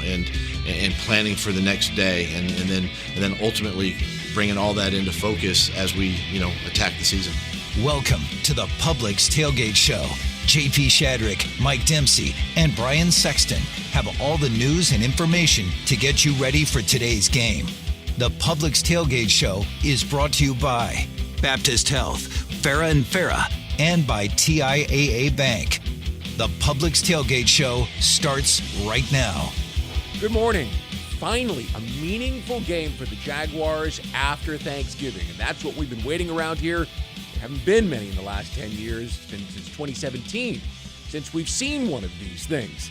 and planning for the next day, and then ultimately bringing all that into focus as we attack the season. Welcome to the Publix Tailgate Show. JP Shadrick, Mike Dempsey, and Brian Sexton have all the news and information to get you ready for today's game. The Publix Tailgate Show is brought to you by Baptist Health, Farah and Farah, and by TIAA Bank. The Publix Tailgate Show starts right now. Good morning. Finally, a meaningful game for the Jaguars after Thanksgiving, and that's what we've been waiting around here. There haven't been many in the last 10 years, since 2017, since we've seen one of these things.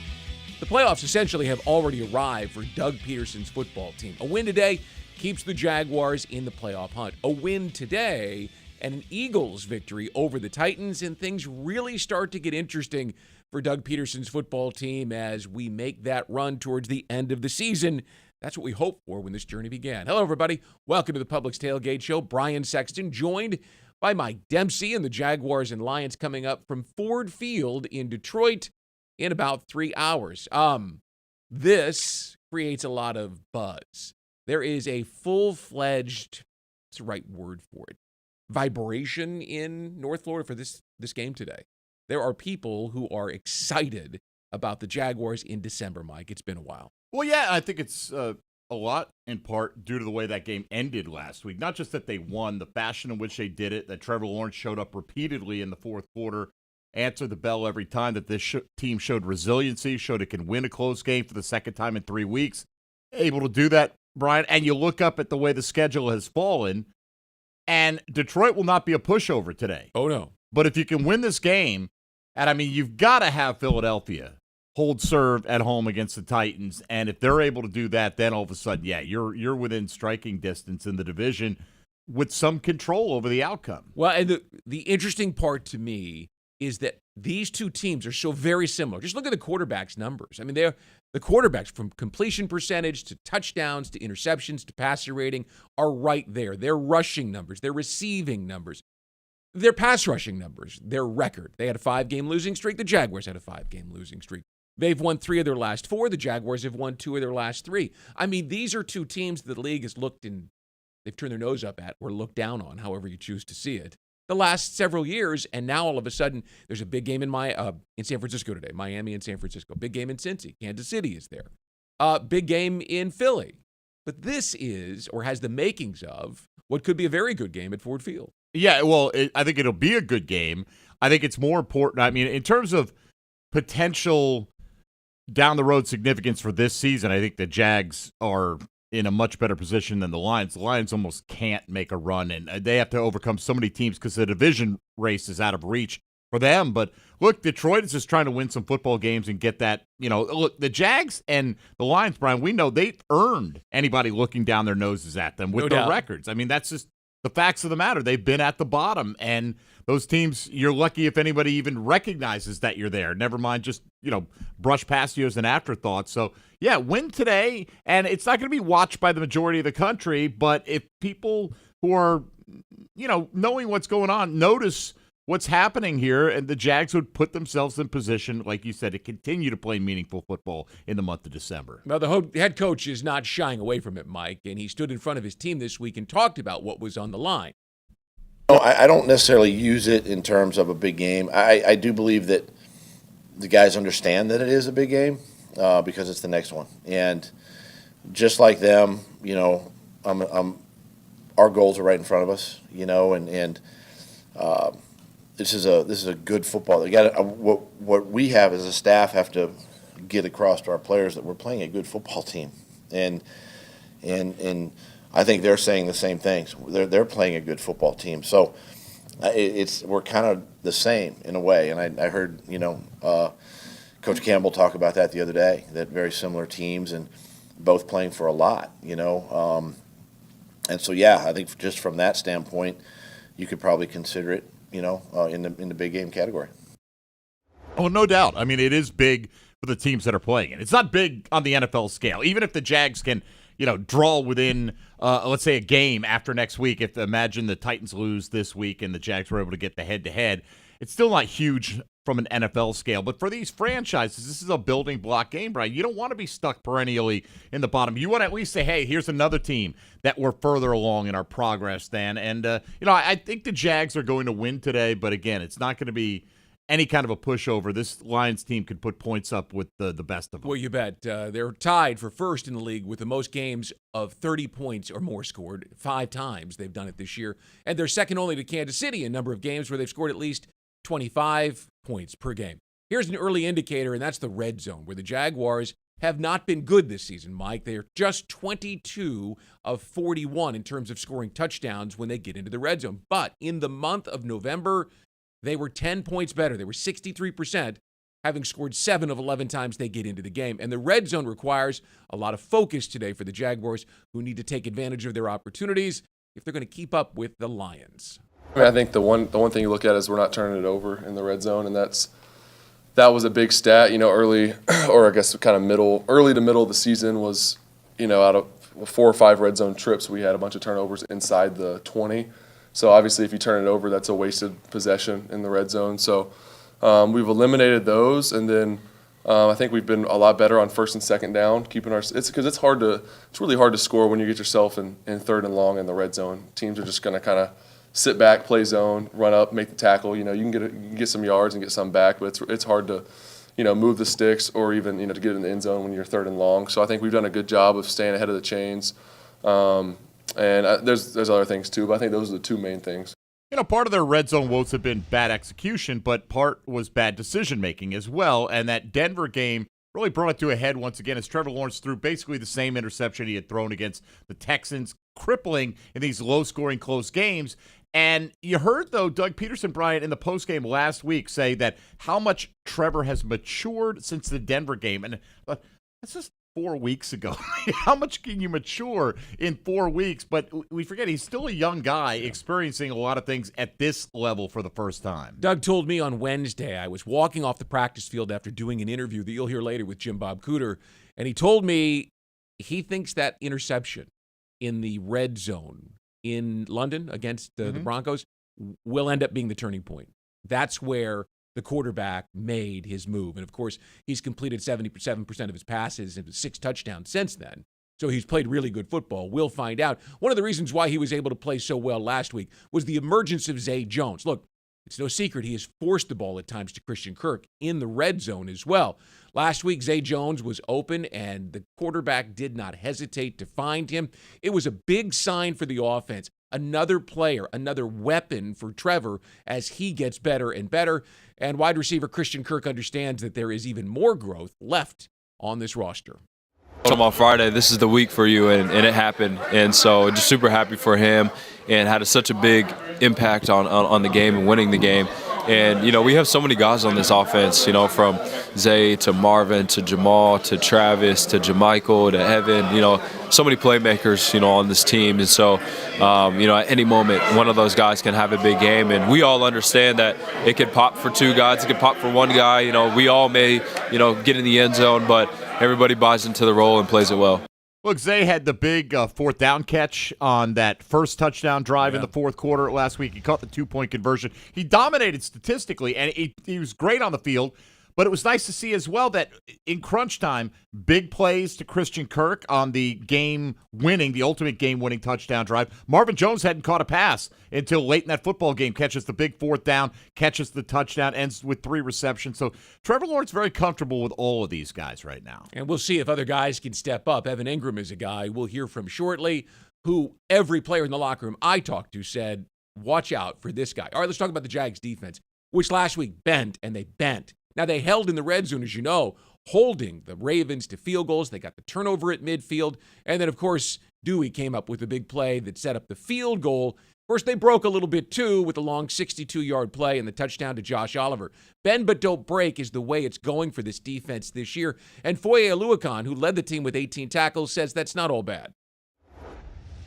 The playoffs essentially have already arrived for Doug Peterson's football team. A win today keeps the Jaguars in the playoff hunt. A win today and an Eagles victory over the Titans, and things really start to get interesting for Doug Peterson's football team as we make that run towards the end of the season. That's what we hoped for when this journey began. Hello, everybody. Welcome to the Publix Tailgate Show. Brian Sexton, joined by Mike Dempsey, and the Jaguars and Lions coming up from Ford Field in Detroit in about 3 hours. This creates a lot of buzz. There is a full-fledged, what's the right word for it, vibration in North Florida for this game today. There are people who are excited about the Jaguars in December, Mike. It's been a while. Well, yeah, I think it's a lot in part due to the way that game ended last week. Not just that they won, the fashion in which they did it, that Trevor Lawrence showed up repeatedly in the fourth quarter, answered the bell every time, that this team showed resiliency, showed it can win a close game for the second time in 3 weeks. Able to do that, Brian, and you look up at the way the schedule has fallen, and Detroit will not be a pushover today. Oh, no. But if you can win this game, and I mean, you've got to have Philadelphia hold serve at home against the Titans, and if they're able to do that, then all of a sudden, yeah, you're within striking distance in the division with some control over the outcome. Well, and the interesting part to me is that these two teams are so very similar. Just look at the quarterbacks' numbers. I mean, they're the quarterbacks, from completion percentage to touchdowns to interceptions to passer rating, are right there. Their rushing numbers, their receiving numbers, their pass rushing numbers, their record. They had a 5-game losing streak. The Jaguars had a 5-game losing streak. They've won 3 of their last 4. The Jaguars have won 2 of their last 3. I mean, these are two teams that the league has looked and they've turned their nose up at or looked down on, however you choose to see it, the last several years. And now all of a sudden, there's a big game in San Francisco today, Miami and San Francisco. Big game in Cincy. Kansas City is there. Big game in Philly. But this is, or has the makings of, what could be a very good game at Ford Field. Yeah, well, I think it'll be a good game. I think it's more important. I mean, in terms of potential down-the-road significance for this season, I think the Jags are in a much better position than the Lions. The Lions almost can't make a run, and they have to overcome so many teams because the division race is out of reach for them. But look, Detroit is just trying to win some football games and get that, look, the Jags and the Lions, Brian, we know they've earned anybody looking down their noses at them with their records. I mean, that's just the facts of the matter. They've been at the bottom, and those teams, you're lucky if anybody even recognizes that you're there. Never mind just, brush past you as an afterthought. So, yeah, win today, and it's not going to be watched by the majority of the country, but if people who are, knowing what's going on, notice what's happening here, and the Jags would put themselves in position, like you said, to continue to play meaningful football in the month of December. Well, the head coach is not shying away from it, Mike, and he stood in front of his team this week and talked about what was on the line. No, I don't necessarily use it in terms of a big game. I do believe that the guys understand that it is a big game because it's the next one. And just like them, our goals are right in front of us, and this is a good football. What we have as a staff have to get across to our players that we're playing a good football team, and I think they're saying the same things. They're playing a good football team. So we're kind of the same in a way. And I heard Coach Campbell talk about that the other day. That very similar teams and both playing for a lot. And so yeah, I think just from that standpoint, you could probably consider it. In the big game category. Oh, no doubt. I mean, it is big for the teams that are playing it. It's not big on the NFL scale. Even if the Jags can, draw within, let's say, a game after next week. If imagine the Titans lose this week and the Jags were able to get the head-to-head, it's still not huge from an NFL scale. But for these franchises, this is a building block game, Brian. You don't want to be stuck perennially in the bottom. You want to at least say, hey, here's another team that we're further along in our progress than. And, I think the Jags are going to win today. But, again, it's not going to be any kind of a pushover. This Lions team could put points up with the best of them. Well, you bet. They're tied for first in the league with the most games of 30 points or more scored. 5 times they've done it this year. And they're second only to Kansas City in number of games where they've scored at least 25 points per game. Here's an early indicator, and that's the red zone, where the Jaguars have not been good this season, Mike. They're just 22 of 41 in terms of scoring touchdowns when they get into the red zone. But in the month of November, they were 10 points better. They were 63%, having scored 7 of 11 times they get into the game. And the red zone requires a lot of focus today for the Jaguars, who need to take advantage of their opportunities if they're going to keep up with the Lions. I think the one thing you look at is we're not turning it over in the red zone, and that was a big stat. Early, or I guess kind of early to middle of the season was, out of 4 or 5 red zone trips, we had a bunch of turnovers inside the 20. So obviously, if you turn it over, that's a wasted possession in the red zone. So we've eliminated those, and then I think we've been a lot better on first and second down, keeping it's because it's really hard to score when you get yourself in third and long in the red zone. Teams are just going to kind of sit back, play zone, run up, make the tackle. You can get some yards and get some back, but it's hard to, move the sticks or even, to get in the end zone when you're third and long. So I think we've done a good job of staying ahead of the chains. And there's other things too, but I think those are the 2 main things. Part of their red zone woes have been bad execution, but part was bad decision-making as well. And that Denver game really brought it to a head once again as Trevor Lawrence threw basically the same interception he had thrown against the Texans, crippling in these low-scoring close games. And you heard, though, Doug Peterson, Brian, in the postgame last week say that how much Trevor has matured since the Denver game. And that's just 4 weeks ago. How much can you mature in 4 weeks? But we forget he's still a young guy experiencing a lot of things at this level for the first time. Doug told me on Wednesday, I was walking off the practice field after doing an interview that you'll hear later with Bob Cooter, and he told me he thinks that interception in the red zone in London against the Broncos will end up being the turning point. That's where the quarterback made his move. And, of course, he's completed 77% of his passes and 6 touchdowns since then. So he's played really good football. We'll find out. One of the reasons why he was able to play so well last week was the emergence of Zay Jones. Look, it's no secret he has forced the ball at times to Christian Kirk in the red zone as well. Last week, Zay Jones was open, and the quarterback did not hesitate to find him. It was a big sign for the offense. Another player, another weapon for Trevor as he gets better and better. And wide receiver Christian Kirk understands that there is even more growth left on this roster. On Friday, this is the week for you, and it happened. And so just super happy for him and had such a big impact on the game and winning the game. And, we have so many guys on this offense, from Zay to Marvin to Jamal to Travis to Jamichael to Evan, so many playmakers, on this team. And so, at any moment, one of those guys can have a big game. And we all understand that it could pop for 2 guys, it could pop for 1 guy. We all may, get in the end zone, but everybody buys into the role and plays it well. Look, Zay had the big 4th down catch on that first touchdown drive in the 4th quarter last week. He caught the 2-point conversion. He dominated statistically, and he was great on the field. But it was nice to see as well that in crunch time, big plays to Christian Kirk on the ultimate game-winning touchdown drive. Marvin Jones hadn't caught a pass until late in that football game, catches the big 4th down, catches the touchdown, ends with 3 receptions. So Trevor Lawrence very comfortable with all of these guys right now. And we'll see if other guys can step up. Evan Ingram is a guy we'll hear from shortly, who every player in the locker room I talked to said, watch out for this guy. All right, let's talk about the Jags defense, which last week bent, and they bent. Now, they held in the red zone, as you know, holding the Ravens to field goals. They got the turnover at midfield. And then, of course, Dewey came up with a big play that set up the field goal. Of course, they broke a little bit, too, with the long 62-yard play and the touchdown to Josh Oliver. Bend but don't break is the way it's going for this defense this year. And Foye Oluokun, who led the team with 18 tackles, says that's not all bad.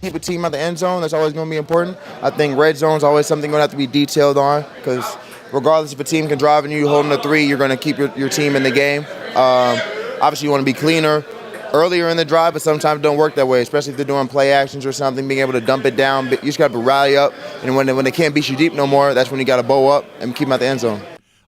Keep a team at the end zone. That's always going to be important. I think red zone is always something going to have to be detailed on because regardless if a team can drive and you holding a 3, you're going to keep your team in the game. Obviously, you want to be cleaner earlier in the drive, but sometimes it don't work that way, especially if they're doing play actions or something, being able to dump it down. But you just got to rally up, and when they can't beat you deep no more, that's when you got to bow up and keep them at the end zone.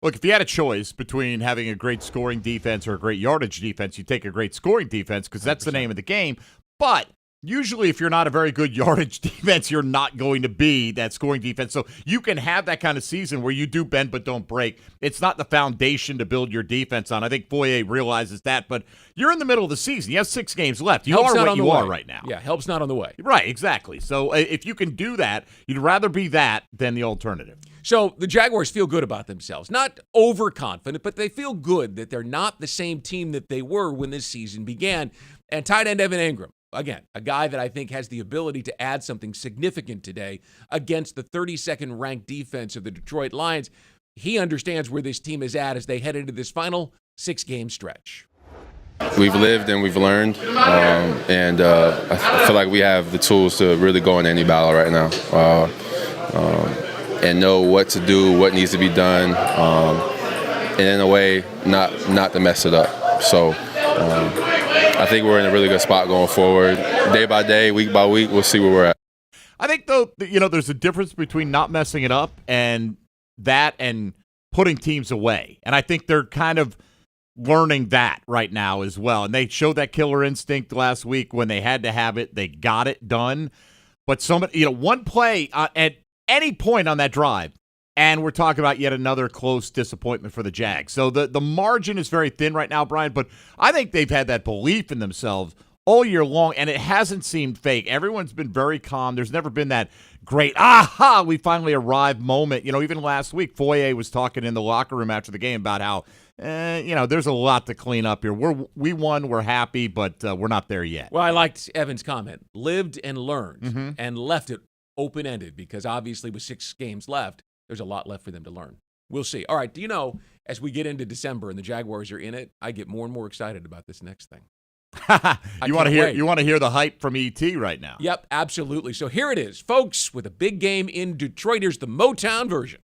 Look, if you had a choice between having a great scoring defense or a great yardage defense, you take a great scoring defense because that's 100%. The name of the game. But usually if you're not a very good yardage defense, you're not going to be that scoring defense. So you can have that kind of season where you do bend but don't break. It's not the foundation to build your defense on. I think Foye realizes that, but you're in the middle of the season. You have 6 games left. You are what you are right now. Yeah, help's not on the way. Right, exactly. So if you can do that, you'd rather be that than the alternative. So the Jaguars feel good about themselves. Not overconfident, but they feel good that they're not the same team that they were when this season began. And tight end Evan Ingram, again, a guy that I think has the ability to add something significant today against the 32nd ranked defense of the Detroit Lions. He understands where this team is at as they head into this final 6-game stretch. We've lived and we've learned, and I feel like we have the tools to really go in any battle right now. And know what to do, what needs to be done, and in a way, not to mess it up. So I think we're in a really good spot going forward. Day by day, week by week, we'll see where we're at. I think, though, there's a difference between not messing it up and putting teams away. And I think they're kind of learning that right now as well. And they showed that killer instinct last week when they had to have it. They got it done. But one play at any point on that drive, and we're talking about yet another close disappointment for the Jags. So the margin is very thin right now, Brian, but I think they've had that belief in themselves all year long, and it hasn't seemed fake. Everyone's been very calm. There's never been that great, we finally arrived moment. Even last week, Foye was talking in the locker room after the game about how, there's a lot to clean up here. We won, we're happy, but we're not there yet. Well, I liked Evan's comment. Lived and learned and left it open-ended because obviously with 6 games left, there's a lot left for them to learn. We'll see. All right, as we get into December and the Jaguars are in it, I get more and more excited about this next thing. You want to hear the hype from ET right now. Yep, absolutely. So here it is, folks, with a big game in Detroit. Here's the Motown version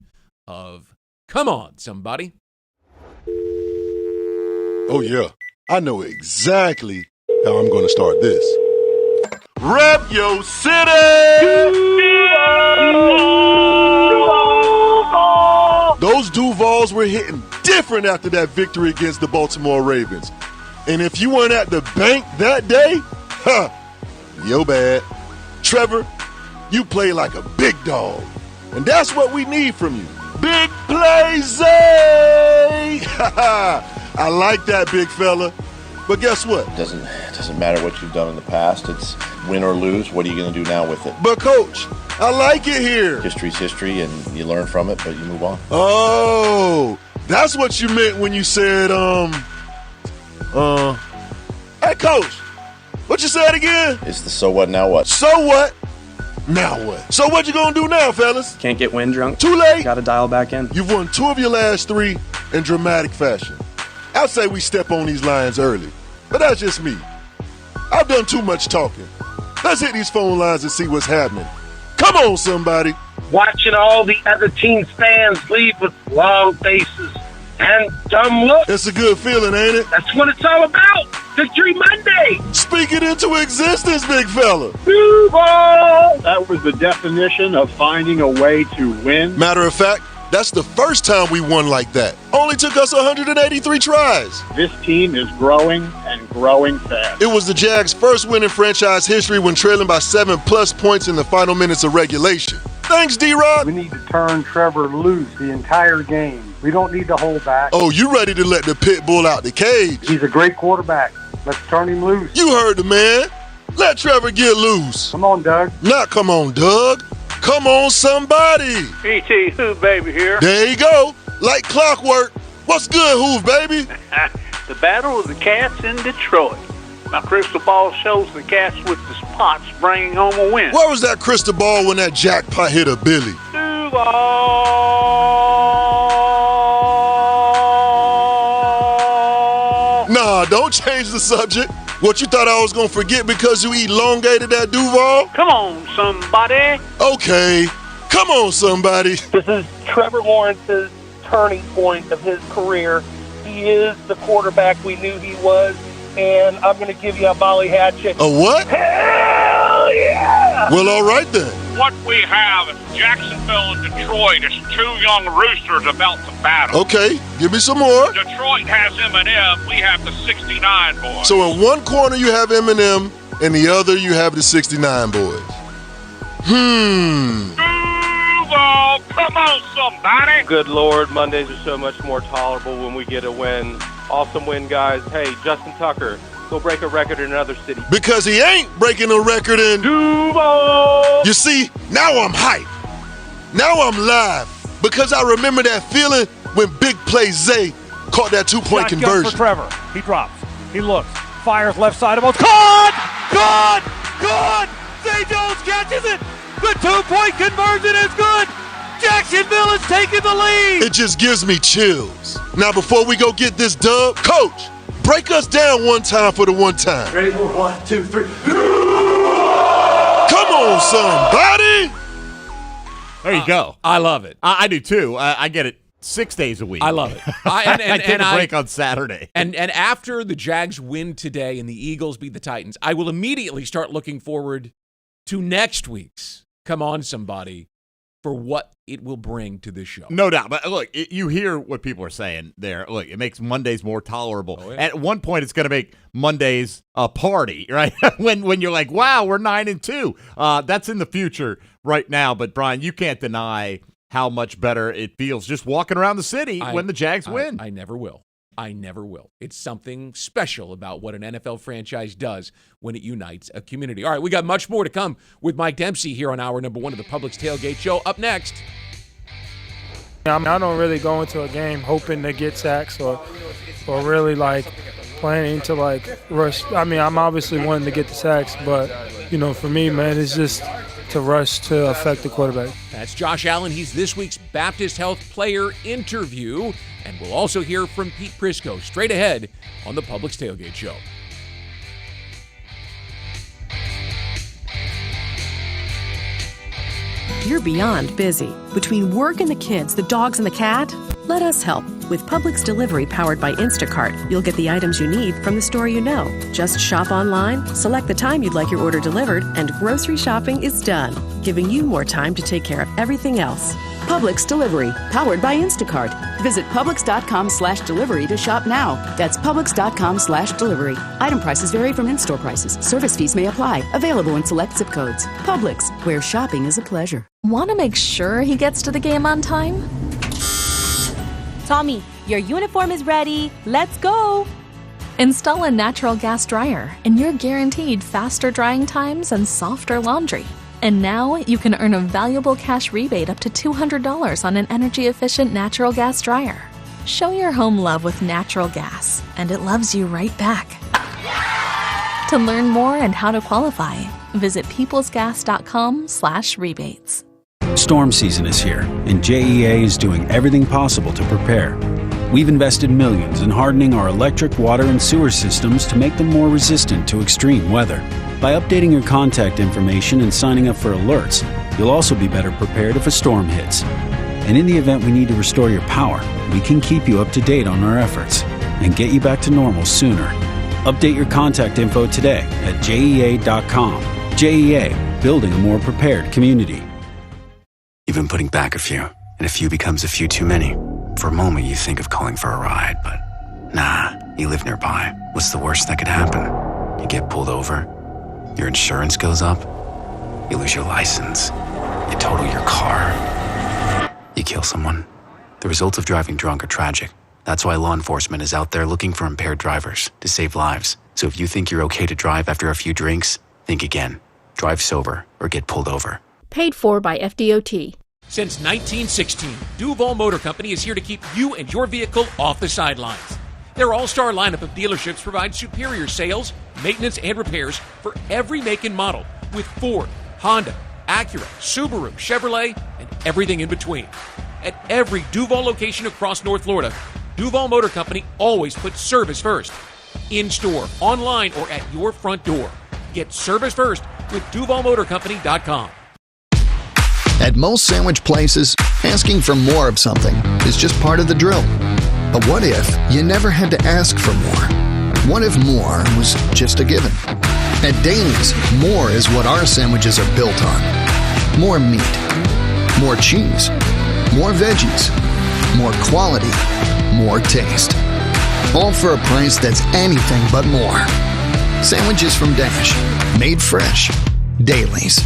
of Come On, Somebody. Oh, yeah. I know exactly how I'm going to start this. Rep your city! Those Duvals were hitting different after that victory against the Baltimore Ravens. And if you weren't at the bank that day, yo bad. Trevor, you play like a big dog. And that's what we need from you. Big play, Zay! I like that, big fella. But guess what? It doesn't matter what you've done in the past. It's win or lose. What are you going to do now with it? But, Coach, I like it here. History's history, and you learn from it, but you move on. Oh, that's what you meant when you said, hey, Coach, what you said again? It's the so what, now what? So what? Now what? So what you going to do now, fellas? Can't get wind drunk. Too late. Got to dial back in. You've won 2 of your last 3 in dramatic fashion. I'd say we step on these Lions early, but that's just me. I've done too much talking. Let's hit these phone lines and see what's happening. Come on, somebody. Watching all the other team's fans leave with long faces and dumb looks. It's a good feeling, ain't it? That's what it's all about. Victory Monday. Speak it into existence, big fella. Duval. That was the definition of finding a way to win. Matter of fact, that's the first time we won like that. Only took us 183 tries. This team is growing and growing fast. It was the Jags' first win in franchise history when trailing by 7+ points in the final minutes of regulation. Thanks, D-Rod. We need to turn Trevor loose the entire game. We don't need to hold back. Oh, you ready to let the pit bull out the cage? He's a great quarterback. Let's turn him loose. You heard the man. Let Trevor get loose. Come on, Doug. Not come on, Doug. Come on, somebody. E.T. Hoove Baby here. There you go. Like clockwork. What's good, Hoove Baby? The battle of the cats in Detroit. My crystal ball shows the cats with the spots bringing home a win. Where was that crystal ball when that jackpot hit a Billy? Nah, don't change the subject. What, you thought I was going to forget because you elongated that Duval? Come on, somebody. Okay. Come on, somebody. This is Trevor Lawrence's turning point of his career. He is the quarterback we knew he was, and I'm going to give you a volley hatchet. A what? Hell yeah! Well, all right then. What we have in Jacksonville and Detroit is two young roosters about to battle. Okay, give me some more. Detroit has Eminem, we have the 69 boys. So in one corner you have Eminem, and the other you have the 69 boys. Duval, come on, somebody. Good Lord, Mondays are so much more tolerable when we get a win. Awesome win, guys. Hey, Justin Tucker, go break a record in another city. Because he ain't breaking a record in Duval. You see, now I'm hyped. Now I'm live. Because I remember that feeling when Big Play Zay caught that two-point conversion. For Trevor. He drops. He looks. Fires left side of both. Caught! Zay Jones catches it. The two-point conversion is good. Jacksonville is taking the lead. It just gives me chills. Now, before we go get this dub, Coach, break us down one time for the one time. Ready for 1, 2, 3. Come on, somebody. There you go. I love it. I do too. I get it 6 days a week. I love it. I take a break on Saturday. And after the Jags win today and the Eagles beat the Titans, I will immediately start looking forward to next week's Come On Somebody for what it will bring to this show. No doubt. But look, you hear what people are saying there. Look, it makes Mondays more tolerable. Oh, yeah. At one point, it's going to make Mondays a party, right? when you're like, wow, we're 9-2. That's in the future right now. But, Brian, you can't deny how much better it feels just walking around the city when the Jags win. I never will. It's something special about what an NFL franchise does when it unites a community. All right, we got much more to come with Mike Dempsey here on hour number 1 of the Publix Tailgate Show. Up next. I don't really go into a game hoping to get sacks or really planning to rush. I'm obviously wanting to get the sacks, but for me, man, it's just to rush to affect the quarterback. That's Josh Allen. He's this week's Baptist Health Player Interview. And we'll also hear from Pete Prisco straight ahead on the Publix Tailgate Show. You're beyond busy. Between work and the kids, the dogs and the cat, let us help. With Publix Delivery powered by Instacart, you'll get the items you need from the store you know. Just shop online, select the time you'd like your order delivered, and grocery shopping is done, giving you more time to take care of everything else. Publix Delivery, powered by Instacart. Visit Publix.com/delivery to shop now. That's Publix.com/delivery. Item prices vary from in-store prices. Service fees may apply. Available in select zip codes. Publix, where shopping is a pleasure. Want to make sure he gets to the game on time? Tommy, your uniform is ready. Let's go. Install a natural gas dryer, and you're guaranteed faster drying times and softer laundry. And now you can earn a valuable cash rebate up to $200 on an energy-efficient natural gas dryer. Show your home love with natural gas, and it loves you right back. To learn more and how to qualify, visit peoplesgas.com/rebates. Storm season is here, and JEA is doing everything possible to prepare. We've invested millions in hardening our electric, water, and sewer systems to make them more resistant to extreme weather. By updating your contact information and signing up for alerts, you'll also be better prepared if a storm hits. And in the event we need to restore your power, we can keep you up to date on our efforts and get you back to normal sooner. Update your contact info today at JEA.com. JEA, building a more prepared community. You've been putting back a few, and a few becomes a few too many. For a moment, you think of calling for a ride, but nah, you live nearby. What's the worst that could happen? You get pulled over, your insurance goes up, you lose your license, you total your car, you kill someone. The results of driving drunk are tragic. That's why law enforcement is out there looking for impaired drivers to save lives. So if you think you're okay to drive after a few drinks, think again. Drive sober or get pulled over. Paid for by FDOT. Since 1916, Duval Motor Company is here to keep you and your vehicle off the sidelines. Their all-star lineup of dealerships provides superior sales, maintenance, and repairs for every make and model with Ford, Honda, Acura, Subaru, Chevrolet, and everything in between. At every Duval location across North Florida, Duval Motor Company always puts service first. In-store, online, or at your front door. Get service first with DuvalMotorCompany.com. At most sandwich places, asking for more of something is just part of the drill. But what if you never had to ask for more? What if more was just a given? At Dailies, more is what our sandwiches are built on. More meat, more cheese, more veggies, more quality, more taste. All for a price that's anything but more. Sandwiches from Dash, made fresh. Dailies.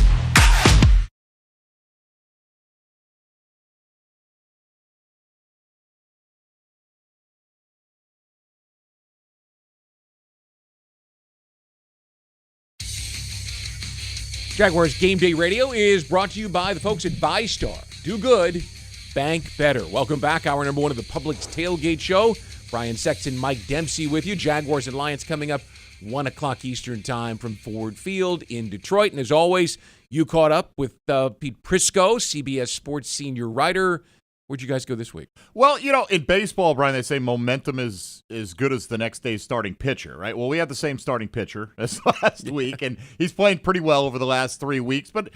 Jaguars Game Day Radio is brought to you by the folks at VyStar. Do good, bank better. Welcome back. Hour number one of the Publix Tailgate Show. Brian Sexton, Mike Dempsey with you. Jaguars and Lions coming up 1 o'clock Eastern time from Ford Field in Detroit. And as always, you caught up with Pete Prisco, CBS Sports senior writer. Where'd you guys go this week? Well, in baseball, Brian, they say momentum is as good as the next day's starting pitcher, right? Well, we had the same starting pitcher as last week, and he's playing pretty well over the last 3 weeks. But,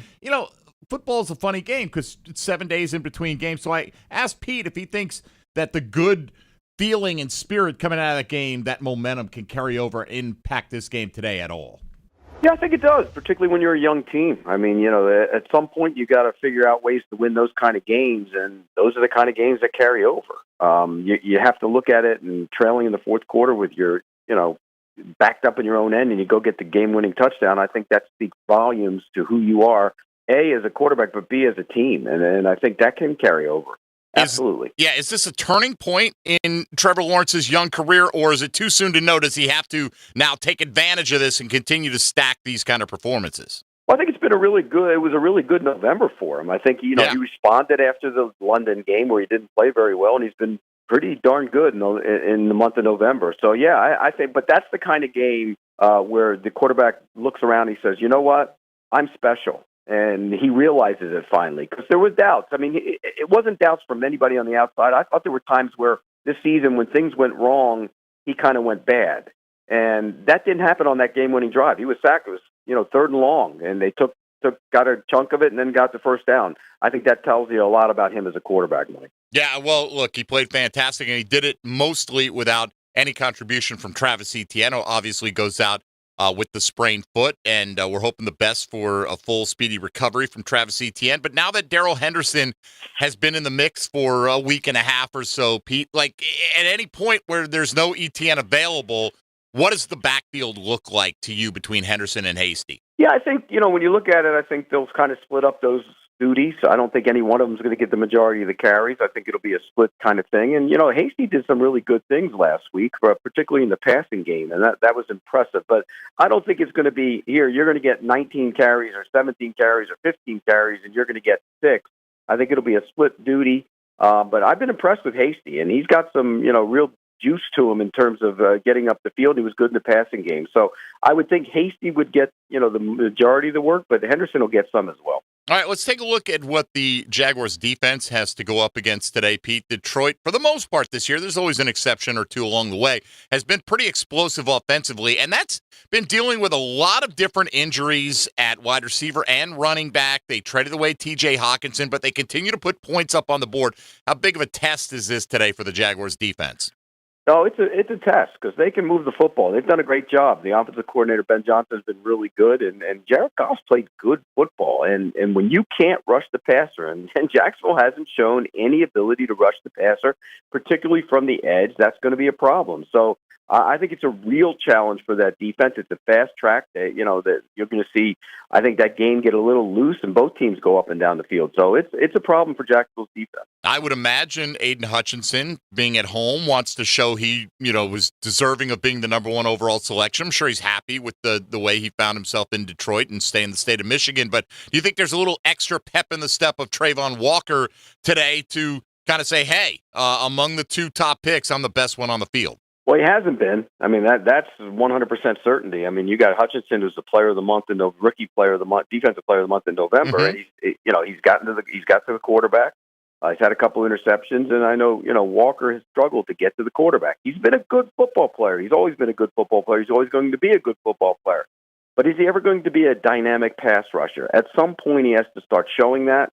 football is a funny game because it's 7 days in between games. So I asked Pete if he thinks that the good feeling and spirit coming out of that game, that momentum can carry over and impact this game today at all. Yeah, I think it does, particularly when you're a young team. I mean, at some point you got to figure out ways to win those kind of games, and those are the kind of games that carry over. You have to look at it and trailing in the fourth quarter with your, backed up in your own end, and you go get the game-winning touchdown. I think that speaks volumes to who you are, A, as a quarterback, but B, as a team, and I think that can carry over. Absolutely. Is this a turning point in Trevor Lawrence's young career, or is it too soon to know? Does he have to now take advantage of this and continue to stack these kind of performances? Well, I think it was a really good November for him. I think, he responded after the London game where he didn't play very well, and he's been pretty darn good in the month of November. So, yeah, I think, but that's the kind of game where the quarterback looks around and he says, you know what, I'm special. And he realizes it finally, because there was doubts. I mean, it wasn't doubts from anybody on the outside. I thought there were times where this season, when things went wrong, he kind of went bad. And that didn't happen on that game-winning drive. He was sacked. It was, 3rd and long, and they got a chunk of it and then got the first down. I think that tells you a lot about him as a quarterback, Mike. Yeah, well, look, he played fantastic, and he did it mostly without any contribution from Travis Etienne. Obviously goes out with the sprained foot, and we're hoping the best for a full, speedy recovery from Travis Etienne. But now that Darrell Henderson has been in the mix for a week and a half or so, Pete, like at any point where there's no Etienne available, what does the backfield look like to you between Henderson and Hasty? Yeah, I think, when you look at it, I think they'll kind of split up those duties. I don't think any one of them is going to get the majority of the carries. I think it'll be a split kind of thing. And, Hasty did some really good things last week, particularly in the passing game, and that was impressive. But I don't think it's going to be, here, you're going to get 19 carries or 17 carries or 15 carries, and you're going to get 6. I think it'll be a split duty. But I've been impressed with Hasty, and he's got some, real juice to him in terms of getting up the field. He was good in the passing game. So I would think Hasty would get, the majority of the work, but Henderson will get some as well. All right, let's take a look at what the Jaguars defense has to go up against today, Pete. Detroit, for the most part this year, there's always an exception or two along the way, has been pretty explosive offensively, and that's been dealing with a lot of different injuries at wide receiver and running back. They traded away T.J. Hawkinson, but they continue to put points up on the board. How big of a test is this today for the Jaguars defense? No, it's a test because they can move the football. They've done a great job. The offensive coordinator, Ben Johnson, has been really good, and Jared Goff's played good football. And when you can't rush the passer, and Jacksonville hasn't shown any ability to rush the passer, particularly from the edge, that's going to be a problem. So I think it's a real challenge for that defense. It's a fast track that, that you're going to see, I think, that game get a little loose and both teams go up and down the field. So it's a problem for Jacksonville's defense. I would imagine Aiden Hutchinson, being at home, wants to show he, was deserving of being the number 1 overall selection. I'm sure he's happy with the way he found himself in Detroit and stay in the state of Michigan. But do you think there's a little extra pep in the step of Trayvon Walker today to kind of say, hey, among the 2 top picks, I'm the best one on the field? Well, he hasn't been. I mean, that's 100% certainty. I mean, you got Hutchinson, who's the player of the month and the rookie player of the month, defensive player of the month in November, and he's got to the quarterback. He's had a couple interceptions, and I know Walker has struggled to get to the quarterback. He's been a good football player. He's always been a good football player. He's always going to be a good football player. But is he ever going to be a dynamic pass rusher? At some point, he has to start showing that.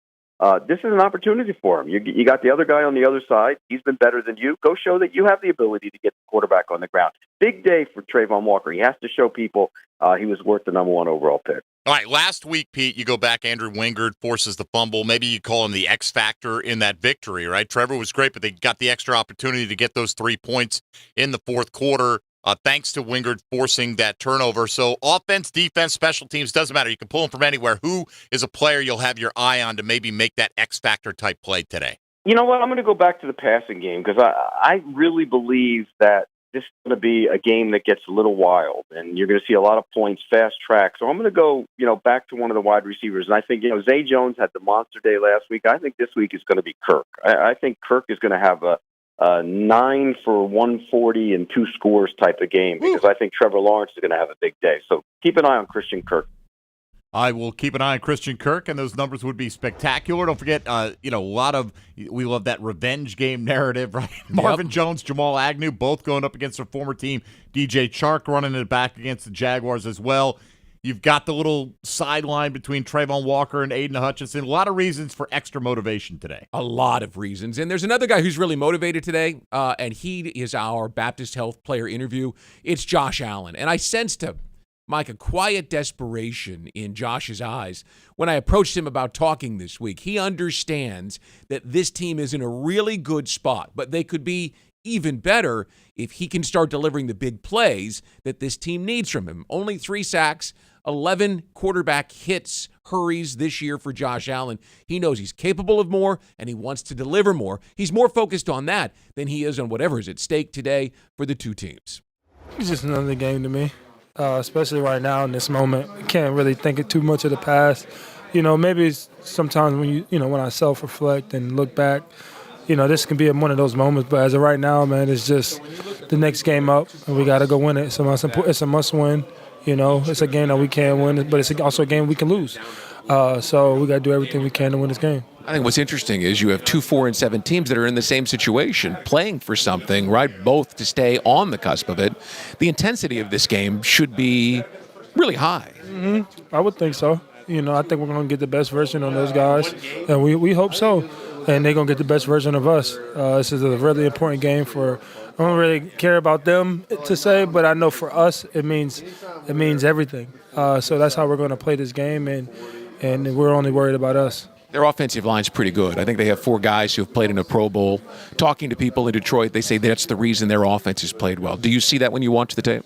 this is an opportunity for him. You got the other guy on the other side. He's been better than you. Go show that you have the ability to get the quarterback on the ground. Big day for Trayvon Walker. He has to show people he was worth the number 1 overall pick. All right, last week, Pete, you go back, Andrew Wingard forces the fumble. Maybe you call him the X factor in that victory, right? Trevor was great, but they got the extra opportunity to get those 3 points in the fourth quarter. Thanks to Wingard forcing that turnover. So offense, defense, special teams, doesn't matter. You can pull them from anywhere. Who is a player you'll have your eye on to maybe make that X-factor type play today? You know what? I'm going to go back to the passing game because I really believe that this is going to be a game that gets a little wild, and you're going to see a lot of points, fast track. So I'm going to go, back to one of the wide receivers. And I think, Zay Jones had the monster day last week. I think this week is going to be Kirk. I think Kirk is going to have a 9 for 140 and 2 scores type of game because I think Trevor Lawrence is going to have a big day. So keep an eye on Christian Kirk. I will keep an eye on Christian Kirk, and those numbers would be spectacular. Don't forget, we love that revenge game narrative, right? Yep. Marvin Jones, Jamal Agnew, both going up against their former team. DJ Chark running it back against the Jaguars as well. You've got the little sideline between Trayvon Walker and Aiden Hutchinson. A lot of reasons for extra motivation today. A lot of reasons. And there's another guy who's really motivated today, and he is our Baptist Health player interview. It's Josh Allen. And I sensed a quiet desperation in Josh's eyes when I approached him about talking this week. He understands that this team is in a really good spot, but they could be even better if he can start delivering the big plays that this team needs from him. Only 3 sacks, 11 quarterback hits, hurries this year for Josh Allen. He knows he's capable of more, and he wants to deliver more. He's more focused on that than he is on whatever is at stake today for the two teams. It's just another game to me. Especially right now in this moment. I can't really think of too much of the past. Maybe it's sometimes when I self-reflect and look back, this can be one of those moments. But as of right now, man, it's just the next game up, and we got to go win it. So it's a must-win. It's a game that we can win, but it's also a game we can lose. So we got to do everything we can to win this game. I think what's interesting is you have 2 4-7 teams that are in the same situation, playing for something, right? Both to stay on the cusp of it. The intensity of this game should be really high. Mm-hmm. I would think so. I think we're going to get the best version of those guys, and we hope so. And they're going to get the best version of us. This is a really important game I don't really care about them to say, but I know for us it means everything. So that's how we're going to play this game, and we're only worried about us. Their offensive line's pretty good. I think they have 4 guys who have played in a Pro Bowl. Talking to people in Detroit, they say that's the reason their offense has played well. Do you see that when you watch the tape?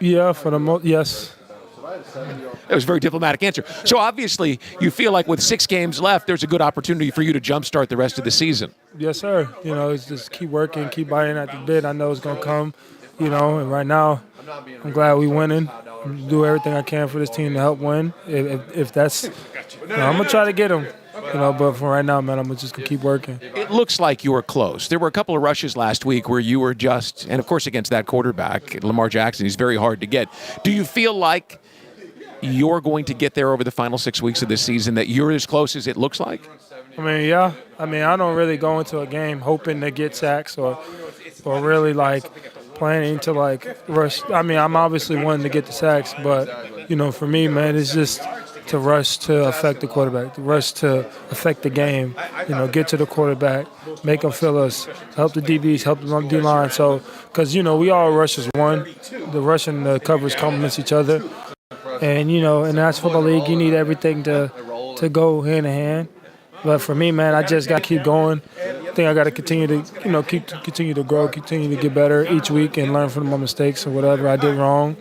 Yeah, yes. That was a very diplomatic answer. So obviously, you feel like with 6 games left, there's a good opportunity for you to jumpstart the rest of the season. Yes, sir. It's just keep working, keep biting at the bit. I know it's going to come, and right now, I'm glad we winning. Do everything I can for this team to help win. If that's, I'm going to try to get them. But for right now, man, I'm just going to keep working. It looks like you were close. There were a couple of rushes last week where you were and of course against that quarterback, Lamar Jackson, he's very hard to get. Do you feel like you're going to get there over the final 6 weeks of this season, that you're as close as it looks like? Yeah. I don't really go into a game hoping to get sacks or really planning to rush. I'm obviously wanting to get the sacks, but for me, man, it's just to rush to affect the quarterback, to rush to affect the game. Get to the quarterback, make them feel us, help the DBs, help the D-line. So, because we all rush as one. The rush and the coverage complements each other, and in the National Football League, you need everything to go hand in hand. But for me, man, I just got to keep going. I think I got to continue to, continue to grow, continue to get better each week and learn from my mistakes and whatever I did wrong.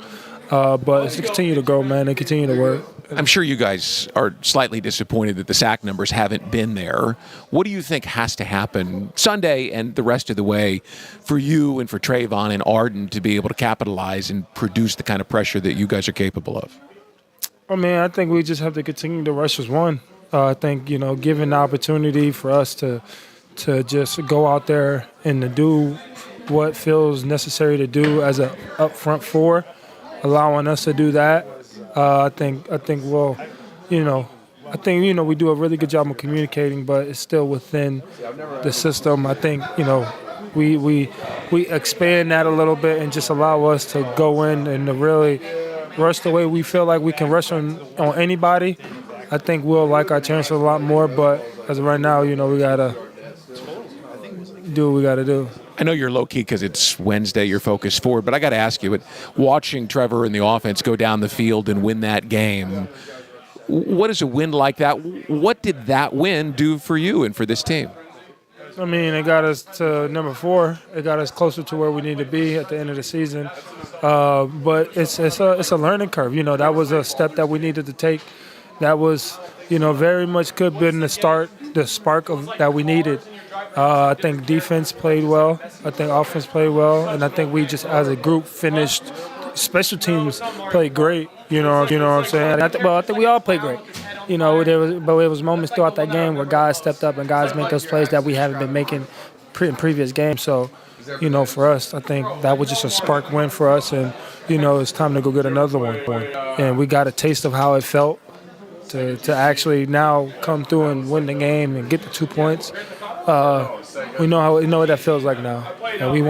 But it's to continue to grow, man, and continue to work. I'm sure you guys are slightly disappointed that the sack numbers haven't been there. What do you think has to happen Sunday and the rest of the way for you and for Trayvon and Arden to be able to capitalize and produce the kind of pressure that you guys are capable of? I think we just have to continue to rush as one. I think, given the opportunity for us to just go out there and to do what feels necessary to do as a up front 4, allowing us to do that, I think we'll, we do a really good job of communicating, but it's still within the system. I think, we expand that a little bit and just allow us to go in and to really rush the way we feel like we can rush on anybody. I think we'll like our chances a lot more, but as of right now, we got to do what we got to do. I know you're low-key because it's Wednesday, you're focused forward, but I got to ask you, watching Trevor and the offense go down the field and win that game, what is a win like that? What did that win do for you and for this team? I mean, it got us to number 4. It got us closer to where we need to be at the end of the season. But it's a learning curve. That was a step that we needed to take. That was, very much could have been the spark that we needed. I think defense played well. I think offense played well. And I think we just, as a group, finished. Special teams played great. You know what I'm saying? I think we all played great. There was moments throughout that game where guys stepped up and guys made those plays that we haven't been making in previous games. So, for us, I think that was just a spark win for us. And, it's time to go get another one. And we got a taste of how it felt to actually now come through and win the game and get the 2 points. We know what that feels like now. And we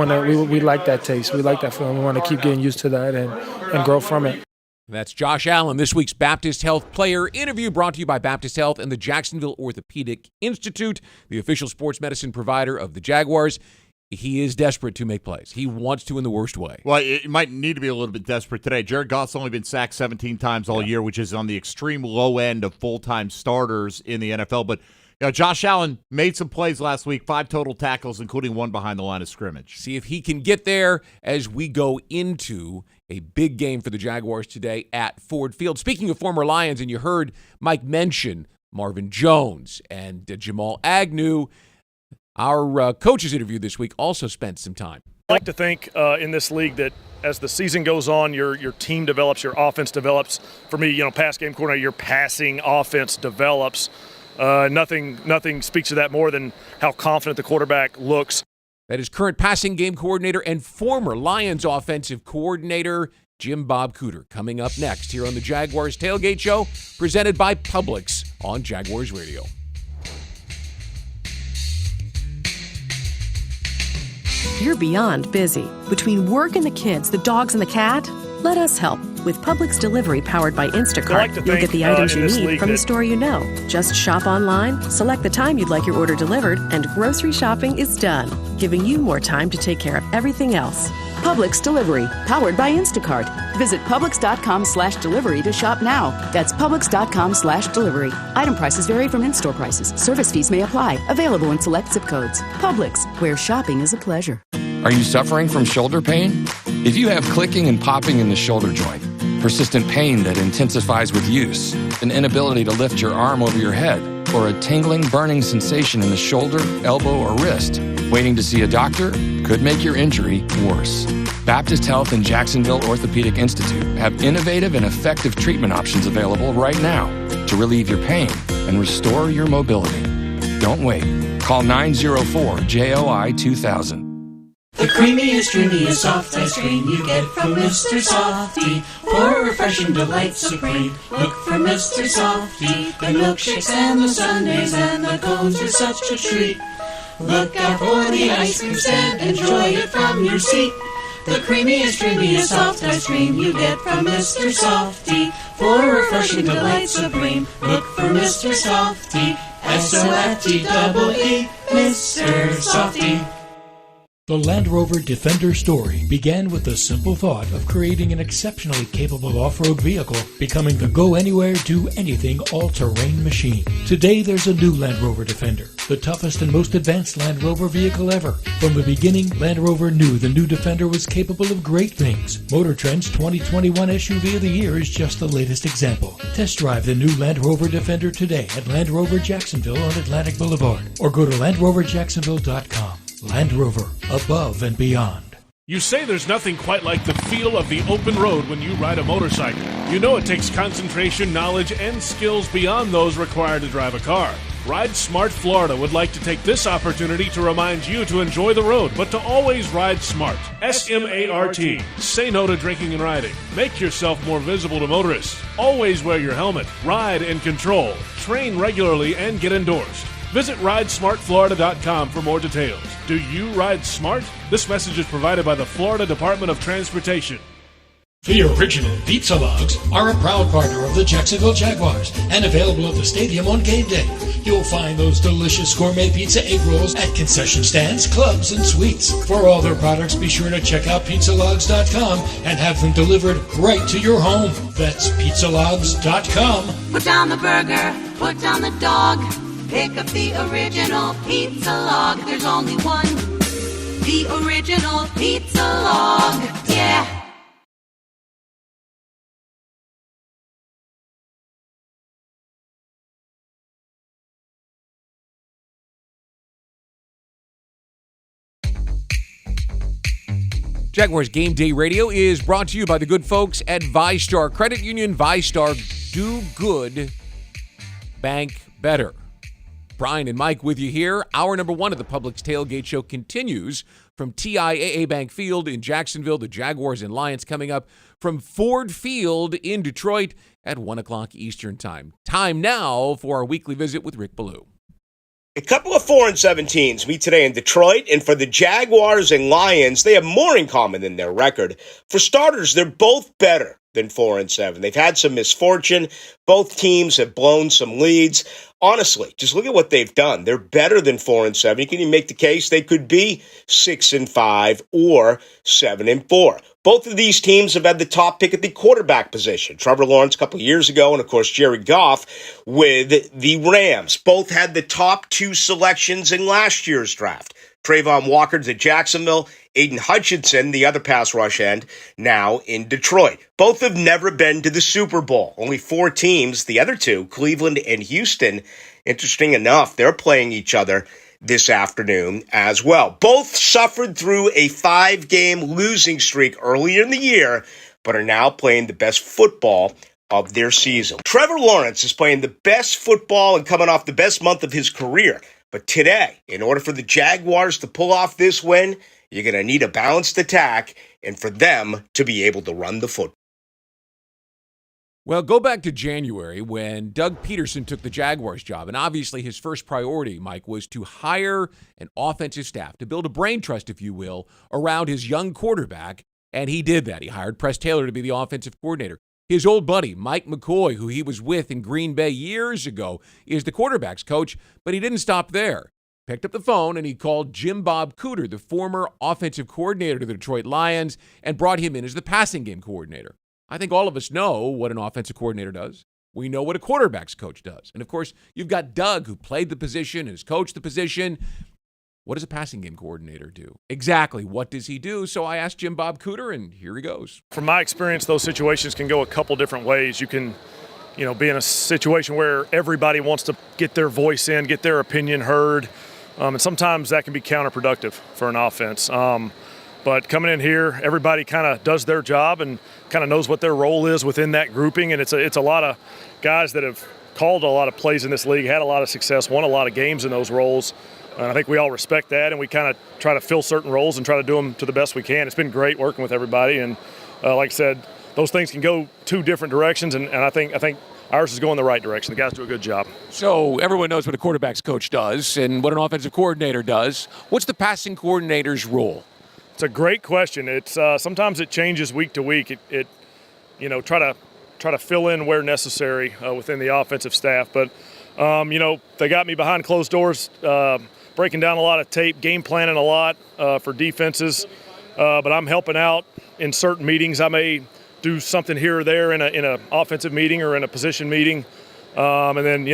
like that taste. We like that feeling. We want to keep getting used to that and grow from it. That's Josh Allen, this week's Baptist Health Player Interview, brought to you by Baptist Health and the Jacksonville Orthopedic Institute, the official sports medicine provider of the Jaguars. He is desperate to make plays. He wants to in the worst way. Well, it might need to be a little bit desperate today. Jared Goff's only been sacked 17 times all year, which is on the extreme low end of full-time starters in the NFL. But Josh Allen made some plays last week, 5 total tackles, including 1 behind the line of scrimmage. See if he can get there as we go into a big game for the Jaguars today at Ford Field. Speaking of former Lions, and you heard Mike mention Marvin Jones and Jamal Agnew, our coaches interview this week also spent some time. I like to think in this league that as the season goes on, your team develops, your offense develops. For me, pass game coordinator, your passing offense develops. Nothing speaks to that more than how confident the quarterback looks. That is current passing game coordinator and former Lions offensive coordinator Jim Bob Cooter. Coming up next here on the Jaguars Tailgate Show, presented by Publix on Jaguars Radio. You're beyond busy. Between work and the kids, the dogs and the cat, let us help. With Publix Delivery powered by Instacart, you'll get the items you need from the store you know. Just shop online, select the time you'd like your order delivered, and grocery shopping is done, giving you more time to take care of everything else. Publix Delivery, powered by Instacart. Visit Publix.com/delivery to shop now. That's Publix.com/delivery. Item prices vary from in-store prices. Service fees may apply. Available in select zip codes. Publix, where shopping is a pleasure. Are you suffering from shoulder pain? If you have clicking and popping in the shoulder joint, persistent pain that intensifies with use, an inability to lift your arm over your head, or a tingling, burning sensation in the shoulder, elbow, or wrist, waiting to see a doctor could make your injury worse. Baptist Health and Jacksonville Orthopedic Institute have innovative and effective treatment options available right now to relieve your pain and restore your mobility. Don't wait. Call 904-JOI-2000. The creamiest, dreamiest soft ice cream you get from Mr. Softee. For refreshing delight supreme, look for Mr. Softee. The milkshakes and the sundaes and the cones are such a treat. Look out for the ice cream stand, enjoy it from your seat. The creamiest, dreamiest soft ice cream you get from Mr. Softee. For refreshing delight supreme, look for Mr. Softee. S-O-F-T-E-E, Mr. Softee. The Land Rover Defender story began with the simple thought of creating an exceptionally capable off-road vehicle, becoming the go-anywhere, do-anything all-terrain machine. Today there's a new Land Rover Defender, the toughest and most advanced Land Rover vehicle ever. From the beginning, Land Rover knew the new Defender was capable of great things. Motor Trend's 2021 SUV of the Year is just the latest example. Test drive the new Land Rover Defender today at Land Rover Jacksonville on Atlantic Boulevard, or go to LandRoverJacksonville.com. Land Rover, above and beyond. You say there's nothing quite like the feel of the open road when you ride a motorcycle. You know it takes concentration, knowledge, and skills beyond those required to drive a car. Ride Smart Florida would like to take this opportunity to remind you to enjoy the road, but to always ride smart. S-M-A-R-T. Say no to drinking and riding. Make yourself more visible to motorists. Always wear your helmet. Ride in control. Train regularly and get endorsed. Visit RideSmartFlorida.com for more details. Do you ride smart? This message is provided by the Florida Department of Transportation. The original pizza logs are a proud partner of the Jacksonville Jaguars and available at the stadium on game day. You'll find those delicious gourmet pizza egg rolls at concession stands, clubs, and suites. For all their products, be sure to check out pizzalogs.com and have them delivered right to your home. That's pizzalogs.com. Put down the burger, put down the dog. Pick up the original pizza log. There's only one. The original pizza log. Yeah. Jaguars Game Day Radio is brought to you by the good folks at VyStar Credit Union. VyStar, do good, bank better. Brian and Mike with you here. Hour number 1 of the Publix Tailgate Show continues from TIAA Bank Field in Jacksonville. The Jaguars and Lions coming up from Ford Field in Detroit at 1 o'clock Eastern Time. Time now for our weekly visit with Rick Ballou. A couple of 4-7 teams meet today in Detroit, and for the Jaguars and Lions, they have more in common than their record. For starters, they're both better than 4-7. They've had some misfortune. Both teams have blown some leads. Honestly, just look at what they've done. They're better than 4-7. You can even make the case they could be 6-5 or 7-4. Both of these teams have had the top pick at the quarterback position. Trevor Lawrence a couple of years ago, and of course Jared Goff with the Rams. Both had the top 2 selections in last year's draft. Trayvon Walker to Jacksonville, Aiden Hutchinson, the other pass rush end, now in Detroit. Both have never been to the Super Bowl. Only 4 teams, the other 2, Cleveland and Houston. Interesting enough, they're playing each other this afternoon as well. Both suffered through a 5-game losing streak earlier in the year, but are now playing the best football of their season. Trevor Lawrence is playing the best football and coming off the best month of his career. But today, in order for the Jaguars to pull off this win, you're going to need a balanced attack and for them to be able to run the football. Well, go back to January when Doug Peterson took the Jaguars job, and obviously his first priority, Mike, was to hire an offensive staff, to build a brain trust, if you will, around his young quarterback, and he did that. He hired Press Taylor to be the offensive coordinator. His old buddy, Mike McCoy, who he was with in Green Bay years ago, is the quarterback's coach, but he didn't stop there. Picked up the phone and he called Bob Cooter, the former offensive coordinator to the Detroit Lions, and brought him in as the passing game coordinator. I think all of us know what an offensive coordinator does. We know what a quarterback's coach does. And, of course, you've got Doug, who played the position, has coached the position. What does a passing game coordinator do? Exactly. What does he do? So I asked Bob Cooter, and here he goes. From my experience, those situations can go a couple different ways. You can, be in a situation where everybody wants to get their voice in, get their opinion heard. And sometimes that can be counterproductive for an offense. But coming in here, everybody kind of does their job and kind of knows what their role is within that grouping. And it's a lot of guys that have called a lot of plays in this league, had a lot of success, won a lot of games in those roles. And I think we all respect that, and we kind of try to fill certain roles and try to do them to the best we can. It's been great working with everybody. And like I said, those things can go 2 different directions, and I think ours is going the right direction. The guys do a good job. So everyone knows what a quarterback's coach does and what an offensive coordinator does. What's the passing coordinator's role? It's a great question. It's sometimes it changes week to week. Try to fill in where necessary within the offensive staff. But they got me behind closed doors, breaking down a lot of tape, game planning a lot for defenses. But I'm helping out in certain meetings. I may do something here or there in a offensive meeting or in a position meeting, and then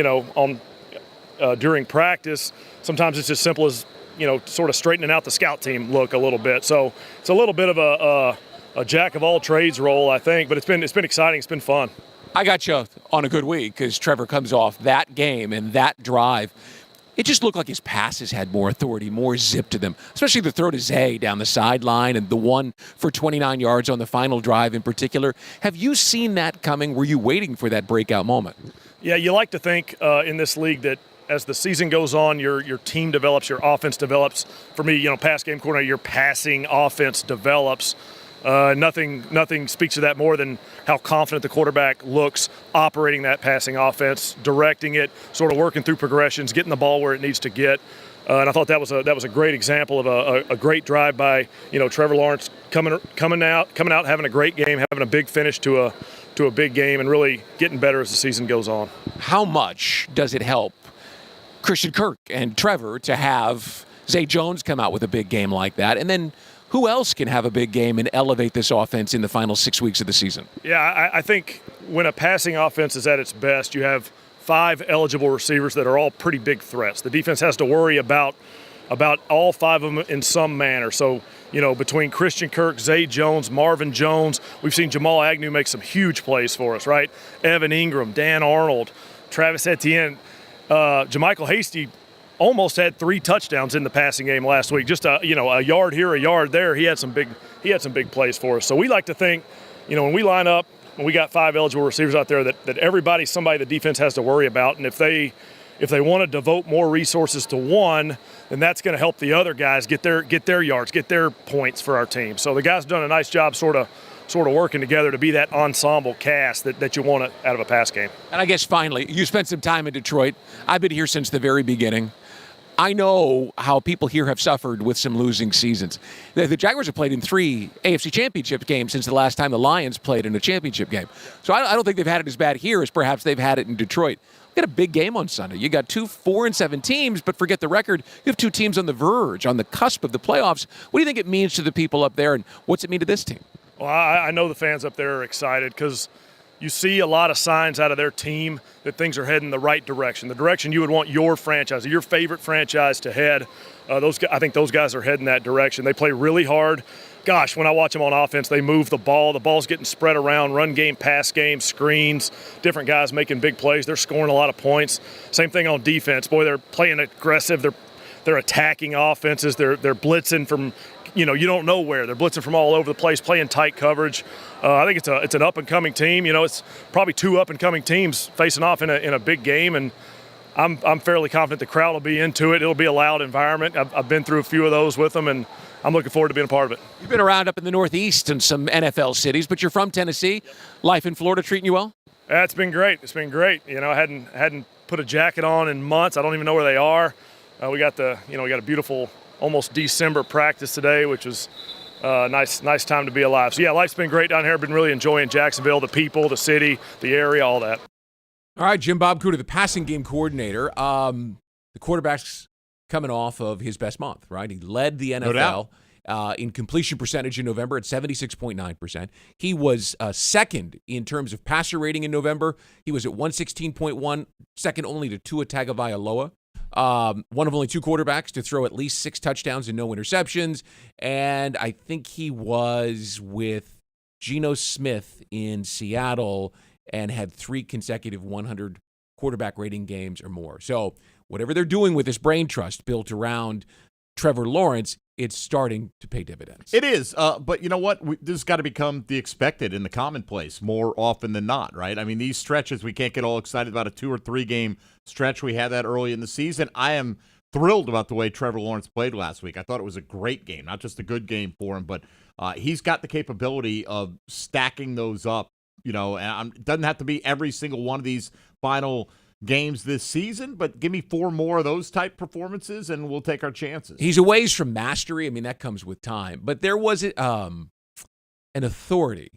during practice, sometimes it's as simple as sort of straightening out the scout team look a little bit. So it's a little bit of a jack of all trades role, I think, but it's been exciting. It's been fun. I got you on a good week because Trevor comes off that game and that drive. It just looked like his passes had more authority, more zip to them, especially the throw to Zay down the sideline and the one for 29 yards on the final drive in particular. Have you seen that coming? Were you waiting for that breakout moment? Yeah, you like to think in this league that as the season goes on, your team develops, your offense develops. For me, pass game coordinator, your passing offense develops. Nothing speaks to that more than how confident the quarterback looks operating that passing offense, directing it, sort of working through progressions, getting the ball where it needs to get. And I thought that was a great example of a great drive by Trevor Lawrence coming out, having a great game, having a big finish to a big game, and really getting better as the season goes on. How much does it help Christian Kirk and Trevor to have Zay Jones come out with a big game like that? And then who else can have a big game and elevate this offense in the final 6 weeks of the season? Yeah, I think when a passing offense is at its best, you have 5 eligible receivers that are all pretty big threats. The defense has to worry about all 5 of them in some manner. So, between Christian Kirk, Zay Jones, Marvin Jones, we've seen Jamal Agnew make some huge plays for us, right? Evan Ingram, Dan Arnold, Travis Etienne, Jermichael Hasty almost had 3 touchdowns in the passing game last week. Just a yard here, a yard there. He had some big plays for us. So we like to think, when we line up, when we got 5 eligible receivers out there, that everybody's somebody the defense has to worry about. And if they want to devote more resources to one, then that's going to help the other guys get their yards, get their points for our team. So the guys have done a nice job sort of working together to be that ensemble cast that you want out of a pass game. And I guess finally, you spent some time in Detroit. I've been here since the very beginning. I know how people here have suffered with some losing seasons. The Jaguars have played in 3 AFC championship games since the last time the Lions played in a championship game. So I don't think they've had it as bad here as perhaps they've had it in Detroit. We got a big game on Sunday. You got 2 4-7 teams, but forget the record. You have 2 teams on the verge, on the cusp of the playoffs. What do you think it means to the people up there, and what's it mean to this team? Well, I know the fans up there are excited because you see a lot of signs out of their team that things are heading the right direction, the direction you would want your franchise, your favorite franchise to head. I think those guys are heading that direction. They play really hard. Gosh, when I watch them on offense, they move the ball. The ball's getting spread around, run game, pass game, screens, different guys making big plays. They're scoring a lot of points. Same thing on defense. Boy, they're playing aggressive. They're attacking offenses. They're blitzing from you don't know where. They're blitzing from all over the place, playing tight coverage. I think it's an up-and-coming team. It's probably 2 up-and-coming teams facing off in a big game, and I'm fairly confident the crowd will be into it. It'll be a loud environment. I've been through a few of those with them, and I'm looking forward to being a part of it. You've been around up in the Northeast in some NFL cities, but you're from Tennessee. Life in Florida treating you well? Yeah, it's been great. I hadn't put a jacket on in months. I don't even know where they are. We got a beautiful almost December practice today, which was nice time to be alive. So, yeah, life's been great down here. I've been really enjoying Jacksonville, the people, the city, the area, all that. All right, Jim Bob Cooter, the passing game coordinator. The quarterback's coming off of his best month, right? He led the NFL in completion percentage in November at 76.9%. He was second in terms of passer rating in November. He was at 116.1, second only to Tua Tagovailoa. One of only 2 quarterbacks to throw at least 6 touchdowns and no interceptions. And I think he was with Geno Smith in Seattle and had 3 consecutive 100 quarterback rating games or more. So whatever they're doing with this brain trust built around Trevor Lawrence, it's starting to pay dividends. It is. But you know what? This has got to become the expected and the commonplace more often than not, right? I mean, these stretches, we can't get all excited about a 2 or 3 game stretch. We had that early in the season. I am thrilled about the way Trevor Lawrence played last week. I thought it was a great game, not just a good game for him, but he's got the capability of stacking those up, and it doesn't have to be every single one of these final games this season, but give me 4 more of those type performances and we'll take our chances. He's a ways from mastery. I mean, that comes with time. But there was an authority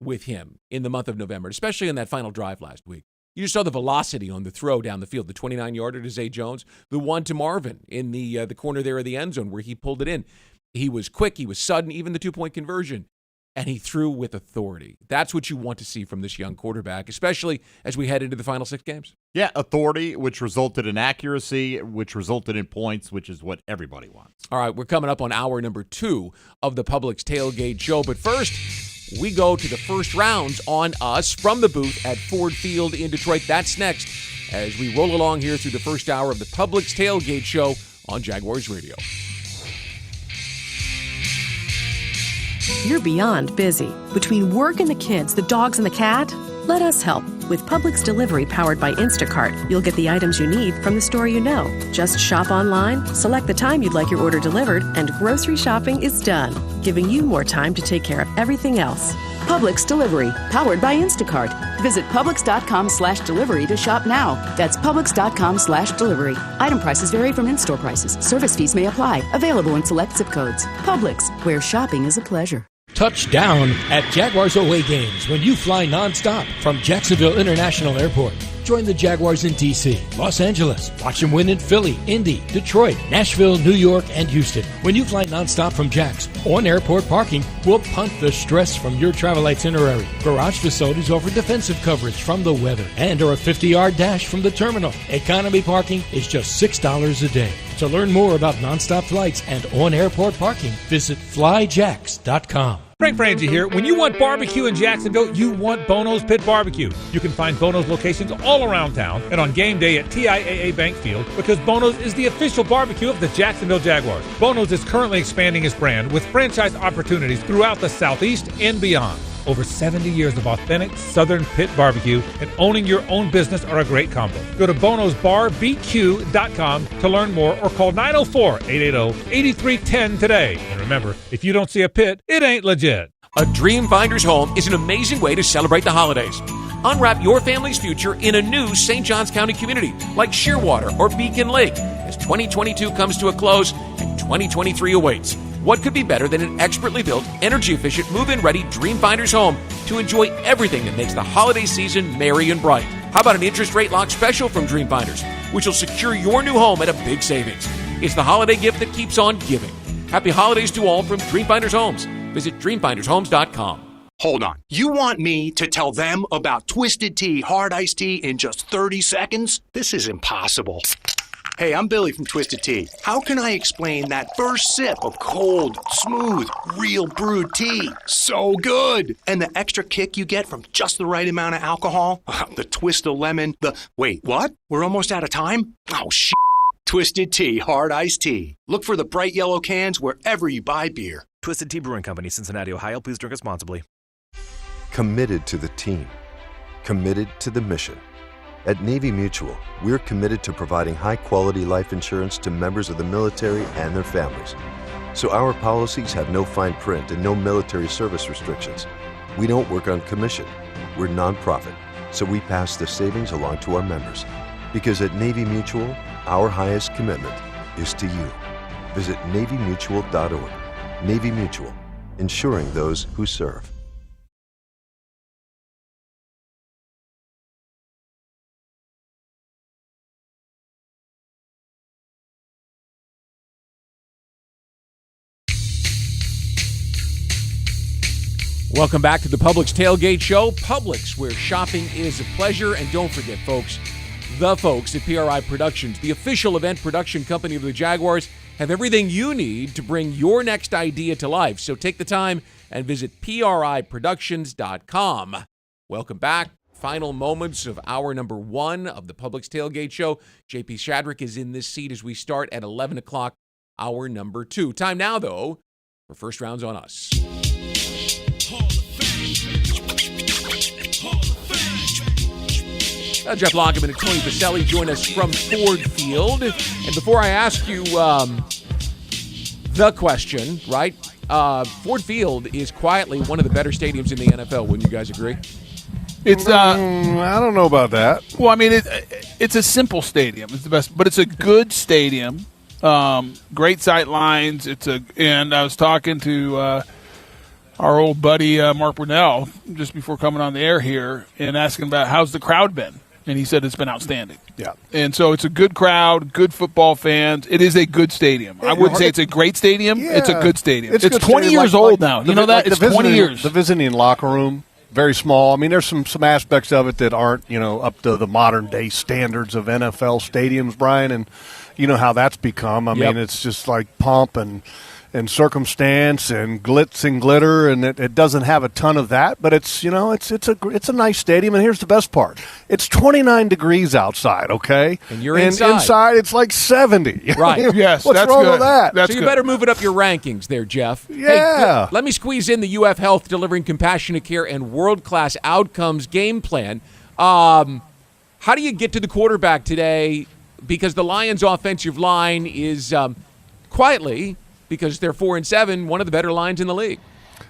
with him in the month of November, especially in that final drive last week. You just saw the velocity on the throw down the field, the 29-yarder to Zay Jones, the one to Marvin in the corner there of the end zone where he pulled it in. He was quick. He was sudden, even the 2-point conversion. And he threw with authority. That's what you want to see from this young quarterback, especially as we head into the final 6 games. Yeah, authority, which resulted in accuracy, which resulted in points, which is what everybody wants. All right, we're coming up on hour number 2 of the Publix Tailgate Show. But first, we go to the first rounds on us from the booth at Ford Field in Detroit. That's next as we roll along here through the first hour of the Publix Tailgate Show on Jaguars Radio. You're beyond busy. Between work and the kids, the dogs and the cat, Let us help. With Publix Delivery powered by Instacart, you'll get the items you need from the store you know. Just shop online, select the time you'd like your order delivered, and grocery shopping is done, giving you more time to take care of everything else. Publix Delivery, powered by Instacart. Visit Publix.com/delivery to shop now. That's Publix.com/delivery. Item prices vary from in-store prices. Service fees may apply. Available in select zip codes. Publix, where shopping is a pleasure. Touchdown at Jaguars away games when you fly nonstop from Jacksonville International Airport. Join the Jaguars in D.C., Los Angeles. Watch them win in Philly, Indy, Detroit, Nashville, New York, and Houston. When you fly nonstop from Jax, on airport parking, we'll punt the stress from your travel itinerary. Garage facilities offer defensive coverage from the weather and are a 50-yard dash from the terminal. Economy parking is just $6 a day. To learn more about nonstop flights and on-airport parking, visit flyjax.com. Frank Frangie here. When you want barbecue in Jacksonville, you want Bono's Pit Barbecue. You can find Bono's locations all around town and on game day at TIAA Bank Field because Bono's is the official barbecue of the Jacksonville Jaguars. Bono's is currently expanding its brand with franchise opportunities throughout the Southeast and beyond. Over 70 years of authentic Southern pit barbecue and owning your own business are a great combo. Go to bonosbarbq.com to learn more or call 904-880-8310 today. And remember, if you don't see a pit, it ain't legit. A Dream Finder's home is an amazing way to celebrate the holidays. Unwrap your family's future in a new St. Johns County community like Shearwater or Beacon Lake as 2022 comes to a close and 2023 awaits. What could be better than an expertly built, energy-efficient, move-in ready Dream Finder's home to enjoy everything that makes the holiday season merry and bright? How about an interest rate lock special from Dream Finders, which will secure your new home at a big savings? It's the holiday gift that keeps on giving. Happy holidays to all from Dream Finders Homes. Visit dreamfindershomes.com. Hold on. You want me to tell them about Twisted Tea Hard Iced Tea in just 30 seconds? This is impossible. Hey, I'm Billy from Twisted Tea. How can I explain that first sip of cold, smooth, real brewed tea? So good! And the extra kick you get from just the right amount of alcohol? The twist of lemon, Wait, what? We're almost out of time? Oh, shit. Twisted Tea Hard Iced Tea. Look for the bright yellow cans wherever you buy beer. Twisted Tea Brewing Company, Cincinnati, Ohio. Please drink responsibly. Committed to the team. Committed to the mission. At Navy Mutual, we're committed to providing high-quality life insurance to members of the military and their families. So our policies have no fine print and no military service restrictions. We don't work on commission. We're nonprofit, so we pass the savings along to our members. Because at Navy Mutual, our highest commitment is to you. Visit NavyMutual.org. Navy Mutual, insuring those who serve. Welcome back to the Publix Tailgate Show. Publix, where shopping is a pleasure. And don't forget, folks, the folks at PRI Productions, the official event production company of the Jaguars, have everything you need to bring your next idea to life. So take the time and visit PRIProductions.com. Welcome back. Final moments of hour number 1 of the Publix Tailgate Show. JP Shadrick is in this seat as we start at 11 o'clock, hour number 2. Time now, though, for First Rounds on Us. Jeff Lockerman and Tony Baselli join us from Ford Field. And before I ask you the question, right, Ford Field is quietly one of the better stadiums in the NFL. Wouldn't you guys agree? It's I don't know about that. Well, I mean, it's a simple stadium. It's the best, but it's a good stadium. Great sight lines. And I was talking to our old buddy Mark Brunell just before coming on the air here and asking about how's the crowd been. And he said it's been outstanding. Yeah. And so it's a good crowd, good football fans. It is a good stadium. I wouldn't say it's a great stadium. Yeah. It's a good stadium. It's 20 years old now. You know that? It's 20 years. The visiting locker room, very small. I mean, there's some aspects of it that aren't, up to the modern-day standards of NFL stadiums, Brian, and you know how that's become. I mean, it's just like pump and circumstance and glitz and glitter, and it doesn't have a ton of that, but it's a nice stadium. And here's the best part: it's 29 degrees outside. Okay, and you're inside. Inside, it's like 70. Right? Yes. What's that's wrong good. with that? That's so you good. better move it up your rankings there, Jeff. Yeah. Hey, let me squeeze in the UF Health delivering compassionate care and world-class outcomes game plan. How do you get to the quarterback today? Because the Lions' offensive line is quietly, because they're 4-7, one of the better lines in the league.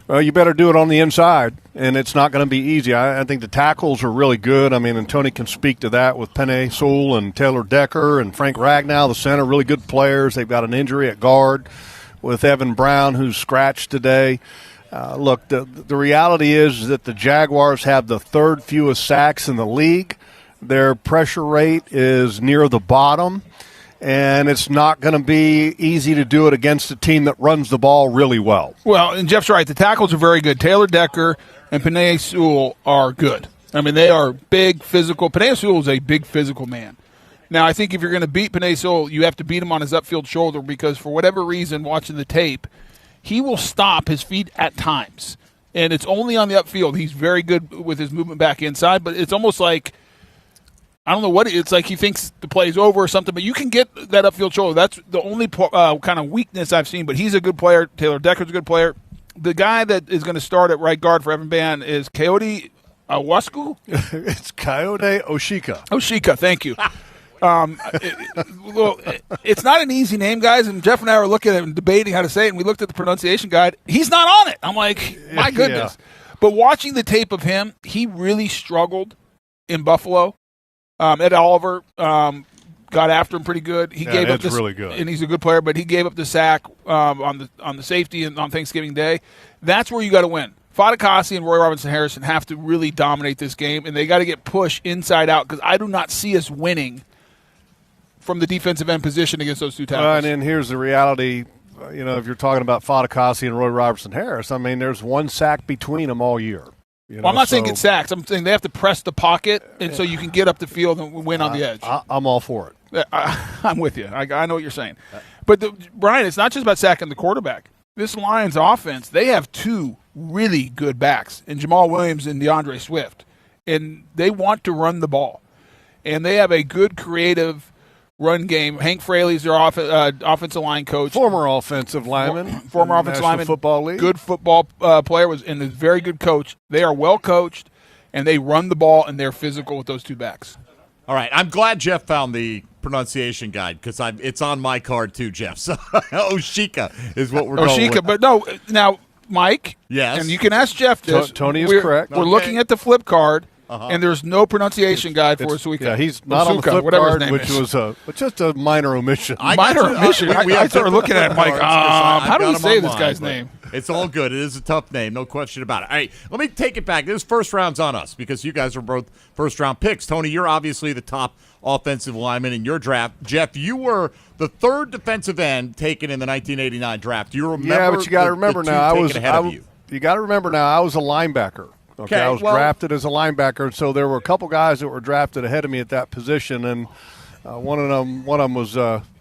Well, you better do it on the inside, and it's not going to be easy. I think the tackles are really good. I mean, and Tony can speak to that with Penei Sewell and Taylor Decker and Frank Ragnow, the center, really good players. They've got an injury at guard with Evan Brown, who's scratched today. Look, the reality is that the Jaguars have the third fewest sacks in the league. Their pressure rate is near the bottom. And it's not going to be easy to do it against a team that runs the ball really well. Well, and Jeff's right. The tackles are very good. Taylor Decker and Penei Sewell are good. I mean, they are big, physical. Penei Sewell is a big, physical man. Now, I think if you're going to beat Penei Sewell, you have to beat him on his upfield shoulder because for whatever reason, watching the tape, he will stop his feet at times. And it's only on the upfield. He's very good with his movement back inside, but it's almost like, I don't know what it's like. He thinks the play's over or something, but you can get that upfield shoulder. That's the only kind of weakness I've seen, but he's a good player. Taylor Decker's a good player. The guy that is going to start at right guard for Evan Band is Coyote Awasku? It's Coyote Oshika. Oshika, thank you. It's not an easy name, guys, and Jeff and I were looking at it and debating how to say it, and we looked at the pronunciation guide. He's not on it. I'm like, my goodness. Yeah. But watching the tape of him, he really struggled in Buffalo. Ed Oliver got after him pretty good. He gave up this, really good, and he's a good player. But he gave up the sack on the safety and on Thanksgiving Day. That's where you got to win. Fadakasi and Roy Robinson-Harrison have to really dominate this game, and they got to get pushed inside out because I do not see us winning from the defensive end position against those two tackles. And then here's the reality. If you're talking about Fadakasi and Roy Robertson-Harris, I mean, there's one sack between them all year. I'm not saying get sacks. I'm saying they have to press the pocket, and so you can get up the field and win on the edge. I'm all for it. I'm with you. I know what you're saying. But, Brian, it's not just about sacking the quarterback. This Lions offense, they have two really good backs, in Jamal Williams and DeAndre Swift, and they want to run the ball. And they have a good, creative run game. Hank Fraley's their offensive line coach. Former offensive lineman. Former offensive lineman. Football League. Good football player and a very good coach. They are well coached, and they run the ball, and they're physical with those two backs. All right. I'm glad Jeff found the pronunciation guide because it's on my card too, Jeff. So Oshika is what we're going with. But no, now, Mike. Yes. And you can ask Jeff this. Tony is correct. We're looking at the flip card. And there's no pronunciation guide for Asuka. Yeah, he's not on the flip card, which was just a minor omission. Minor omission. I started looking at it, Mike. How do we say this guy's name? It's all good. It is a tough name, no question about it. All right, let me take it back. This first round's on us because you guys are both first-round picks. Tony, you're obviously the top offensive lineman in your draft. Jeff, you were the third defensive end taken in the 1989 draft. Do you remember? Yeah, but you got to remember now. You got to remember now. I was a linebacker. Okay, I was drafted as a linebacker, and so there were a couple guys that were drafted ahead of me at that position, and one of them was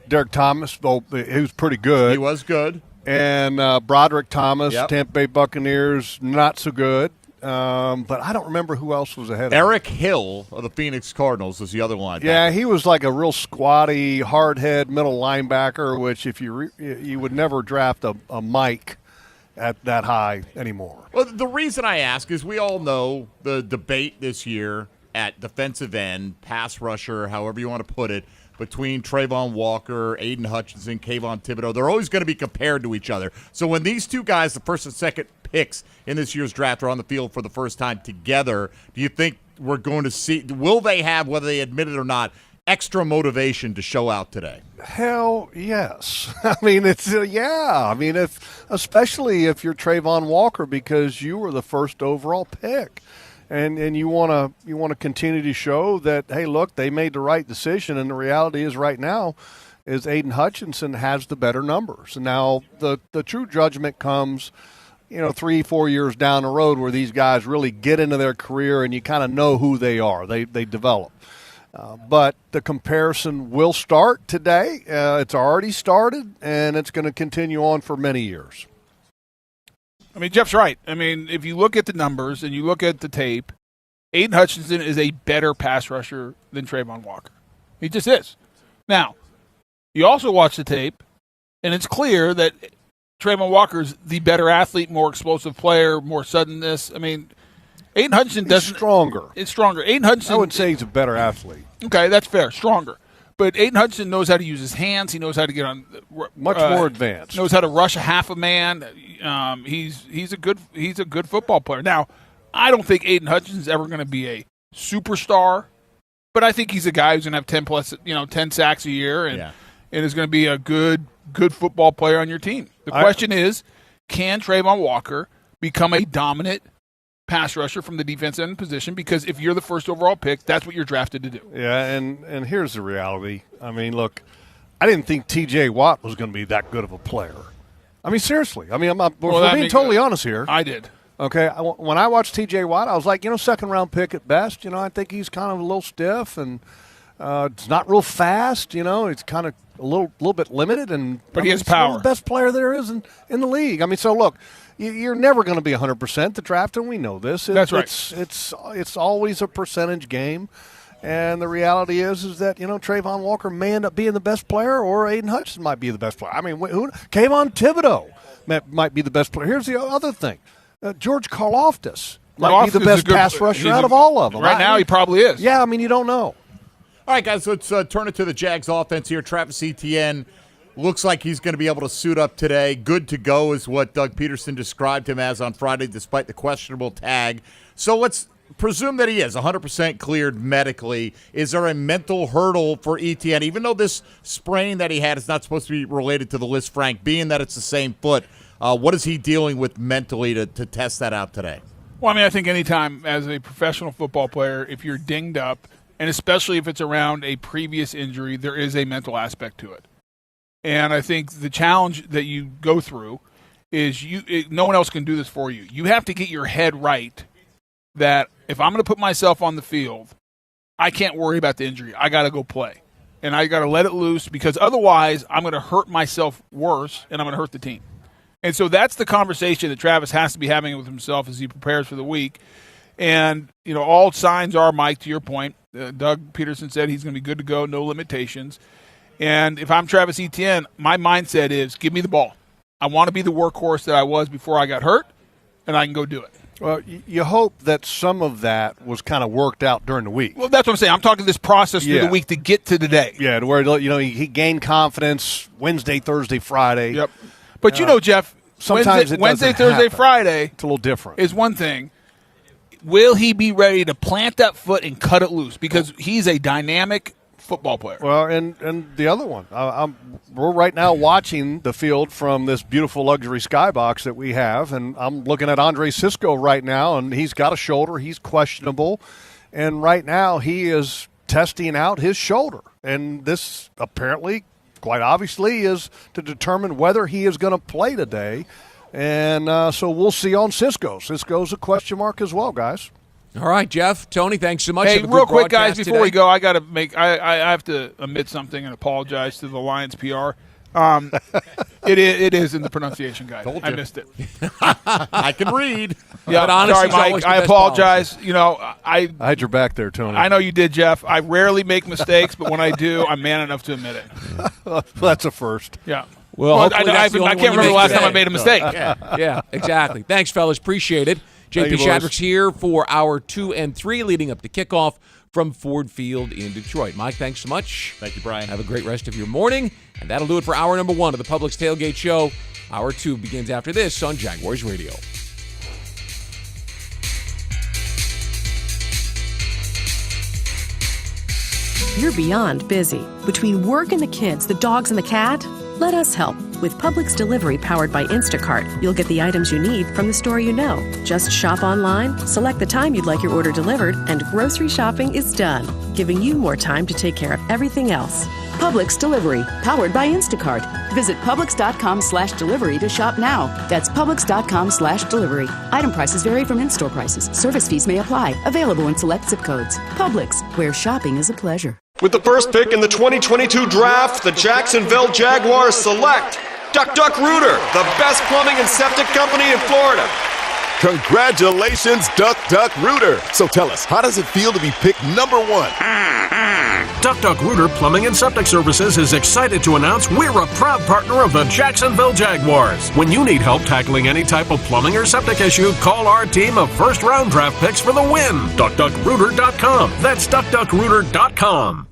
Derek Thomas. He was pretty good. He was good. And Broderick Thomas, Tampa Bay Buccaneers, not so good. But I don't remember who else was ahead of him. Eric Hill of the Phoenix Cardinals was the other linebacker. Yeah, he was like a real squatty, hard-head middle linebacker, which if you would never draft a Mike at that high anymore. Well, the reason I ask is we all know the debate this year at defensive end, pass rusher, however you want to put it, between Trayvon Walker, Aiden Hutchinson, Kayvon Thibodeau. They're always going to be compared to each other. So when these two guys, the first and second picks in this year's draft, are on the field for the first time together, do you think we're going to see, will they have, whether they admit it or not, extra motivation to show out today? Hell yes. I mean, especially if you're Trayvon Walker because you were the first overall pick, and you want to continue to show that, hey, look, they made the right decision, and the reality is right now is Aiden Hutchinson has the better numbers. Now the true judgment comes 3-4 years down the road where these guys really get into their career and you kind of know who they are. They develop. But the comparison will start today. It's already started, and it's going to continue on for many years. I mean, Jeff's right. I mean, if you look at the numbers and you look at the tape, Aiden Hutchinson is a better pass rusher than Trayvon Walker. He just is. Now, you also watch the tape, and it's clear that Trayvon Walker's the better athlete, more explosive player, more suddenness. I mean, Aiden Hutchinson doesn't. Stronger. It's stronger. Aiden Hutchinson. I would say he's a better athlete. Okay, that's fair. Stronger. But Aiden Hutchinson knows how to use his hands. He knows how to get on. Much more advanced. Knows how to rush a half a man. He's a good football player. Now, I don't think Aiden Hutchinson's ever going to be a superstar, but I think he's a guy who's going to have 10 sacks a year and is going to be a good football player on your team. The question is, can Trayvon Walker become a dominant pass rusher from the defensive end position? Because if you're the first overall pick, that's what you're drafted to do. Yeah, and here's the reality. I mean, look, I didn't think T.J. Watt was going to be that good of a player. I mean, seriously. I mean, we're being totally honest here. I did. Okay, when I watched T.J. Watt, I was like, second-round pick at best. I think he's kind of a little stiff and it's not real fast. It's kind of a little bit limited. But he has power. He's the best player there is in the league. I mean, so look, you're never going to be 100% the draft, and we know this. That's right. It's always a percentage game. And the reality is that, Trayvon Walker may end up being the best player, or Aiden Hutchinson might be the best player. I mean, Kayvon Thibodeau might be the best player. Here's the other thing. George Karlaftis might be the best pass rusher out of all of them. Right now, he probably is. Yeah, I mean, you don't know. All right, guys, let's turn it to the Jags offense here. Travis Etienne looks like he's going to be able to suit up today. Good to go is what Doug Peterson described him as on Friday, despite the questionable tag. So let's presume that he is 100% cleared medically. Is there a mental hurdle for Etienne, even though this sprain that he had is not supposed to be related to the Liz Frank, being that it's the same foot? What is he dealing with mentally to test that out today? Well, I mean, I think anytime as a professional football player, if you're dinged up, and especially if it's around a previous injury, there is a mental aspect to it. And I think the challenge that you go through is no one else can do this for you. You have to get your head right that if I'm going to put myself on the field, I can't worry about the injury. I got to go play. And I got to let it loose, because otherwise I'm going to hurt myself worse and I'm going to hurt the team. And so that's the conversation that Travis has to be having with himself as he prepares for the week. And, all signs are, Mike, to your point, Doug Peterson said he's going to be good to go, no limitations. And if I'm Travis Etienne, my mindset is give me the ball. I want to be the workhorse that I was before I got hurt, and I can go do it. Well, you hope that some of that was kind of worked out during the week. Well, that's what I'm saying. I'm talking this process through the week to get to today. Yeah, to where he gained confidence Wednesday, Thursday, Friday. Yep. But Jeff, sometimes Wednesday, Thursday, happen. Friday, it's a little different. Is one thing. Will he be ready to plant that foot and cut it loose? Because he's a dynamic football player. Well, and the other one, we're right now watching the field from this beautiful luxury skybox that we have, and I'm looking at Andre Cisco right now, and he's got a shoulder. He's questionable, and right now he is testing out his shoulder, and this apparently, quite obviously, is to determine whether he is going to play today. And so we'll see on Cisco. Cisco's a question mark as well, guys. All right, Jeff, Tony, thanks so much. Hey, real quick, guys, before today. we go, I have to admit something and apologize to the Lions PR. It is in the pronunciation guide. I missed it. I can read. Yeah, but honestly, sorry, Mike. I apologize. I had your back there, Tony. I know you did, Jeff. I rarely make mistakes, but when I do, I'm man enough to admit it. That's a first. Yeah. Well, I can't remember the last time I made a mistake. Yeah, exactly. Thanks, fellas. Appreciate it. JP Shadrick's here for hour 2 and 3 leading up to kickoff from Ford Field in Detroit. Mike, thanks so much. Thank you, Brian. Have a great rest of your morning. And that'll do it for hour number 1 of the Publix Tailgate Show. Hour 2 begins after this on Jaguars Radio. You're beyond busy. Between work and the kids, the dogs and the cat, let us help With Publix Delivery powered by Instacart, you'll get the items you need from the store you know. Just shop online, select the time you'd like your order delivered, and grocery shopping is done, giving you more time to take care of everything else. Publix Delivery, powered by Instacart. Visit Publix.com/delivery to shop now. That's Publix.com/delivery. Item prices vary from in-store prices. Service fees may apply. Available in select zip codes. Publix, where shopping is a pleasure. With the first pick in the 2022 draft, the Jacksonville Jaguars select Duck Duck Rooter, the best plumbing and septic company in Florida. Congratulations, Duck Duck Rooter. So tell us, how does it feel to be picked number one? Duck Duck Rooter Plumbing and Septic Services is excited to announce we're a proud partner of the Jacksonville Jaguars. When you need help tackling any type of plumbing or septic issue, call our team of first-round draft picks for the win. DuckDuckRooter.com. That's DuckDuckRooter.com.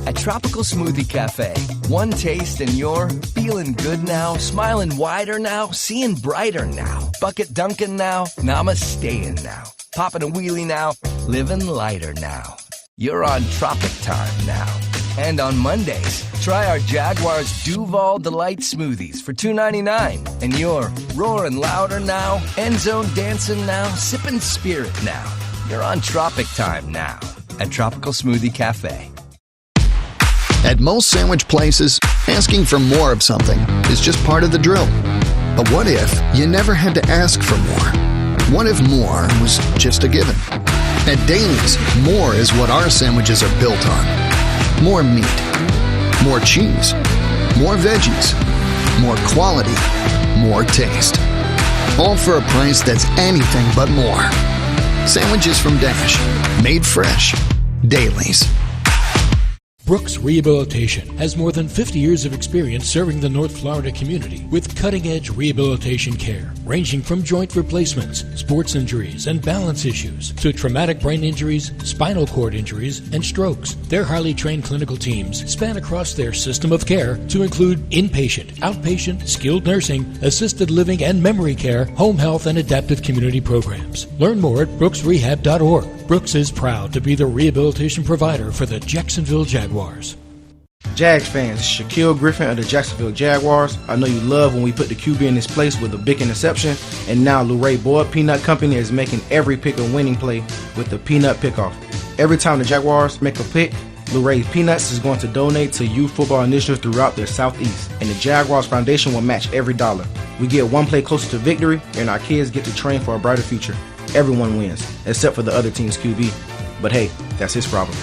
At Tropical Smoothie Cafe, one taste and you're feeling good now, smiling wider now, seeing brighter now, bucket dunking now, namasteing now, popping a wheelie now, living lighter now. You're on Tropic Time now. And on Mondays, try our Jaguars Duval Delight Smoothies for $2.99. And you're roaring louder now, end zone dancing now, sipping spirit now. You're on Tropic Time now at Tropical Smoothie Cafe. At most sandwich places, asking for more of something is just part of the drill. But what if you never had to ask for more? What if more was just a given? At Daly's, more is what our sandwiches are built on. More meat, more cheese, more veggies, more quality, more taste. All for a price that's anything but more. Sandwiches from Dash, made fresh. Daly's. Brooks Rehabilitation has more than 50 years of experience serving the North Florida community with cutting-edge rehabilitation care, ranging from joint replacements, sports injuries, and balance issues to traumatic brain injuries, spinal cord injuries, and strokes. Their highly trained clinical teams span across their system of care to include inpatient, outpatient, skilled nursing, assisted living and memory care, home health, and adaptive community programs. Learn more at brooksrehab.org. Brooks is proud to be the rehabilitation provider for the Jacksonville Jaguars. Jags fans, Shaquille Griffin of the Jacksonville Jaguars. I know you love when we put the QB in his place with a big interception, and now Luray Boyd Peanut Company is making every pick a winning play with the Peanut Pickoff. Every time the Jaguars make a pick, Luray Peanuts is going to donate to youth football initiatives throughout the Southeast, and the Jaguars Foundation will match every dollar. We get one play closer to victory, and our kids get to train for a brighter future. Everyone wins, except for the other team's QB. But hey, that's his problem.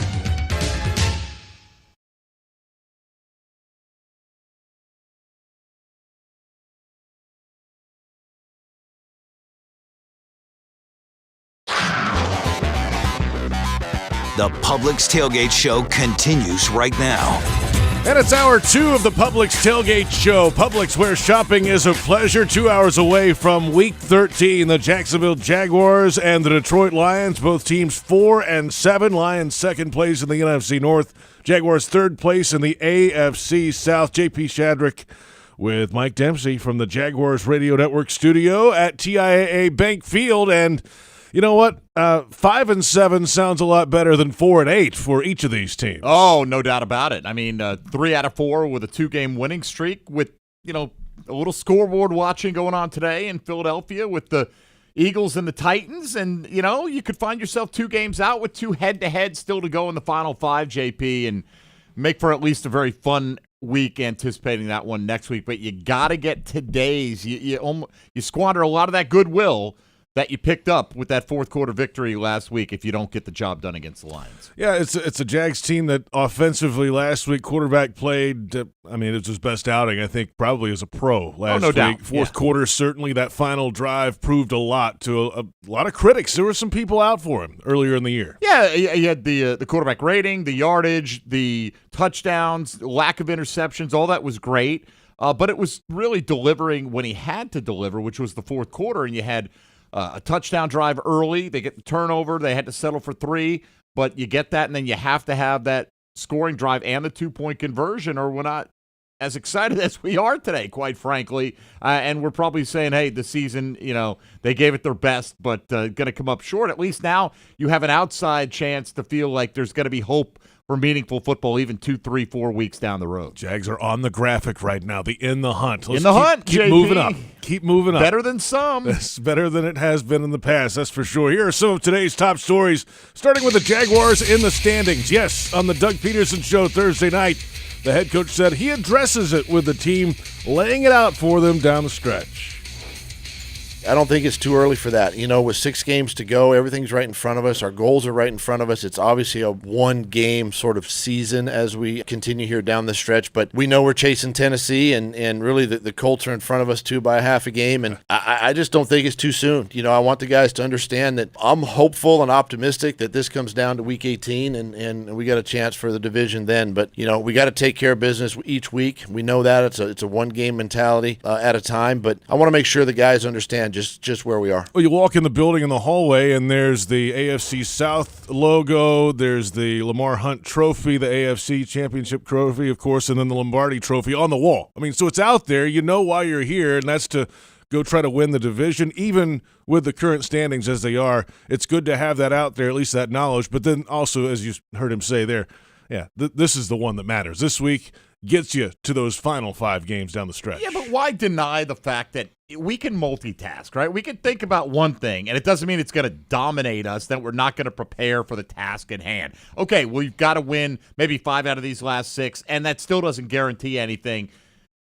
The Publix Tailgate Show continues right now. And it's hour 2 of the Publix Tailgate Show. Publix, where shopping is a pleasure. 2 hours away from Week 13, the Jacksonville Jaguars and the Detroit Lions. Both teams 4-7. Lions second place in the NFC North. Jaguars third place in the AFC South. JP Shadrick with Mike Dempsey from the Jaguars Radio Network studio at TIAA Bank Field. And you know what? 5-7 sounds a lot better than 4-8 for each of these teams. Oh, no doubt about it. I mean, 3 out of 4 with a 2-game winning streak with, a little scoreboard watching going on today in Philadelphia with the Eagles and the Titans. And, you could find yourself 2 games out with 2 head-to-head still to go in the final 5, JP, and make for at least a very fun week anticipating that one next week. But you got to get today's. You squander a lot of that goodwill that you picked up with that fourth quarter victory last week if you don't get the job done against the Lions. Yeah, it's a Jags team that offensively last week quarterback played, it was his best outing, I think, probably as a pro last no week. doubt. Fourth quarter, certainly that final drive proved a lot to a lot of critics. There were some people out for him earlier in the year. Yeah, you had the quarterback rating, the yardage, the touchdowns, lack of interceptions, all that was great. But it was really delivering when he had to deliver, which was the fourth quarter, and you had a touchdown drive early. They get the turnover. They had to settle for 3, but you get that, and then you have to have that scoring drive and the 2-point conversion, or we're not as excited as we are today, quite frankly. And we're probably saying, hey, the season, they gave it their best, but going to come up short. At least now you have an outside chance to feel like there's going to be hope for meaningful football even 2, 3, 4 weeks down the road. Jags are on the graphic right now. The in the hunt. Let's keep JP. Moving up. Keep moving up. Better than some. It's better than it has been in the past, that's for sure. Here are some of today's top stories, starting with the Jaguars in the standings. Yes, on the Doug Peterson Show Thursday night, the head coach said he addresses it with the team, laying it out for them down the stretch. I don't think it's too early for that. You know, with 6 games to go, everything's right in front of us. Our goals are right in front of us. It's obviously a one-game sort of season as we continue here down the stretch. But we know we're chasing Tennessee, and really the Colts are in front of us, too, by a half a game. And I just don't think it's too soon. You know, I want the guys to understand that I'm hopeful and optimistic that this comes down to Week 18, and we got a chance for the division then. But, you know, we got to take care of business each week. We know that. It's a one-game mentality at a time. But I want to make sure the guys understand just where we are. Well, you walk in the building in the hallway, and there's the AFC South logo. There's the Lamar Hunt Trophy, the AFC Championship Trophy, of course, and then the Lombardi Trophy on the wall. I mean, so it's out there. You know why you're here, and that's to go try to win the division. Even with the current standings as they are, it's good to have that out there, at least that knowledge. But then also, as you heard him say there, this is the one that matters. This week gets you to those final 5 games down the stretch. Yeah, but why deny the fact that we can multitask, right? We can think about one thing, and it doesn't mean it's going to dominate us, that we're not going to prepare for the task at hand. Okay, well, you've got to win maybe 5 out of these last 6, and that still doesn't guarantee anything.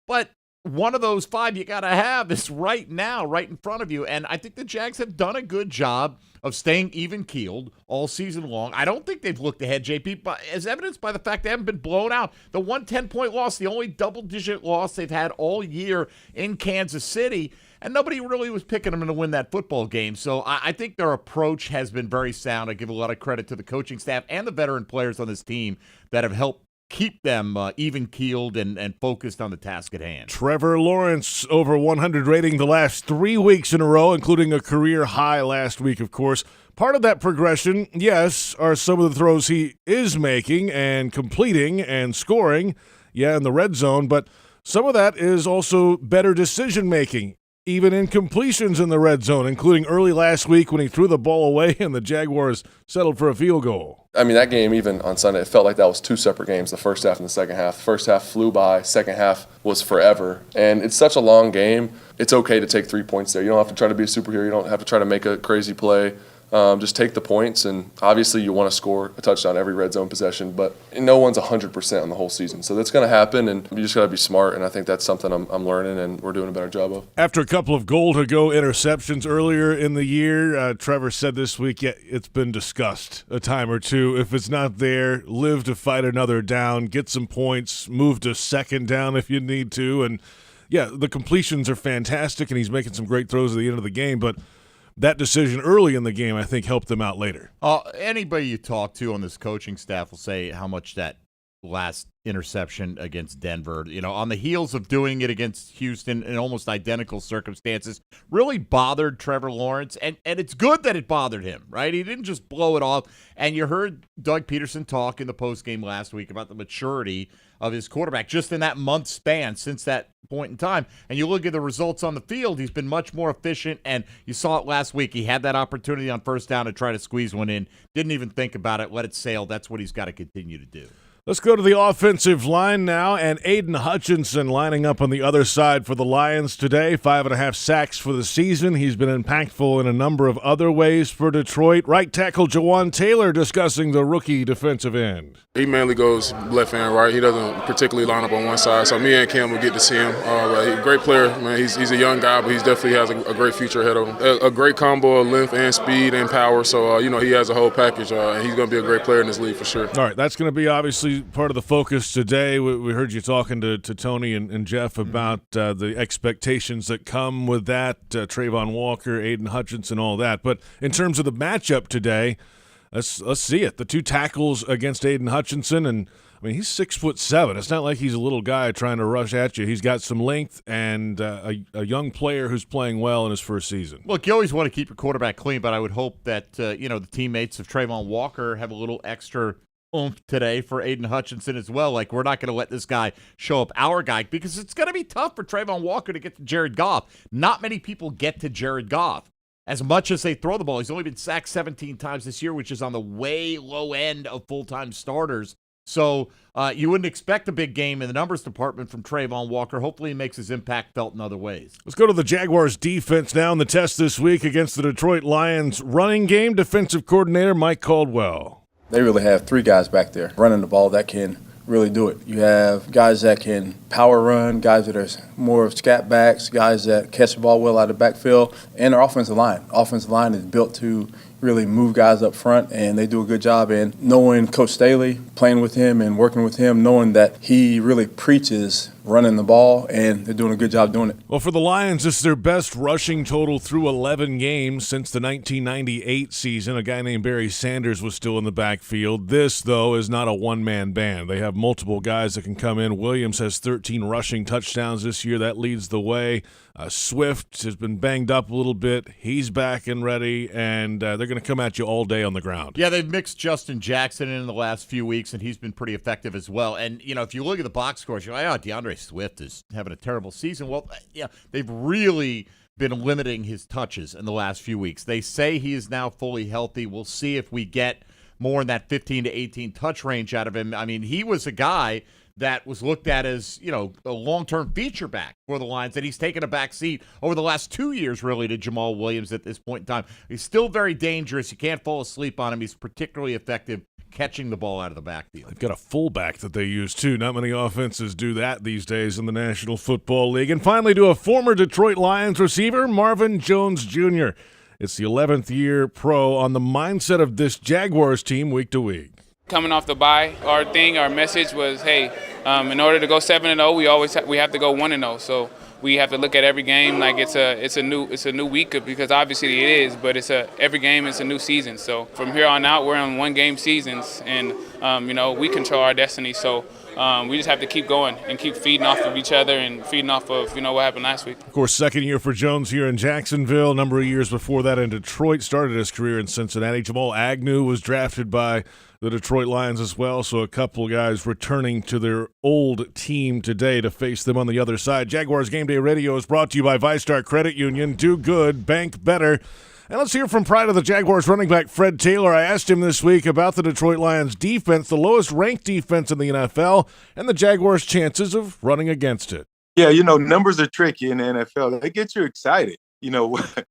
But one of those 5 you got to have is right now, right in front of you. And I think the Jags have done a good job of staying even-keeled all season long. I don't think they've looked ahead, JP, but as evidenced by the fact they haven't been blown out. The 1 10-point loss, the only double-digit loss they've had all year in Kansas City, and nobody really was picking them to win that football game. So I think their approach has been very sound. I give a lot of credit to the coaching staff and the veteran players on this team that have helped keep them even-keeled and focused on the task at hand. Trevor Lawrence over 100 rating the last 3 weeks in a row, including a career high last week, of course. Part of that progression, yes, are some of the throws he is making and completing and scoring, in the red zone, but some of that is also better decision-making, even in completions in the red zone, including early last week when he threw the ball away and the Jaguars settled for a field goal. I mean, that game, even on Sunday, it felt like that was 2 separate games, the first half and the second half. The first half flew by, second half was forever. And it's such a long game, it's okay to take 3 points there. You don't have to try to be a superhero. You don't have to try to make a crazy play. Just take the points, and obviously you want to score a touchdown every red zone possession, but no one's 100% on the whole season. So that's going to happen, and you just got to be smart, and I think that's something I'm learning and we're doing a better job of. After a couple of goal-to-go interceptions earlier in the year, Trevor said this week, it's been discussed a time or two. If it's not there, live to fight another down, get some points, move to second down if you need to. And, the completions are fantastic, and he's making some great throws at the end of the game, but that decision early in the game, I think, helped them out later. Anybody you talk to on this coaching staff will say how much that last interception against Denver, on the heels of doing it against Houston in almost identical circumstances, really bothered Trevor Lawrence. And it's good that it bothered him, right? He didn't just blow it off. And you heard Doug Peterson talk in the postgame last week about the maturity of his quarterback just in that month span since that point in time. And you look at the results on the field, he's been much more efficient, and you saw it last week. He had that opportunity on first down to try to squeeze one in, didn't even think about it, let it sail. That's what he's got to continue to do. Let's go to the offensive line now, and Aiden Hutchinson lining up on the other side for the Lions today. 5.5 sacks for the season. He's been impactful in a number of other ways for Detroit. Right tackle Jawan Taylor discussing the rookie defensive end. He mainly goes left and right. He doesn't particularly line up on one side, so me and Cam will get to see him. But he's a great player, man. He's a young guy, but he definitely has a great future ahead of him. A great combo of length and speed and power, so he has a whole package, and he's going to be a great player in this league for sure. All right, that's going to be obviously part of the focus today. We heard you talking to Tony and Jeff about the expectations that come with that, Trayvon Walker, Aiden Hutchinson, all that. But in terms of the matchup today, let's see it. The 2 tackles against Aiden Hutchinson, and I mean, he's 6'7". It's not like he's a little guy trying to rush at you. He's got some length and a young player who's playing well in his first season. Look, you always want to keep your quarterback clean, but I would hope that the teammates of Trayvon Walker have a little extra oomph today for Aiden Hutchinson as well. Like, we're not going to let this guy show up our guy, because it's going to be tough for Trayvon Walker to get to Jared Goff. Not many people get to Jared Goff as much as they throw the ball. He's only been sacked 17 times this year, which is on the way low end of full-time starters So you wouldn't expect a big game in the numbers department from Trayvon Walker. Hopefully he makes his impact felt in other ways. Let's go to the Jaguars defense now in the test this week against the Detroit Lions running game. Defensive coordinator Mike Caldwell. They really have three guys back there running the ball that can really do it. You have guys that can power run, guys that are more of scat backs, guys that catch the ball well out of the backfield, and our offensive line. Offensive line is built to really move guys up front, and they do a good job. And knowing Coach Staley, playing with him and working with him, knowing that he really preaches running the ball, and they're doing a good job doing it. Well, for the Lions, this is their best rushing total through 11 games since the 1998 season. A guy named Barry Sanders was still in the backfield. This, though, is not a one-man band. They have multiple guys that can come in. Williams has 13 rushing touchdowns this year. That leads the way. Swift has been banged up a little bit. He's back and ready, and they're going to come at you all day on the ground. Yeah, they've mixed Justin Jackson in the last few weeks, and he's been pretty effective as well. And, if you look at the box scores, you're like, oh, DeAndre Swift is having a terrible season. Well, yeah, they've really been limiting his touches in the last few weeks. They say he is now fully healthy. We'll see if we get more in that 15 to 18 touch range out of him. I mean, he was a guy that was looked at as, a long-term feature back for the Lions, and he's taken a back seat over the last 2 years, really, to Jamal Williams at this point in time. He's still very dangerous. You can't fall asleep on him. He's particularly effective catching the ball out of the backfield. They've got a fullback that they use, too. Not many offenses do that these days in the National Football League. And finally, to a former Detroit Lions receiver, Marvin Jones Jr. It's the 11th year pro on the mindset of this Jaguars team week to week. Coming off the bye, our message was, hey, in order to go 7-0, we have to go 1-0. So we have to look at every game like it's a new week, because obviously it is, but every game is a new season. So from here on out, we're on 1-game seasons, and we control our destiny. So we just have to keep going and keep feeding off of each other and feeding off of what happened last week. Of course, second year for Jones here in Jacksonville. A number of years before that in Detroit. Started his career in Cincinnati. Jamal Agnew was drafted by the Detroit Lions as well, so a couple of guys returning to their old team today to face them on the other side. Jaguars Game Day Radio is brought to you by ViStar Credit Union. Do good, bank better. And let's hear from pride of the Jaguars running back Fred Taylor. I asked him this week about the Detroit Lions defense, the lowest ranked defense in the NFL, and the Jaguars' chances of running against it. Yeah, numbers are tricky in the NFL. They get you excited.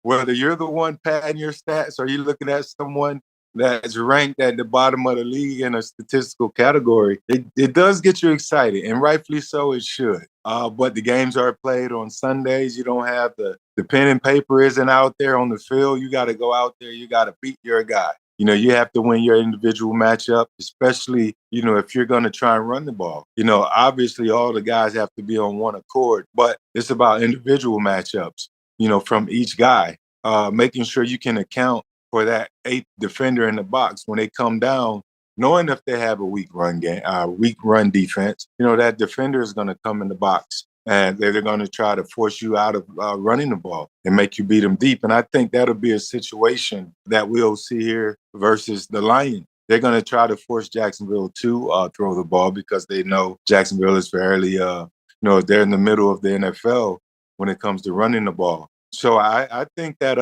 Whether you're the one padding your stats or you're looking at someone that's ranked at the bottom of the league in a statistical category, it does get you excited, and rightfully so it should. But the games are played on Sundays. You don't have the pen and paper isn't out there on the field. You got to go out there. You got to beat your guy. You have to win your individual matchup, especially, if you're going to try and run the ball. Obviously all the guys have to be on one accord, but it's about individual matchups, from each guy, making sure you can account for that eighth defender in the box when they come down, knowing if they have a weak run defense, that defender is going to come in the box and they're going to try to force you out of running the ball and make you beat them deep. And I think that'll be a situation that we'll see here versus the Lions. They're going to try to force Jacksonville to throw the ball because they know Jacksonville is fairly, they're in the middle of the NFL when it comes to running the ball. So I think that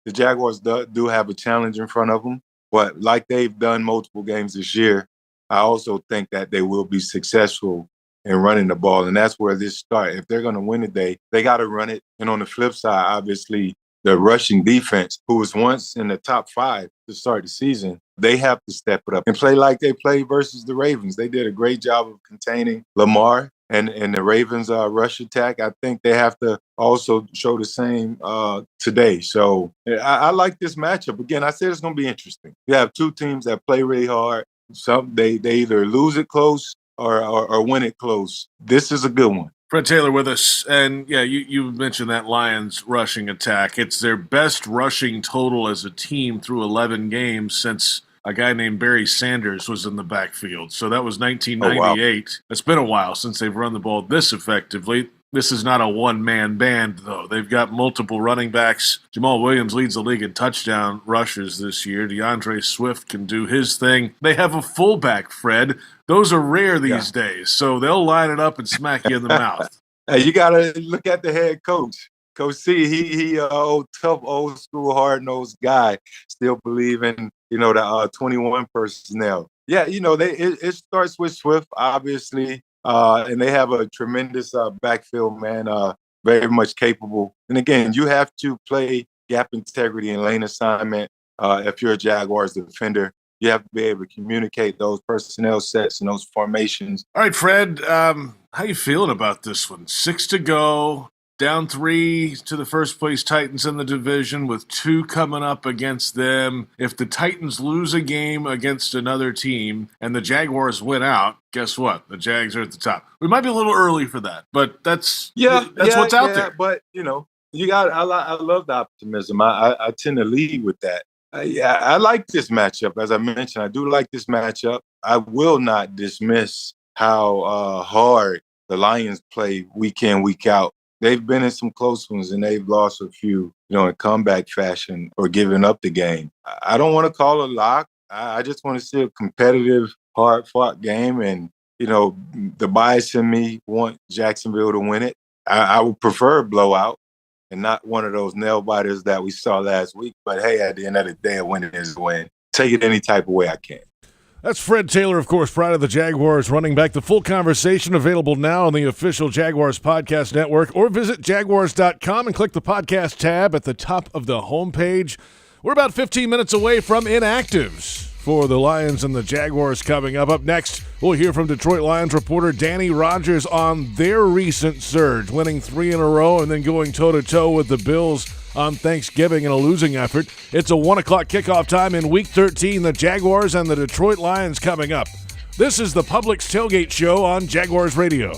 the Jaguars do have a challenge in front of them, but like they've done multiple games this year, I also think that they will be successful in running the ball, and that's where this starts. If they're going to win today, they got to run it. And on the flip side, obviously, the rushing defense, who was once in the top 5 to start the season, they have to step it up and play like they played versus the Ravens. They did a great job of containing Lamar and the Ravens' rush attack. I think they have to also show the same today. So I like this matchup. Again, I said it's going to be interesting. You have two teams that play really hard. They either lose it close or win it close. This is a good one. Fred Taylor with us, and yeah, you mentioned that Lions rushing attack. It's their best rushing total as a team through 11 games since a guy named Barry Sanders was in the backfield. So that was 1998. Oh, wow. It's been a while since they've run the ball this effectively. This is not a one-man band, though. They've got multiple running backs. Jamal Williams leads the league in touchdown rushes this year. DeAndre Swift can do his thing. They have a fullback, Fred. Those are rare these days, so they'll line it up and smack you in the mouth. Hey, you got to look at the head coach. Coach C, he tough, old school, hard-nosed guy. Still believe in the 21 personnel. Yeah, it starts with Swift, obviously, and they have a tremendous backfield, man, very much capable. And again, you have to play gap integrity and lane assignment if you're a Jaguars defender. You have to be able to communicate those personnel sets and those formations. All right, Fred, how you feeling about this one? 6 to go, down 3 to the first place Titans in the division with 2 coming up against them. If the Titans lose a game against another team and the Jaguars win out, guess what? The Jags are at the top. We might be a little early for that, but that's what's out there. But, I love the optimism. I tend to lead with that. I like this matchup. As I mentioned, I do like this matchup. I will not dismiss how hard the Lions play week in, week out. They've been in some close ones, and they've lost a few, in comeback fashion or giving up the game. I don't want to call a lock. I just want to see a competitive, hard-fought game, and, the bias in me want Jacksonville to win it. I would prefer a blowout and not one of those nail-biters that we saw last week. But, hey, at the end of the day, a win is a win. Take it any type of way I can. That's Fred Taylor, of course, pride of the Jaguars, running back. The full conversation available now on the official Jaguars Podcast Network, or visit Jaguars.com and click the podcast tab at the top of the homepage. We're about 15 minutes away from inactives for the Lions and the Jaguars coming up. Up next, we'll hear from Detroit Lions reporter Danny Rogers on their recent surge, winning 3 in a row and then going toe-to-toe with the Bills on Thanksgiving in a losing effort. It's a 1 o'clock kickoff time in Week 13, the Jaguars and the Detroit Lions coming up. This is the Publix Tailgate Show on Jaguars Radio.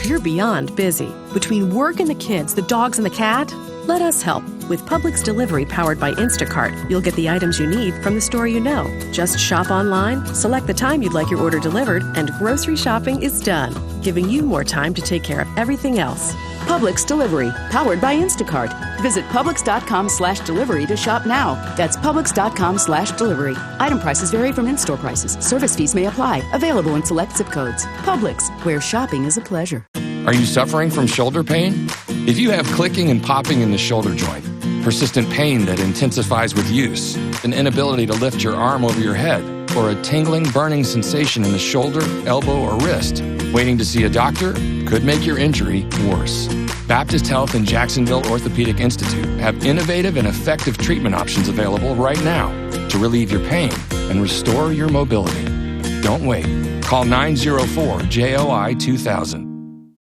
You're beyond busy. Between work and the kids, the dogs and the cat, let us help. With Publix Delivery powered by Instacart, you'll get the items you need from the store you know. Just shop online, select the time you'd like your order delivered, and grocery shopping is done, giving you more time to take care of everything else. Publix Delivery, powered by Instacart. Visit Publix.com/delivery to shop now. That's Publix.com/delivery. Item prices vary from in-store prices. Service fees may apply. Available in select zip codes. Publix, where shopping is a pleasure. Are you suffering from shoulder pain? If you have clicking and popping in the shoulder joint, persistent pain that intensifies with use, an inability to lift your arm over your head, or a tingling, burning sensation in the shoulder, elbow, or wrist, waiting to see a doctor could make your injury worse. Baptist Health and Jacksonville Orthopedic Institute have innovative and effective treatment options available right now to relieve your pain and restore your mobility. Don't wait. Call 904-JOI-2000.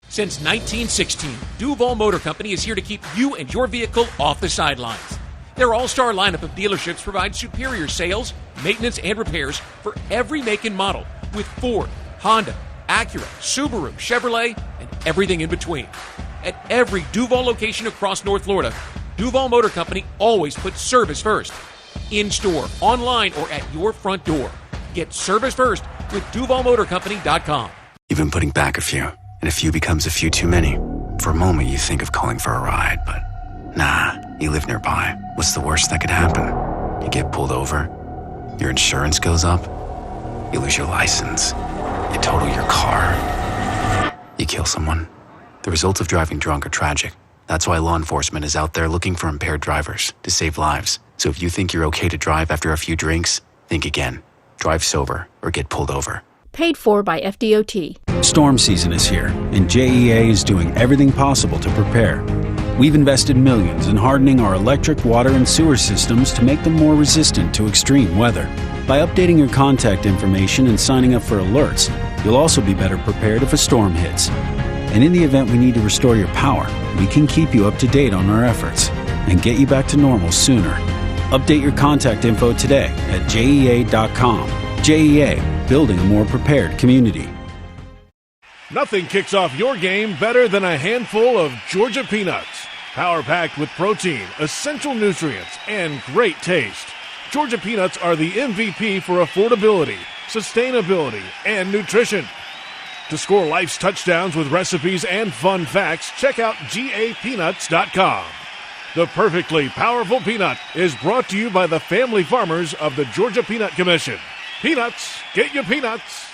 Since 1916, Duval Motor Company is here to keep you and your vehicle off the sidelines. Their all-star lineup of dealerships provides superior sales, maintenance, and repairs for every make and model with Ford, Honda, Acura, Subaru, Chevrolet, and everything in between. At every Duval location across North Florida, Duval Motor Company always puts service first. In-store, online, or at your front door. Get service first with DuvalMotorCompany.com. You've been putting back a few, and a few becomes a few too many. For a moment, you think of calling for a ride, but nah, you live nearby. What's the worst that could happen? You get pulled over, your insurance goes up, you lose your license, you total your car, you kill someone. The results of driving drunk are tragic. That's why law enforcement is out there looking for impaired drivers to save lives. So if you think you're okay to drive after a few drinks, think again. Drive sober or get pulled over. Paid for by FDOT. Storm season is here, and JEA is doing everything possible to prepare. We've invested millions in hardening our electric, water, and sewer systems to make them more resistant to extreme weather. By updating your contact information and signing up for alerts, you'll also be better prepared if a storm hits. And in the event we need to restore your power, we can keep you up to date on our efforts and get you back to normal sooner. Update your contact info today at JEA.com. JEA, building a more prepared community. Nothing kicks off your game better than a handful of Georgia peanuts. Power-packed with protein, essential nutrients, and great taste. Georgia peanuts are the MVP for affordability, sustainability, and nutrition. To score life's touchdowns with recipes and fun facts, check out GAPeanuts.com. The perfectly powerful peanut is brought to you by the family farmers of the Georgia Peanut Commission. Peanuts, get your peanuts.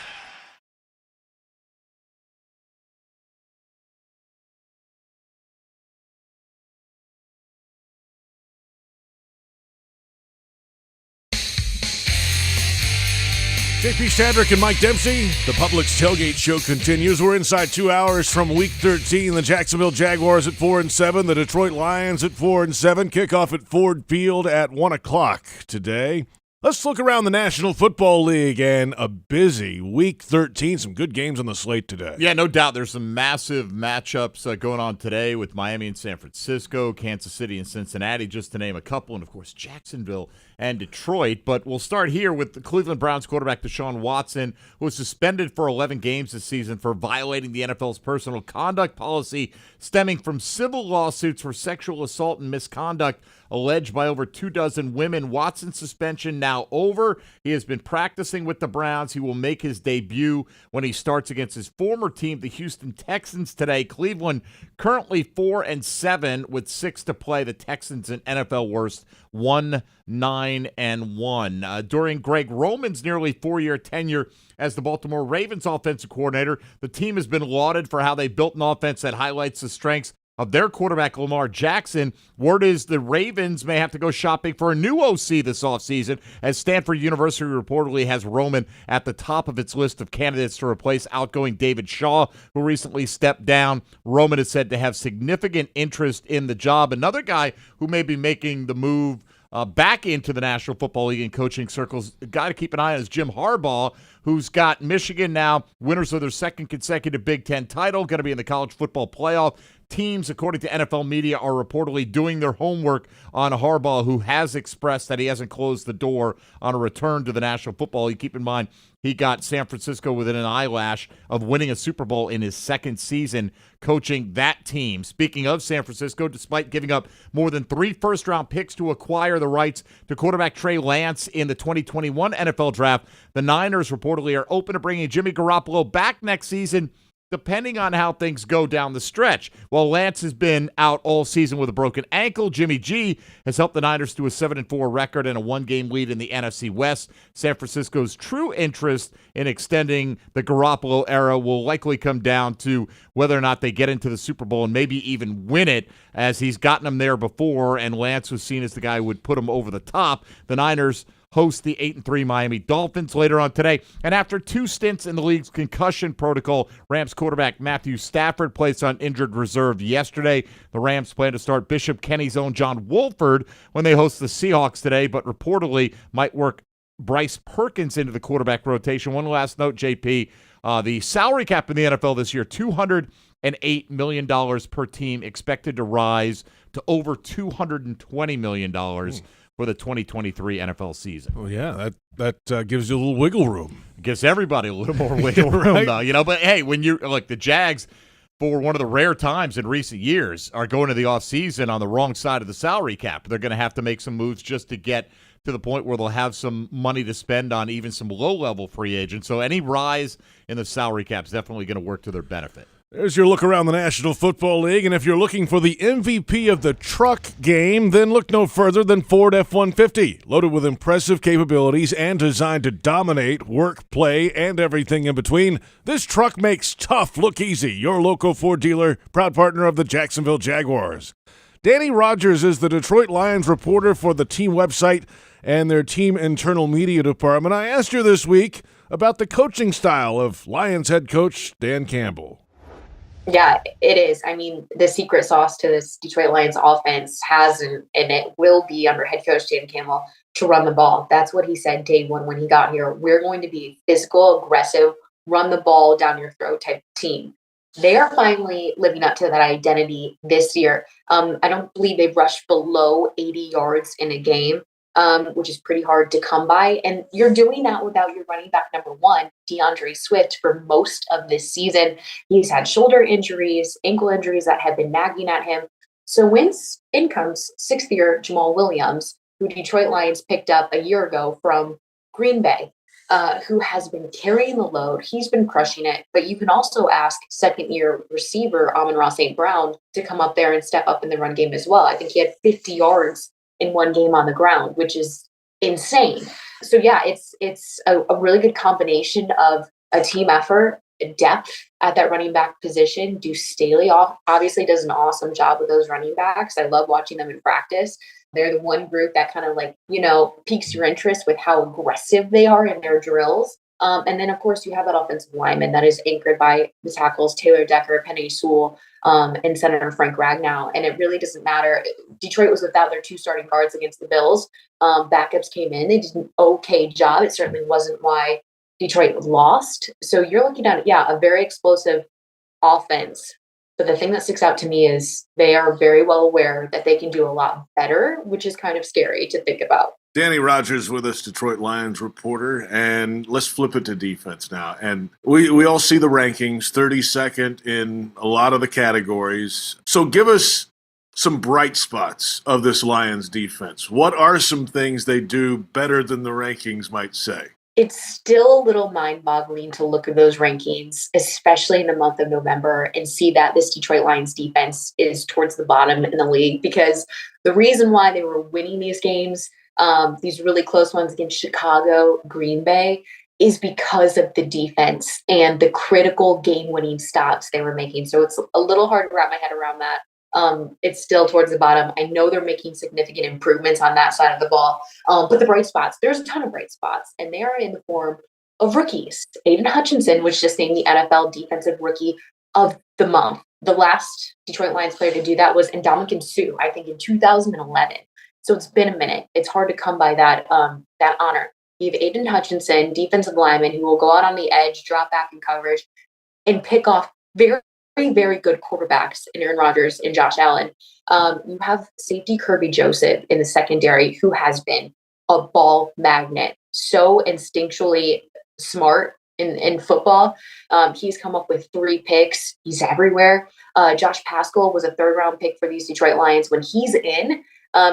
JP Shadrick and Mike Dempsey. The Publix Tailgate Show continues. We're inside 2 hours from Week 13. The Jacksonville Jaguars at 4-7. The Detroit Lions at 4-7. Kickoff at Ford Field at 1 o'clock today. Let's look around the National Football League and a busy Week 13. Some good games on the slate today. Yeah, no doubt. There's some massive matchups going on today with Miami and San Francisco, Kansas City and Cincinnati, just to name a couple, and, of course, Jacksonville and Detroit. But we'll start here with the Cleveland Browns quarterback Deshaun Watson, who was suspended for 11 games this season for violating the NFL's personal conduct policy stemming from civil lawsuits for sexual assault and misconduct alleged by over 24 women. Watson's suspension now over. He has been practicing with the Browns. He will make his debut when he starts against his former team, the Houston Texans, today. Cleveland currently 4-7 with 6 to play. The Texans an NFL worst 1-9-1. During Greg Roman's nearly 4-year tenure as the Baltimore Ravens offensive coordinator, the team has been lauded for how they built an offense that highlights the strengths of their quarterback, Lamar Jackson. Word is the Ravens may have to go shopping for a new OC this offseason, as Stanford University reportedly has Roman at the top of its list of candidates to replace outgoing David Shaw, who recently stepped down. Roman is said to have significant interest in the job. Another guy who may be making the move back into the National Football League and coaching circles, a guy to keep an eye on is Jim Harbaugh, who's got Michigan now winners of their second consecutive Big Ten title, going to be in the college football playoff. Teams, according to NFL media, are reportedly doing their homework on Harbaugh, who has expressed that he hasn't closed the door on a return to the National Football League. Keep in mind, he got San Francisco within an eyelash of winning a Super Bowl in his second season coaching that team. Speaking of San Francisco, despite giving up more than 3 first-round picks to acquire the rights to quarterback Trey Lance in the 2021 NFL Draft, the Niners reportedly are open to bringing Jimmy Garoppolo back next season, depending on how things go down the stretch. While Lance has been out all season with a broken ankle, Jimmy G has helped the Niners to a 7-4 record and a 1-game lead in the NFC West. San Francisco's true interest in extending the Garoppolo era will likely come down to whether or not they get into the Super Bowl and maybe even win it, as he's gotten them there before, and Lance was seen as the guy who would put him over the top. The Niners host the 8-3 Miami Dolphins later on today. And after 2 stints in the league's concussion protocol, Rams quarterback Matthew Stafford placed on injured reserve yesterday. The Rams plan to start Bishop Kenny's own John Wolford when they host the Seahawks today, but reportedly might work Bryce Perkins into the quarterback rotation. One last note, JP, the salary cap in the NFL this year, $208 million per team, expected to rise to over $220 million for the 2023 NFL season. Well, yeah, that gives you a little wiggle room. Gives everybody a little more wiggle room, Right? though. You know, but hey, when you're like the Jags, for one of the rare times in recent years, are going to the offseason on the wrong side of the salary cap. They're going to have to make some moves just to get to the point where they'll have some money to spend on even some low-level free agents. So any rise in the salary cap is definitely going to work to their benefit. There's your look around the National Football League, and if you're looking for the MVP of the truck game, then look no further than Ford F-150. Loaded with impressive capabilities and designed to dominate work, play, and everything in between, this truck makes tough look easy. Your local Ford dealer, proud partner of the Jacksonville Jaguars. Danny Rogers is the Detroit Lions reporter for the team website and their team internal media department. I asked her this week about the coaching style of Lions head coach Dan Campbell. Yeah, it is. I mean, the secret sauce to this Detroit Lions offense has and it will be under head coach Dan Campbell to run the ball. That's what he said day one when he got here. We're going to be physical, aggressive, run the ball down your throat type team. They are finally living up to that identity this year. I don't believe they've rushed below 80 yards in a game, which is pretty hard to come by. And you're doing that without your running back number 1, DeAndre Swift, for most of this season. He's had shoulder injuries, ankle injuries that have been nagging at him. So in comes 6th-year Jamal Williams, who Detroit Lions picked up a year ago from Green Bay, who has been carrying the load. He's been crushing it. But you can also ask 2nd-year receiver Amon-Ra St. Brown to come up there and step up in the run game as well. I think he had 50 yards in one game on the ground, which is insane. So yeah, it's a really good combination of a team effort, depth at that running back position. Deuce Staley obviously does an awesome job with those running backs. I love watching them in practice. They're the one group that kind of piques your interest with how aggressive they are in their drills. And then, of course, you have that offensive lineman that is anchored by the tackles Taylor Decker, Penny Sewell, and Senator Frank Ragnow. And it really doesn't matter. Detroit was without their 2 starting guards against the Bills. Backups came in. They did an okay job. It certainly wasn't why Detroit lost. So you're looking at, a very explosive offense. But the thing that sticks out to me is they are very well aware that they can do a lot better, which is kind of scary to think about. Danny Rogers with us, Detroit Lions reporter, and let's flip it to defense now. And we all see the rankings, 32nd in a lot of the categories. So give us some bright spots of this Lions defense. What are some things they do better than the rankings might say? It's still a little mind-boggling to look at those rankings, especially in the month of November, and see that this Detroit Lions defense is towards the bottom in the league, because the reason why they were winning these games, these really close ones against Chicago, Green Bay, is because of the defense and the critical game-winning stops they were making. So it's a little hard to wrap my head around that. It's still towards the bottom. I know they're making significant improvements on that side of the ball. But the bright spots, there's a ton of bright spots, and they are in the form of rookies. Aiden Hutchinson was just named the NFL Defensive Rookie of the Month. The last Detroit Lions player to do that was Ndamukong Suh, I think in 2011. So it's been a minute. It's hard to come by that honor. You have Aiden Hutchinson, defensive lineman, who will go out on the edge, drop back in coverage, and pick off very, very good quarterbacks in Aaron Rodgers and Josh Allen. You have safety Kirby Joseph in the secondary, who has been a ball magnet, so instinctually smart in football. He's come up with 3 picks. He's everywhere. Josh Paschal was a 3rd-round pick for these Detroit Lions. When he's in,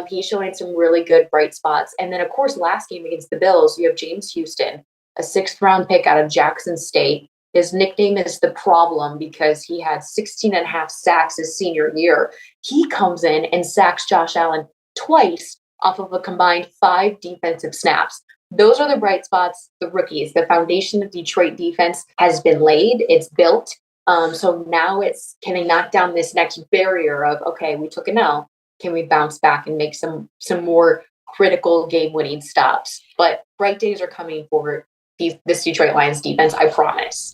he's showing some really good bright spots. And then, of course, last game against the Bills, you have James Houston, a 6th-round pick out of Jackson State. His nickname is the Problem because he had 16.5 sacks his senior year. He comes in and sacks Josh Allen twice off of a combined 5 defensive snaps. Those are the bright spots, the rookies. The foundation of Detroit defense has been laid. It's built. So now it's, can they knock down this next barrier of, okay, we took an L. Can we bounce back and make some more critical game-winning stops? But bright days are coming for this Detroit Lions defense, I promise.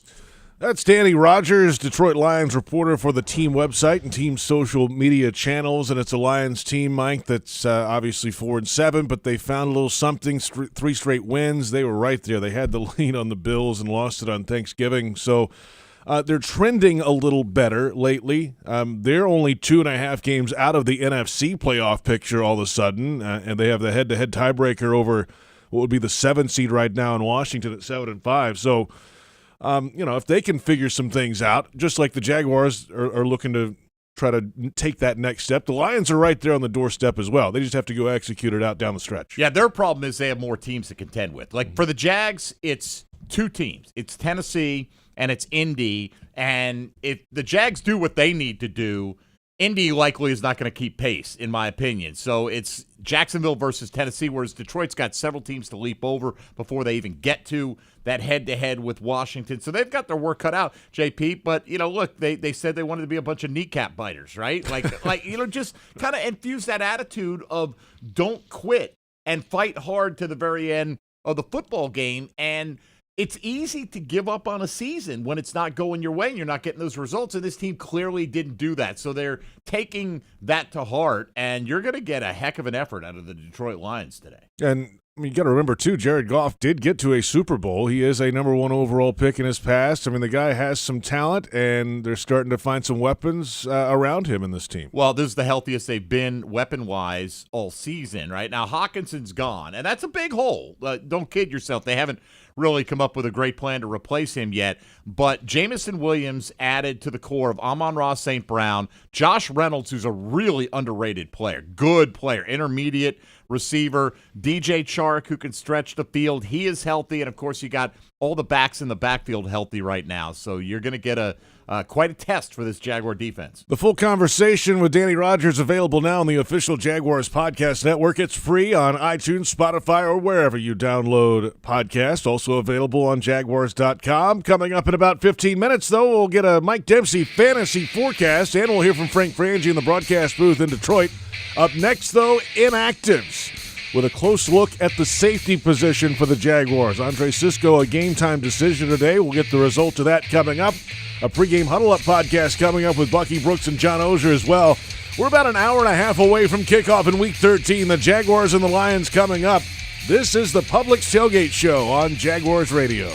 That's Danny Rogers, Detroit Lions reporter for the team website and team social media channels. And it's a Lions team, Mike, that's obviously 4-7, but they found a little something, 3 straight wins. They were right there. They had the lead on the Bills and lost it on Thanksgiving. So they're trending a little better lately. They're only 2.5 games out of the NFC playoff picture all of a sudden, and they have the head-to-head tiebreaker over what would be the 7th seed right now in Washington at 7-5. So, if they can figure some things out, just like the Jaguars are looking to try to take that next step, the Lions are right there on the doorstep as well. They just have to go execute it out down the stretch. Yeah, their problem is they have more teams to contend with. Like for the Jags, it's 2 teams. It's Tennessee and it's Indy. And if the Jags do what they need to do, Indy likely is not going to keep pace, in my opinion. So it's Jacksonville versus Tennessee, whereas Detroit's got several teams to leap over before they even get to that head-to-head with Washington. So they've got their work cut out, JP. But, look, they said they wanted to be a bunch of kneecap biters, right? Just kind of infuse that attitude of don't quit and fight hard to the very end of the football game. And it's easy to give up on a season when it's not going your way and you're not getting those results, and this team clearly didn't do that. So they're taking that to heart, and you're going to get a heck of an effort out of the Detroit Lions today. And you got to remember, too, Jared Goff did get to a Super Bowl. He is a number 1 overall pick in his past. I mean, the guy has some talent, and they're starting to find some weapons around him in this team. Well, this is the healthiest they've been weapon-wise all season, right? Now, Hawkinson's gone, and that's a big hole. Don't kid yourself. They haven't really come up with a great plan to replace him yet. But Jamison Williams added to the core of Amon-Ra St. Brown, Josh Reynolds, who's a really underrated player, good player, intermediate receiver, DJ Chark, who can stretch the field. He is healthy, and, of course, you got all the backs in the backfield healthy right now. So you're going to get quite a test for this Jaguar defense. The full conversation with Danny Rogers available now on the official Jaguars Podcast Network. It's free on iTunes, Spotify, or wherever you download podcasts. Also available on Jaguars.com. Coming up in about 15 minutes, though, we'll get a Mike Dempsey fantasy forecast, and we'll hear from Frank Frangie in the broadcast booth in Detroit. Up next, though, inactives. with a close look at the safety position for the Jaguars. Andre Cisco, a game-time decision today. We'll get the result of that coming up. A pregame huddle-up podcast coming up with Bucky Brooks and John Oehser as well. We're about an hour and a half away from kickoff in Week 13. The Jaguars and the Lions coming up. This is the Publix Tailgate Show on Jaguars Radio.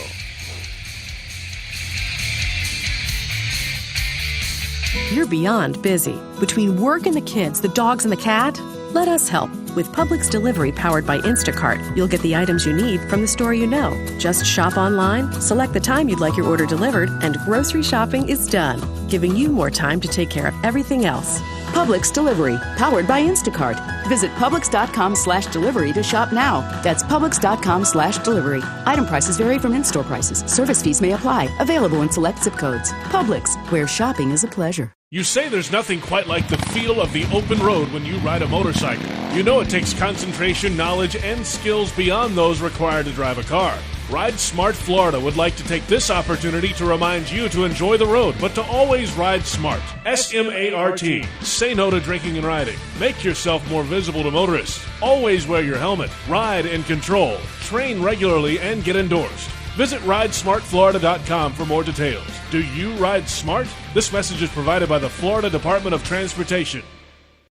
You're beyond busy. Between work and the kids, the dogs and the cat, let us help. With Publix Delivery powered by Instacart, you'll get the items you need from the store you know. Just shop online, select the time you'd like your order delivered, and grocery shopping is done, giving you more time to take care of everything else. Publix Delivery, powered by Instacart. Visit Publix.com/delivery to shop now. That's Publix.com/delivery. Item prices vary from in-store prices. Service fees may apply. Available in select zip codes. Publix, where shopping is a pleasure. You say there's nothing quite like the feel of the open road when you ride a motorcycle. You know it takes concentration, knowledge, and skills beyond those required to drive a car. Ride Smart Florida would like to take this opportunity to remind you to enjoy the road, but to always ride smart. S-M-A-R-T. Say no to drinking and riding. Make yourself more visible to motorists. Always wear your helmet. Ride in control. Train regularly and get endorsed. Visit RideSmartFlorida.com for more details. Do you ride smart? This message is provided by the Florida Department of Transportation.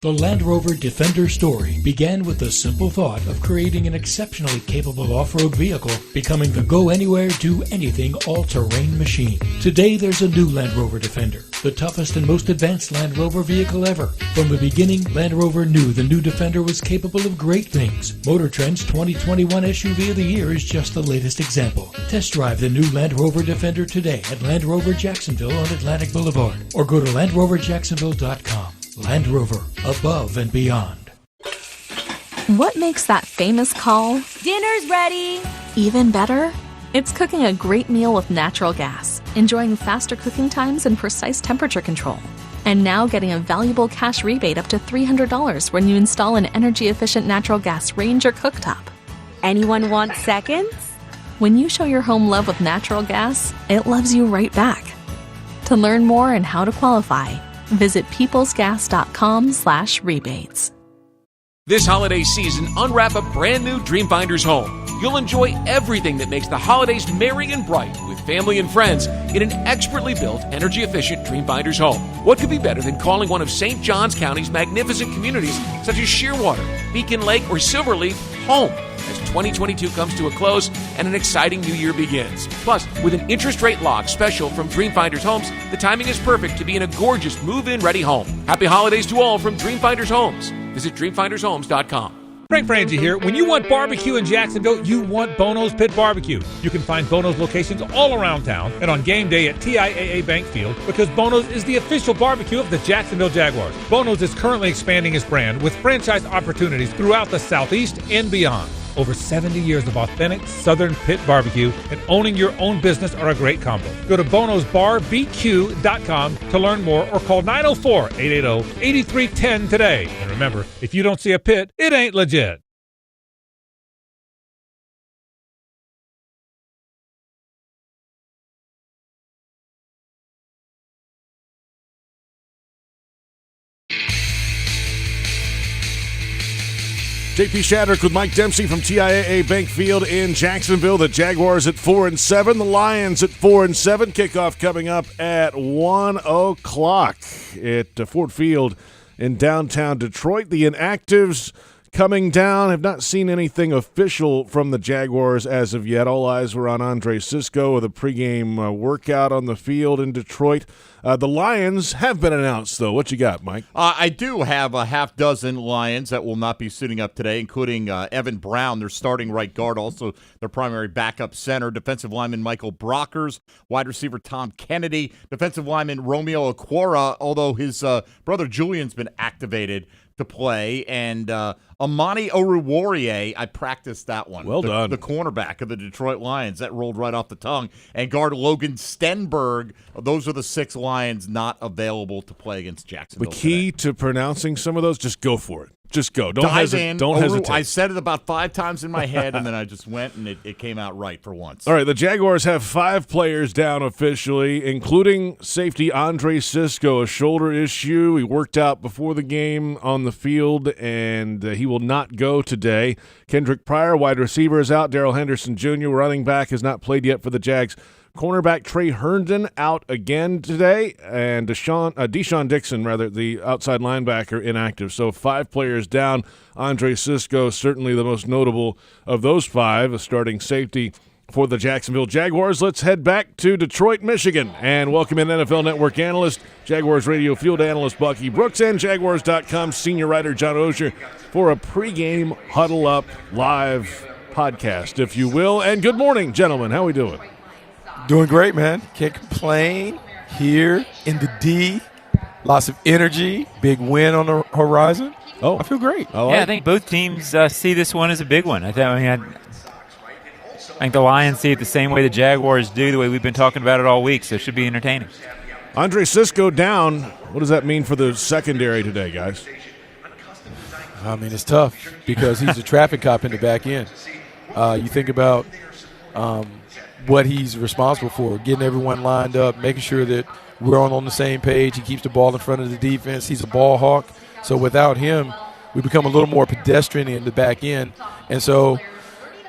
The Land Rover Defender story began with the simple thought of creating an exceptionally capable off-road vehicle, becoming the go-anywhere, do-anything all-terrain machine. Today, there's a new Land Rover Defender, the toughest and most advanced Land Rover vehicle ever. From the beginning, Land Rover knew the new Defender was capable of great things. Motor Trend's 2021 SUV of the Year is just the latest example. Test drive the new Land Rover Defender today at Land Rover Jacksonville on Atlantic Boulevard, or go to LandRoverJacksonville.com. Land Rover, above and beyond. What makes that famous call? Dinner's ready! Even better? It's cooking a great meal with natural gas, enjoying faster cooking times and precise temperature control. And now getting a valuable cash rebate up to $300 when you install an energy-efficient natural gas range or cooktop. Anyone want seconds? When you show your home love with natural gas, it loves you right back. To learn more and how to qualify, visit peoplesgas.com/rebates. This holiday season, unwrap a brand new Dreamfinders home. You'll enjoy everything that makes the holidays merry and bright with family and friends in an expertly built, energy-efficient Dreamfinders home. What could be better than calling one of St. Johns County's magnificent communities such as Shearwater, Beacon Lake, or Silverleaf home as 2022 comes to a close and an exciting new year begins. Plus, with an interest rate lock special from Dreamfinders Homes, the timing is perfect to be in a gorgeous move-in ready home. Happy holidays to all from Dreamfinders Homes. Visit dreamfindershomes.com. Frank Frangie here. When you want barbecue in Jacksonville, you want Bono's Pit Barbecue. You can find Bono's locations all around town and on game day at TIAA Bank Field because Bono's is the official barbecue of the Jacksonville Jaguars. Bono's is currently expanding its brand with franchise opportunities throughout the Southeast and beyond. Over 70 years of authentic Southern pit barbecue and owning your own business are a great combo. Go to bonosbarbq.com to learn more or call 904-880-8310 today. And remember, if you don't see a pit, it ain't legit. JP Shadrick with Mike Dempsey from TIAA Bank Field in Jacksonville. The Jaguars at 4-7, the Lions at 4-7. Kickoff coming up at 1 o'clock at Ford Field in downtown Detroit. The inactives coming down. Have not seen anything official from the Jaguars as of yet. All eyes were on Andre Cisco with a pregame workout on the field in Detroit. The Lions have been announced, though. What you got, Mike? I do have a half dozen Lions that will not be suiting up today, including Evan Brown, their starting right guard, also their primary backup center, defensive lineman Michael Brockers, wide receiver Tom Kennedy, defensive lineman Romeo Okwara, although his brother Julian's been activated to play, and Amani Oruwariye, I practiced that one. Well done. The cornerback of the Detroit Lions. That rolled right off the tongue. And guard Logan Stenberg. Those are the 6 Lions not available to play against Jacksonville The key today. to pronouncing some of those, just go for it. Just go. Don't dive in. Don't hesitate. I said it about 5 times in my head, and then I just went, and it came out right for once. All right, the Jaguars have 5 players down officially, including safety Andre Sisco, a shoulder issue. He worked out before the game on the field, and he will not go today. Kendrick Pryor, wide receiver, is out. Darrell Henderson Jr., running back, has not played yet for the Jags. Cornerback Trey Herndon out again today, and Deshaun Dixon, the outside linebacker, inactive. So 5 players down. Andre Sisco, certainly the most notable of those 5, a starting safety for the Jacksonville Jaguars. Let's head back to Detroit, Michigan, and welcome in NFL Network analyst, Jaguars radio field analyst Bucky Brooks, and Jaguars.com senior writer John Oehser for a pregame huddle up live podcast, if you will. And good morning, gentlemen. How are we doing? Doing great, man. Can't complain. Here in the D, lots of energy, big win on the horizon. I feel great. I think both teams see this one as a big one. I think the Lions see it the same way the Jaguars do, the way we've been talking about it all week, so it should be entertaining. Andre Sisco down. What does that mean for the secondary today, guys? I mean, it's tough because he's a traffic cop in the back end. You think about what he's responsible for, getting everyone lined up, making sure that we're on the same page. He keeps the ball in front of the defense. He's a ball hawk. So without him, we become a little more pedestrian in the back end. And so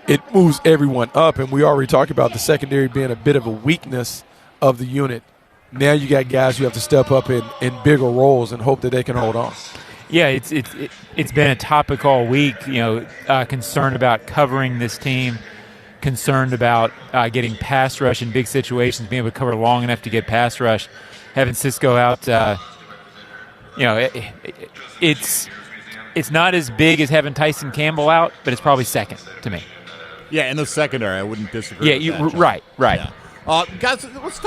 it moves everyone up. And we already talked about the secondary being a bit of a weakness of the unit. Now you got guys who have to step up in bigger roles and hope that they can hold on. Yeah, it's been a topic all week, concerned about covering this team, concerned about getting pass rush in big situations, being able to cover long enough to get pass rush. Having Sisco out, it's not as big as having Tyson Campbell out, but it's probably second to me. Yeah, in the secondary, I wouldn't disagree with that, John. Right. Yeah. Guys, let's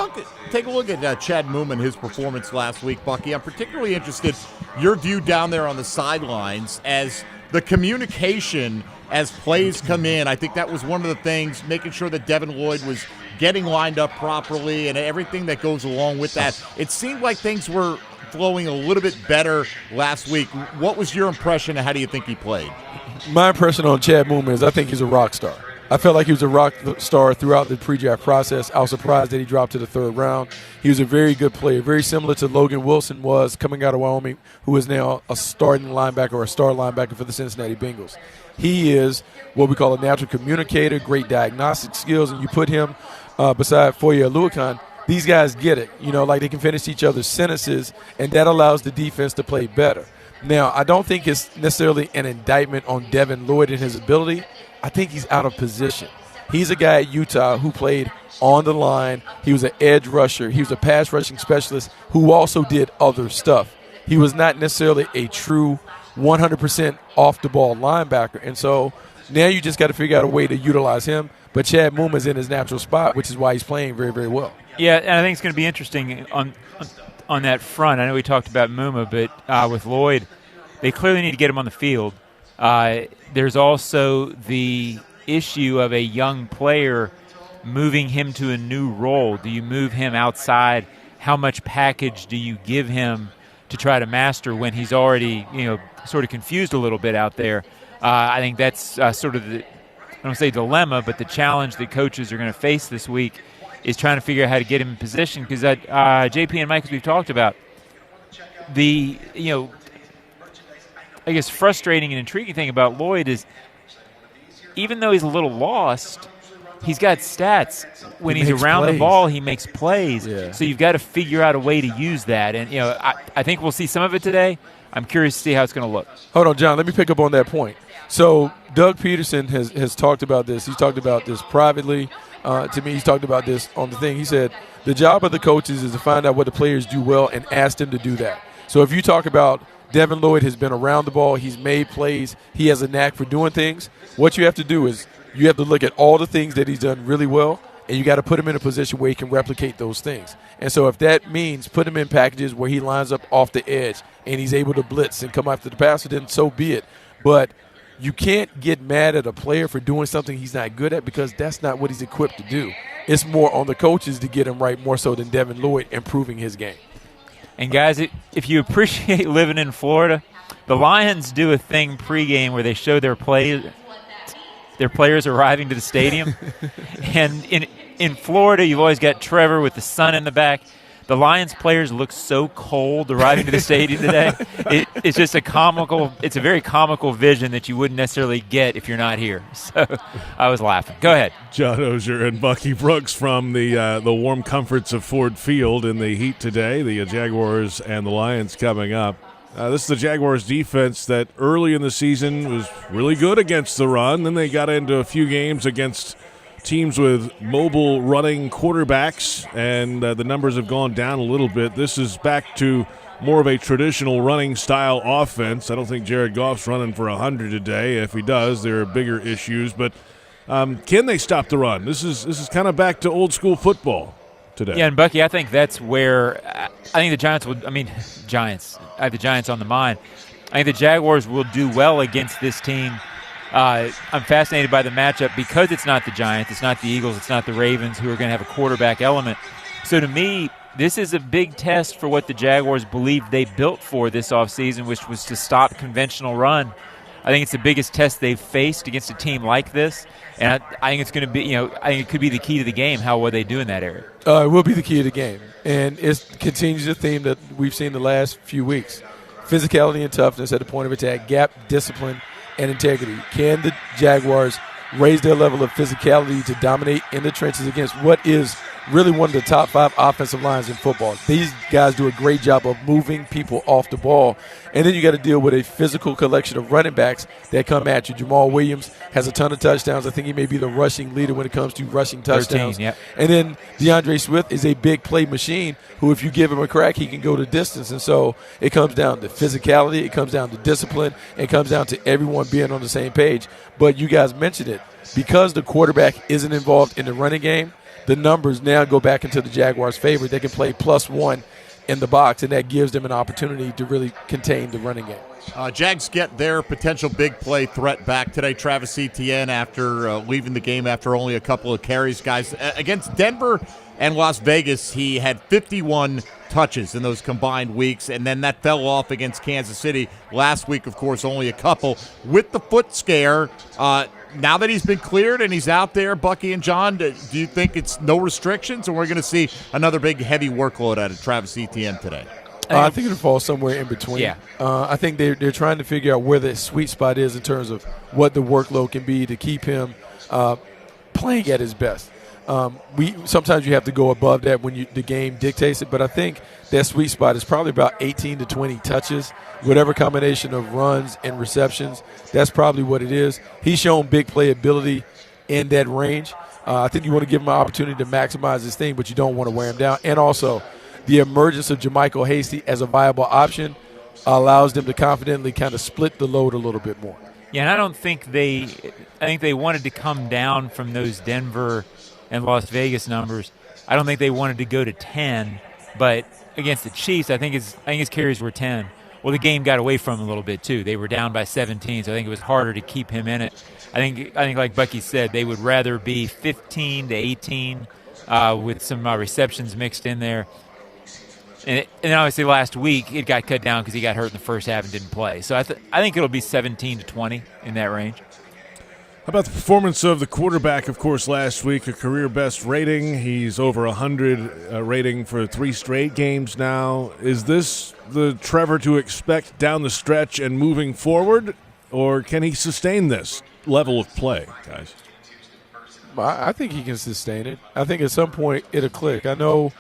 take a look at Chad Mooma and his performance last week, Bucky. I'm particularly interested your view down there on the sidelines as the communication as plays come in. I think that was one of the things, making sure that Devin Lloyd was getting lined up properly and everything that goes along with that. It seemed like things were flowing a little bit better last week. What was your impression, and how do you think he played? My impression on Chad Mooma is I think he's a rock star. I felt like he was a rock star throughout the pre-draft process. I was surprised that he dropped to the 3rd round. He was a very good player, very similar to Logan Wilson was coming out of Wyoming, who is now a starting linebacker or a star linebacker for the Cincinnati Bengals. He is what we call a natural communicator, great diagnostic skills, and you put him beside Foye Oluokun, these guys get it. Like they can finish each other's sentences, and that allows the defense to play better. Now, I don't think it's necessarily an indictment on Devin Lloyd and his ability. I think he's out of position. He's a guy at Utah who played on the line. He was an edge rusher. He was a pass rushing specialist who also did other stuff. He was not necessarily a true 100% off-the-ball linebacker. And so now you just got to figure out a way to utilize him. But Chad Mooma's in his natural spot, which is why he's playing very, very well. Yeah, and I think it's going to be interesting on that front. I know we talked about Mooma, but with Lloyd, they clearly need to get him on the field. There's also the issue of a young player moving him to a new role. Do you move him outside? How much package do you give him to try to master when he's already, sort of confused a little bit out there? I think that's sort of the, I don't say dilemma, but the challenge that coaches are going to face this week is trying to figure out how to get him in position. Because JP and Mike, as we've talked about, the, I guess frustrating and intriguing thing about Lloyd is even though he's a little lost, he's got stats. When he's around the ball, he makes plays. Yeah. So you've got to figure out a way to use that. And, I think we'll see some of it today. I'm curious to see how it's going to look. Hold on, John. Let me pick up on that point. So Doug Peterson has talked about this. He's talked about this privately. To me, he's talked about this on the thing. He said the job of the coaches is to find out what the players do well and ask them to do that. So if you talk about Devin Lloyd has been around the ball, he's made plays, he has a knack for doing things, what you have to do is you have to look at all the things that he's done really well, and you got to put him in a position where he can replicate those things. And so if that means put him in packages where he lines up off the edge and he's able to blitz and come after the passer, then so be it. But you can't get mad at a player for doing something he's not good at because that's not what he's equipped to do. It's more on the coaches to get him right more so than Devin Lloyd improving his game. And, guys, if you appreciate living in Florida, The Lions do a thing pregame where they show their players arriving to the stadium. And in Florida, you've always got Trevor with the sun in the back. The Lions players look so cold arriving to the stadium today. It's just it's a very comical vision that you wouldn't necessarily get if you're not here. So I was laughing. Go ahead. John Ozier and Bucky Brooks from the warm comforts of Ford Field in the heat today. The Jaguars and the Lions coming up. This is the Jaguars defense that early in the season was really good against the run. Then they got into a few games against teams with mobile running quarterbacks, and the numbers have gone down a little bit. This is back to more of a traditional running style offense. I don't think Jared Goff's running for 100 today. If he does, there are bigger issues. But can they stop the run? This is kind of back to old school football today. Yeah, and Bucky, I think that's where I think the Giants will. Giants. I have the Giants on the mind. I think the Jaguars will do well against this team. I'm fascinated by the matchup because it's not the Giants, it's not the Eagles, it's not the Ravens who are going to have a quarterback element. So to me, this is a big test for what the Jaguars believe they built for this offseason, which was to stop conventional run. I think it's the biggest test they've faced against a team like this, and I think it's going to be, I think it could be the key to the game, how well they do in that area. It will be the key to the game, and it continues the theme that we've seen the last few weeks. Physicality and toughness at the point of attack, gap, discipline, and integrity. Can the Jaguars raise their level of physicality to dominate in the trenches against what is really one of the top 5 offensive lines in football? These guys do a great job of moving people off the ball. And then you got to deal with a physical collection of running backs that come at you. Jamal Williams has a ton of touchdowns. I think he may be the rushing leader when it comes to rushing touchdowns. 13, yep. And then DeAndre Swift is a big play machine who, if you give him a crack, he can go the distance. And so it comes down to physicality, it comes down to discipline, it comes down to everyone being on the same page. But you guys mentioned it. Because the quarterback isn't involved in the running game, the numbers now go back into the Jaguars' favor. They can play +1 in the box, and that gives them an opportunity to really contain the running game. Jags get their potential big play threat back today. Travis Etienne after leaving the game after only a couple of carries. Guys, against Denver and Las Vegas, he had 51 touches in those combined weeks, and then that fell off against Kansas City. Last week, of course, only a couple. With the foot scare, now that he's been cleared and he's out there, Bucky and John, do you think it's no restrictions, or we're going to see another big heavy workload out of Travis Etienne today? I think it'll fall somewhere in between. Yeah. I think they're trying to figure out where the sweet spot is in terms of what the workload can be to keep him playing at his best. Sometimes you have to go above that when the game dictates it, but I think that sweet spot is probably about 18 to 20 touches, whatever combination of runs and receptions. That's probably what it is. He's shown big playability in that range. I think you want to give him an opportunity to maximize his thing, but you don't want to wear him down. And also, the emergence of Jermichael Hasty as a viable option allows them to confidently kind of split the load a little bit more. Yeah, and I think they wanted to come down from those Denver and Las Vegas numbers. I don't think they wanted to go to 10, but against the Chiefs, I think his carries were 10. Well, the game got away from him a little bit too. They were down by 17, so I think it was harder to keep him in it. I think like Bucky said, they would rather be 15 to 18 with some receptions mixed in there. And then obviously last week it got cut down because he got hurt in the first half and didn't play. So I think it'll be 17 to 20 in that range. How about the performance of the quarterback, of course, last week, a career-best rating. He's over 100 rating for 3 straight games now. Is this the Trevor to expect down the stretch and moving forward, or can he sustain this level of play, guys? I think he can sustain it. I think at some point it'll click. I know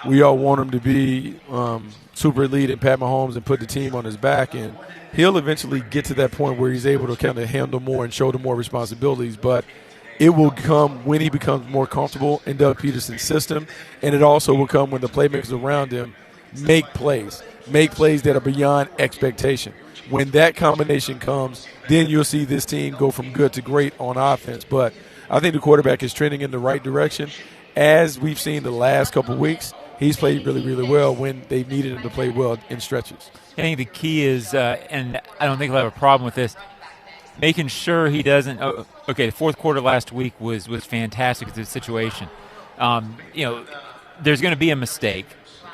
we all want him to be super elite and Pat Mahomes and put the team on his back, and he'll eventually get to that point where he's able to kind of handle more and shoulder more responsibilities. But it will come when he becomes more comfortable in Doug Peterson's system, and it also will come when the playmakers around him make plays that are beyond expectation. When that combination comes, then you'll see this team go from good to great on offense. But I think the quarterback is trending in the right direction. As we've seen the last couple of weeks, he's played really, really well when they've needed him to play well in stretches. I think the key is, and I don't think he'll have a problem with this, making sure he doesn't. The fourth quarter last week was fantastic at the situation. There's going to be a mistake.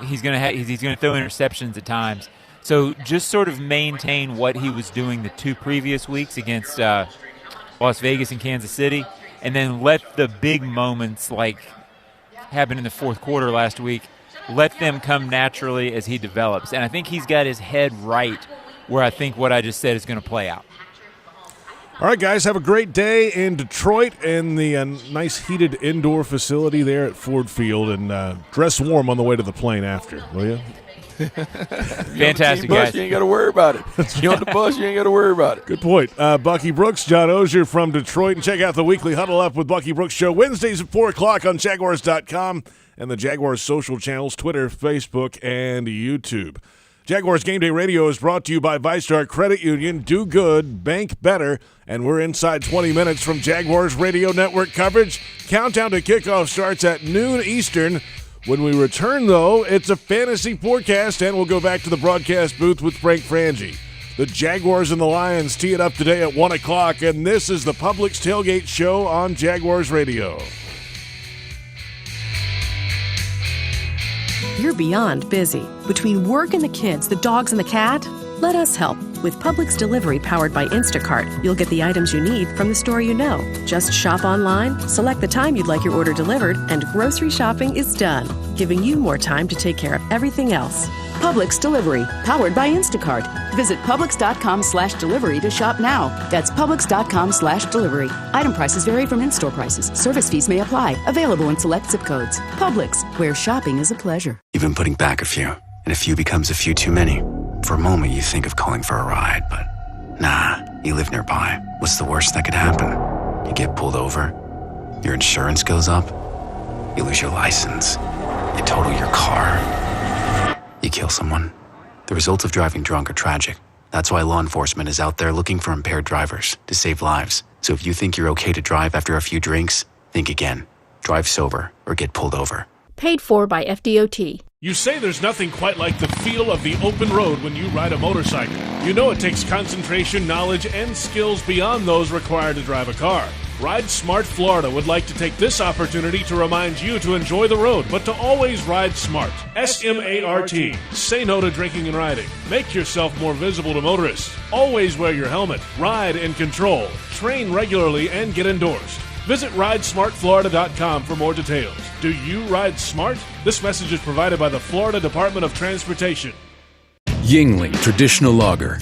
He's going to throw interceptions at times. So just sort of maintain what he was doing the 2 previous weeks against Las Vegas and Kansas City, and then let the big moments like happened in the fourth quarter last week, let them come naturally as he develops. And I think he's got his head right where I think what I just said is going to play out. All right, guys, have a great day in Detroit in the nice heated indoor facility there at Ford Field, and dress warm on the way to the plane after, will you? Fantastic, bus, guys. You ain't got to worry about it. You're on the bus, you ain't got to worry about it. Good point. Bucky Brooks, John Ozier from Detroit. And check out the weekly Huddle Up with Bucky Brooks show Wednesdays at 4 o'clock on Jaguars.com and the Jaguars social channels, Twitter, Facebook, and YouTube. Jaguars Game Day Radio is brought to you by ViStar Credit Union. Do good, bank better. And we're inside 20 minutes from Jaguars Radio Network coverage. Countdown to kickoff starts at noon Eastern. When we return, though, it's a fantasy forecast, and we'll go back to the broadcast booth with Frank Frangie. The Jaguars and the Lions tee it up today at 1 o'clock, and this is the Publix Tailgate Show on Jaguars Radio. You're beyond busy. Between work and the kids, the dogs and the cat, let us help. With Publix Delivery powered by Instacart, you'll get the items you need from the store you know. Just shop online, select the time you'd like your order delivered, and grocery shopping is done, giving you more time to take care of everything else. Publix Delivery, powered by Instacart. Visit Publix.com/delivery to shop now. That's Publix.com/delivery. Item prices vary from in-store prices. Service fees may apply. Available in select zip codes. Publix, where shopping is a pleasure. You've been putting back a few, and a few becomes a few too many. For a moment, you think of calling for a ride, but nah, you live nearby. What's the worst that could happen? You get pulled over, your insurance goes up, you lose your license, you total your car, you kill someone. The results of driving drunk are tragic. That's why law enforcement is out there looking for impaired drivers to save lives. So if you think you're okay to drive after a few drinks, think again. Drive sober or get pulled over. Paid for by FDOT. You say there's nothing quite like the feel of the open road when you ride a motorcycle. You know it takes concentration, knowledge, and skills beyond those required to drive a car. Ride Smart Florida would like to take this opportunity to remind you to enjoy the road, but to always ride smart. S-M-A-R-T. Say no to drinking and riding. Make yourself more visible to motorists. Always wear your helmet. Ride in control. Train regularly and get endorsed. Visit RideSmartFlorida.com for more details. Do you ride smart? This message is provided by the Florida Department of Transportation. Yingling Traditional Lager.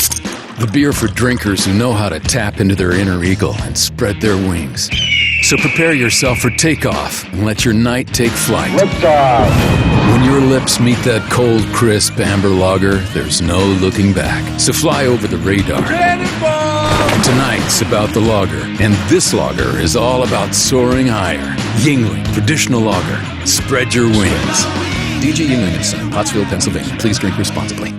The beer for drinkers who know how to tap into their inner eagle and spread their wings. So prepare yourself for takeoff and let your night take flight. When your lips meet that cold, crisp amber lager, there's no looking back. So fly over the radar. Tonight's about the lager, and this lager is all about soaring higher. Yingling Traditional Lager. Spread your wings. DJ Yingling & Son, Pottsville, Pennsylvania. Please drink responsibly.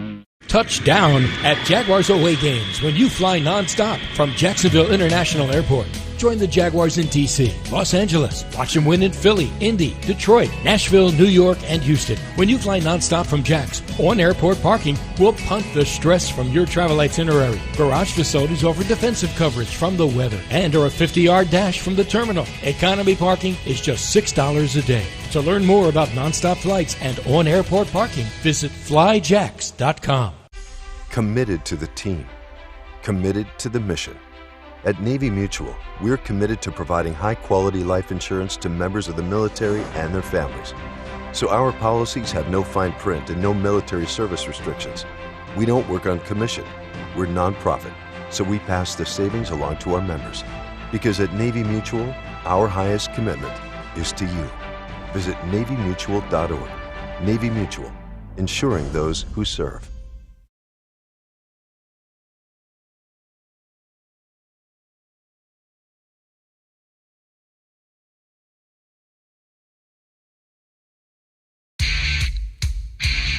Touchdown at Jaguars away games when you fly nonstop from Jacksonville International Airport. Join the Jaguars in D.C., Los Angeles. Watch them win in Philly, Indy, Detroit, Nashville, New York, and Houston. When you fly nonstop from Jax, on airport parking will punt the stress from your travel itinerary. Garage facilities offer defensive coverage from the weather and are a 50-yard dash from the terminal. Economy parking is just $6 a day. To learn more about nonstop flights and on-airport parking, visit flyjax.com. Committed to the team. Committed to the mission. At Navy Mutual, we're committed to providing high-quality life insurance to members of the military and their families. So our policies have no fine print and no military service restrictions. We don't work on commission. We're nonprofit, so we pass the savings along to our members. Because at Navy Mutual, our highest commitment is to you. Visit NavyMutual.org. Navy Mutual, insuring those who serve.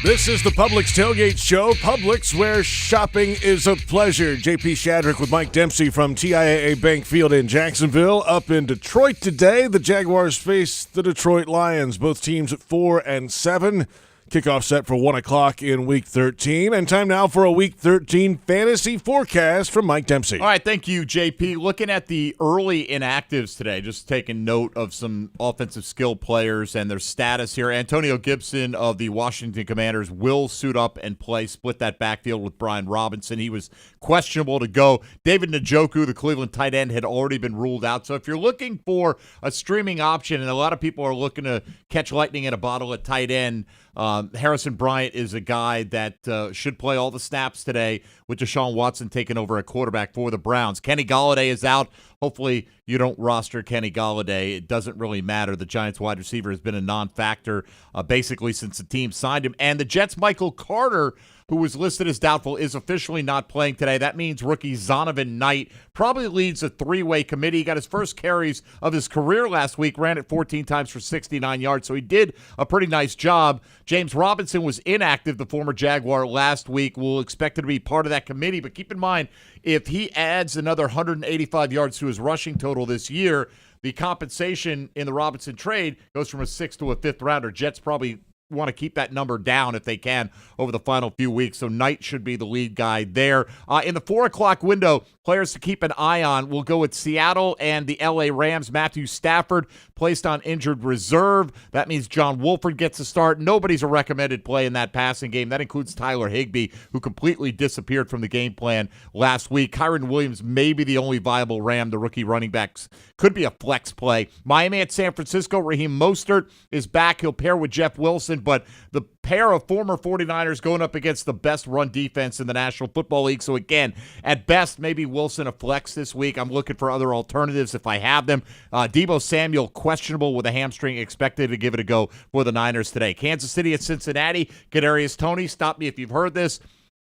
This is the Publix Tailgate Show. Publix, where shopping is a pleasure. JP Shadrick with Mike Dempsey from TIAA Bank Field in Jacksonville. Up in Detroit today, the Jaguars face the Detroit Lions. Both teams at 4-7. Kickoff set for 1 o'clock in Week 13. And time now for a Week 13 fantasy forecast from Mike Dempsey. All right, thank you, JP. Looking at the early inactives today, just taking note of some offensive skill players and their status here. Antonio Gibson of the Washington Commanders will suit up and play, split that backfield with Brian Robinson. He was questionable to go. David Njoku, the Cleveland tight end, had already been ruled out. So if you're looking for a streaming option, and a lot of people are looking to catch lightning in a bottle at tight end, Harrison Bryant is a guy that should play all the snaps today with Deshaun Watson taking over at quarterback for the Browns. Kenny Golladay is out. Hopefully you don't roster Kenny Golladay. It doesn't really matter. The Giants wide receiver has been a non-factor basically since the team signed him. And the Jets' Michael Carter, who was listed as doubtful, is officially not playing today. That means rookie Zonovan Knight probably leads a three-way committee. He got his first carries of his career last week, ran it 14 times for 69 yards, so he did a pretty nice job. James Robinson was inactive, the former Jaguar, last week. We'll expect him to be part of that committee, but keep in mind, if he adds another 185 yards to his rushing total this year, the compensation in the Robinson trade goes from a 6th to a 5th rounder. Jets probably want to keep that number down if they can over the final few weeks. So Knight should be the lead guy there. In the 4 o'clock window, players to keep an eye on, we'll go with Seattle and the LA Rams. Matthew Stafford placed on injured reserve. That means John Wolford gets a start. Nobody's a recommended play in that passing game. That includes Tyler Higbee, who completely disappeared from the game plan last week. Kyron Williams may be the only viable Ram. The rookie running backs could be a flex play. Miami at San Francisco. Raheem Mostert is back. He'll pair with Jeff Wilson, but the pair of former 49ers going up against the best run defense in the National Football League. So again, at best, maybe Wilson a flex this week. I'm looking for other alternatives if I have them. Deebo Samuel, questionable with a hamstring, expected to give it a go for the Niners today. Kansas City at Cincinnati. Kadarius Toney, stop me if you've heard this,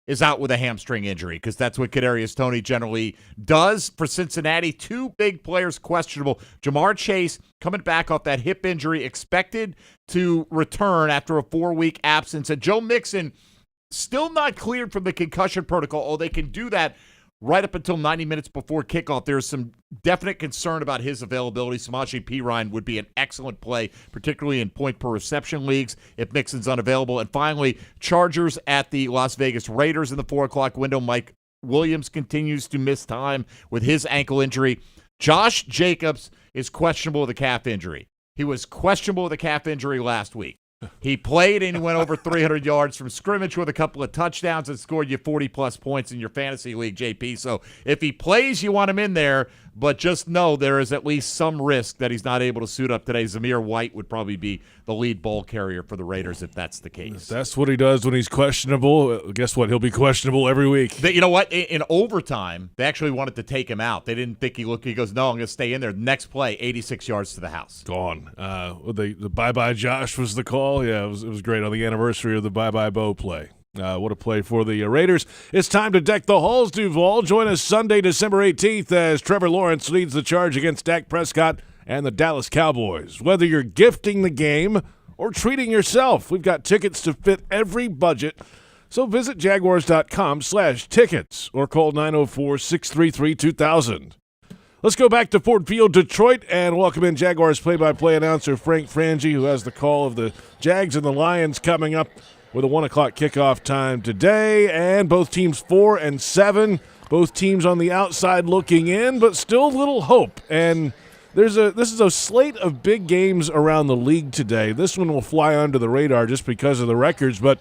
is out with a hamstring injury, because that's what Kadarius Toney generally does for Cincinnati. Two big players questionable. Jamar Chase coming back off that hip injury, expected to return after a 4-week absence. And Joe Mixon still not cleared from the concussion protocol. Oh, they can do that right up until 90 minutes before kickoff. There's some definite concern about his availability. Samaje Perine would be an excellent play, particularly in point per reception leagues if Mixon's unavailable. And finally, Chargers at the Las Vegas Raiders in the 4 o'clock window. Mike Williams continues to miss time with his ankle injury. Josh Jacobs is questionable with a calf injury. He was questionable with a calf injury last week. He played and he went over 300 yards from scrimmage with a couple of touchdowns and scored you 40-plus points in your fantasy league, JP. So if he plays, you want him in there, but just know there is at least some risk that he's not able to suit up today. Zamir White would probably be the lead ball carrier for the Raiders if that's the case. That's what he does when he's questionable. Guess what? He'll be questionable every week. You know what? In overtime, they actually wanted to take him out. They didn't think he looked. He goes, no, I'm going to stay in there. Next play, 86 yards to the house. Gone. The bye-bye Josh was the call. Yeah, it was great on the anniversary of the bye-bye Bo play. What a play for the Raiders. It's time to deck the halls, Duval. Join us Sunday, December 18th as Trevor Lawrence leads the charge against Dak Prescott and the Dallas Cowboys. Whether you're gifting the game or treating yourself, we've got tickets to fit every budget. So visit jaguars.com/tickets or call 904-633-2000. Let's go back to Ford Field, Detroit, and welcome in Jaguars play-by-play announcer Frank Frangie, who has the call of the Jags and the Lions coming up with a 1 o'clock kickoff time today. And both teams 4-7, both teams on the outside looking in, but still little hope. And this is a slate of big games around the league today. This one will fly under the radar just because of the records, but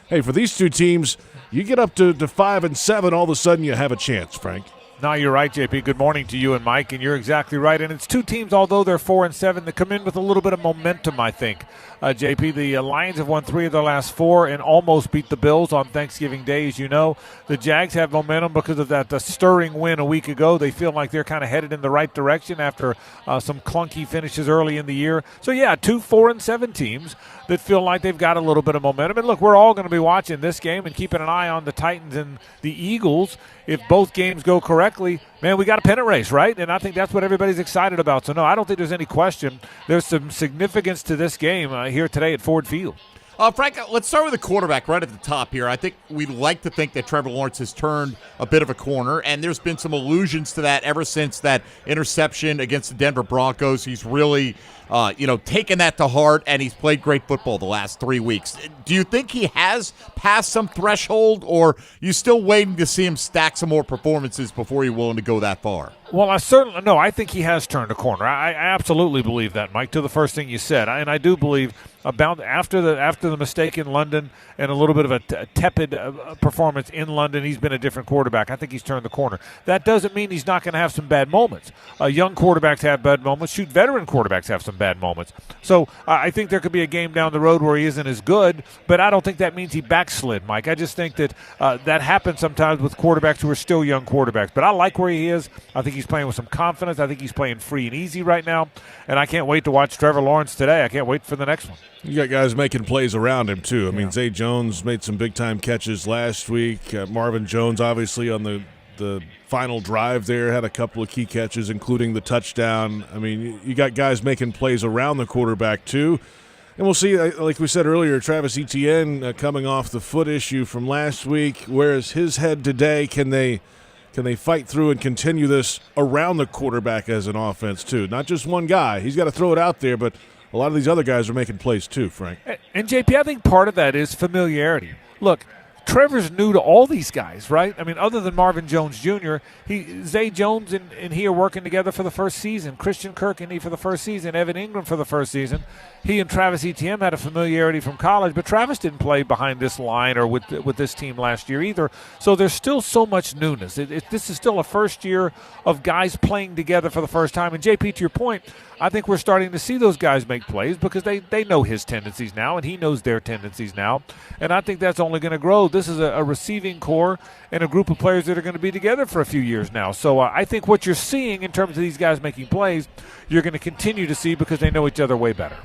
hey, for these two teams, you get up to 5-7, all of a sudden you have a chance, Frank. No, you're right, JP. Good morning to you and Mike, and you're exactly right. And it's two teams, although they're 4-7, that come in with a little bit of momentum, I think. JP, the Lions have won 3 of their last 4 and almost beat the Bills on Thanksgiving Day, as you know. The Jags have momentum because of that stirring win a week ago. They feel like they're kind of headed in the right direction after some clunky finishes early in the year. So, yeah, 2 4-7 teams that feel like they've got a little bit of momentum. And, look, we're all going to be watching this game and keeping an eye on the Titans and the Eagles. If both games go correctly, man, we got a pennant race, right? And I think that's what everybody's excited about. So, no, I don't think there's any question. There's some significance to this game here today at Ford Field. Frank, let's start with the quarterback right at the top here. I think we like to think that Trevor Lawrence has turned a bit of a corner, and there's been some allusions to that ever since that interception against the Denver Broncos. He's really, taken that to heart, and he's played great football the last 3 weeks. Do you think he has passed some threshold, or you still waiting to see him stack some more performances before you're willing to go that far? Well, I think he has turned a corner. I absolutely believe that, Mike, to the first thing you said. And I do believe about after the mistake in London and a little bit of a tepid performance in London, he's been a different quarterback. I think he's turned the corner. That doesn't mean he's not going to have some bad moments. Young quarterbacks have bad moments. Veteran quarterbacks have some bad moments. So I think there could be a game down the road where he isn't as good, but I don't think that means he backslid, Mike. I just think that that happens sometimes with quarterbacks who are still young quarterbacks. But I like where he is. I think he's playing with some confidence. I think he's playing free and easy right now, and I can't wait to watch Trevor Lawrence today. I can't wait for the next one. You got guys making plays around him, too. I mean, Zay Jones made some big-time catches last week. Marvin Jones, obviously, on the final drive there, had a couple of key catches, including the touchdown. I mean, you got guys making plays around the quarterback, too. And we'll see, like we said earlier, Travis Etienne coming off the foot issue from last week. Where's his head today? Can they fight through and continue this around the quarterback as an offense, too? Not just one guy. He's got to throw it out there, but a lot of these other guys are making plays too, Frank. And, JP, I think part of that is familiarity. Look, Trevor's new to all these guys, right? I mean, other than Marvin Jones Jr., Zay Jones and he are working together for the first season. Christian Kirk and he for the first season. Evan Ingram for the first season. He and Travis Etienne had a familiarity from college, but Travis didn't play behind this line or with this team last year either. So there's still so much newness. This is still a first year of guys playing together for the first time. And, JP, to your point, I think we're starting to see those guys make plays because they know his tendencies now and he knows their tendencies now. And I think that's only going to grow. This is a receiving core and a group of players that are going to be together for a few years now. So I think what you're seeing in terms of these guys making plays, you're going to continue to see because they know each other way better.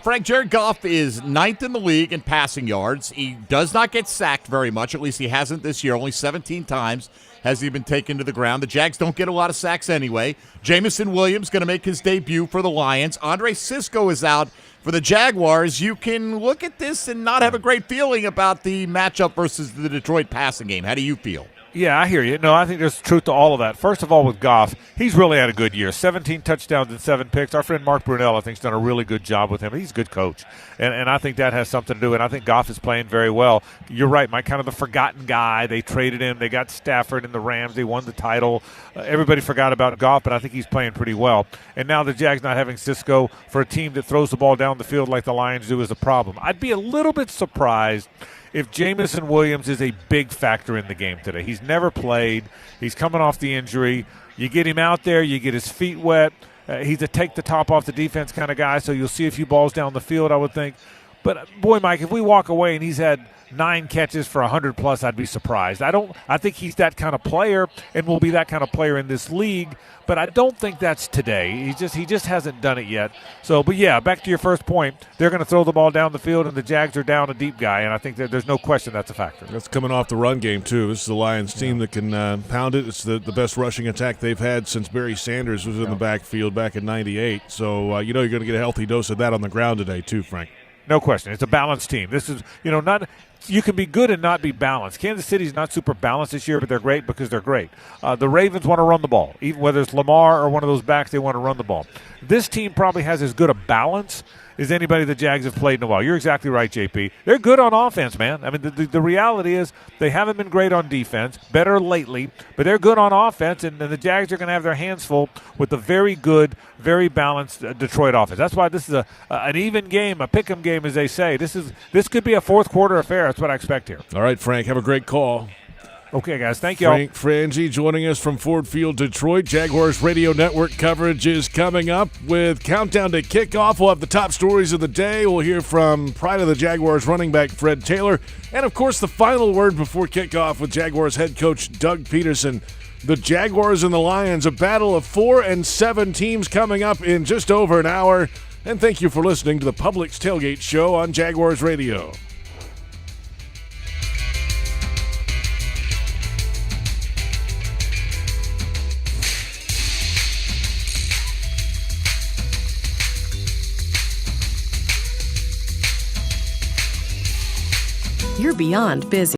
Frank, Jared Goff is 9th in the league in passing yards. He does not get sacked very much. At least he hasn't this year. Only 17 times has he been taken to the ground. The Jags don't get a lot of sacks anyway. Jamison Williams going to make his debut for the Lions. Andre Sisco is out for the Jaguars. You can look at this and not have a great feeling about the matchup versus the Detroit passing game. How do you feel? Yeah, I hear you. No, I think there's truth to all of that. First of all, with Goff, he's really had a good year. 17 touchdowns and 7 picks. Our friend Mark Brunell, I think, has done a really good job with him. He's a good coach, and I think that has something to do. And I think Goff is playing very well. You're right, Mike, kind of the forgotten guy. They traded him. They got Stafford and the Rams. They won the title. Everybody forgot about Goff, but I think he's playing pretty well. And now the Jags not having Sisco for a team that throws the ball down the field like the Lions do is a problem. I'd be a little bit surprised if Jamison Williams is a big factor in the game today. He's never played. He's coming off the injury. You get him out there, you get his feet wet. He's a take the top off the defense kind of guy, so you'll see a few balls down the field, I would think. But, boy, Mike, if we walk away and he's had 9 catches for 100-plus, I'd be surprised. I think he's that kind of player and will be that kind of player in this league, but I don't think that's today. He just hasn't done it yet. So, but, yeah, back to your first point, they're going to throw the ball down the field, and the Jags are down a deep guy, and I think that there's no question that's a factor. That's coming off the run game, too. This is the Lions team that can pound it. It's the best rushing attack they've had since Barry Sanders was in the backfield back in '98. So, you're going to get a healthy dose of that on the ground today, too, Frank. No question. It's a balanced team. This is, not – you can be good and not be balanced. Kansas City's not super balanced this year, but they're great because they're great. The Ravens want to run the ball. Even whether it's Lamar or one of those backs, they want to run the ball. This team probably has as good a balance as anybody the Jags have played in a while. You're exactly right, JP. They're good on offense, man. I mean, the reality is they haven't been great on defense, better lately, but they're good on offense, and the Jags are going to have their hands full with the very good, very balanced Detroit offense. That's why this is an even game, a pick'em game, as they say. This could be a fourth-quarter affair. That's what I expect here. All right, Frank, have a great call. Okay, guys. Thank you all. Frank Frangie joining us from Ford Field, Detroit. Jaguars Radio Network coverage is coming up with countdown to kickoff. We'll have the top stories of the day. We'll hear from Pride of the Jaguars running back Fred Taylor. And, of course, the final word before kickoff with Jaguars head coach Doug Peterson. The Jaguars and the Lions, a battle of 4 and 7 teams coming up in just over an hour. And thank you for listening to the Publix Tailgate Show on Jaguars Radio. you're beyond busy.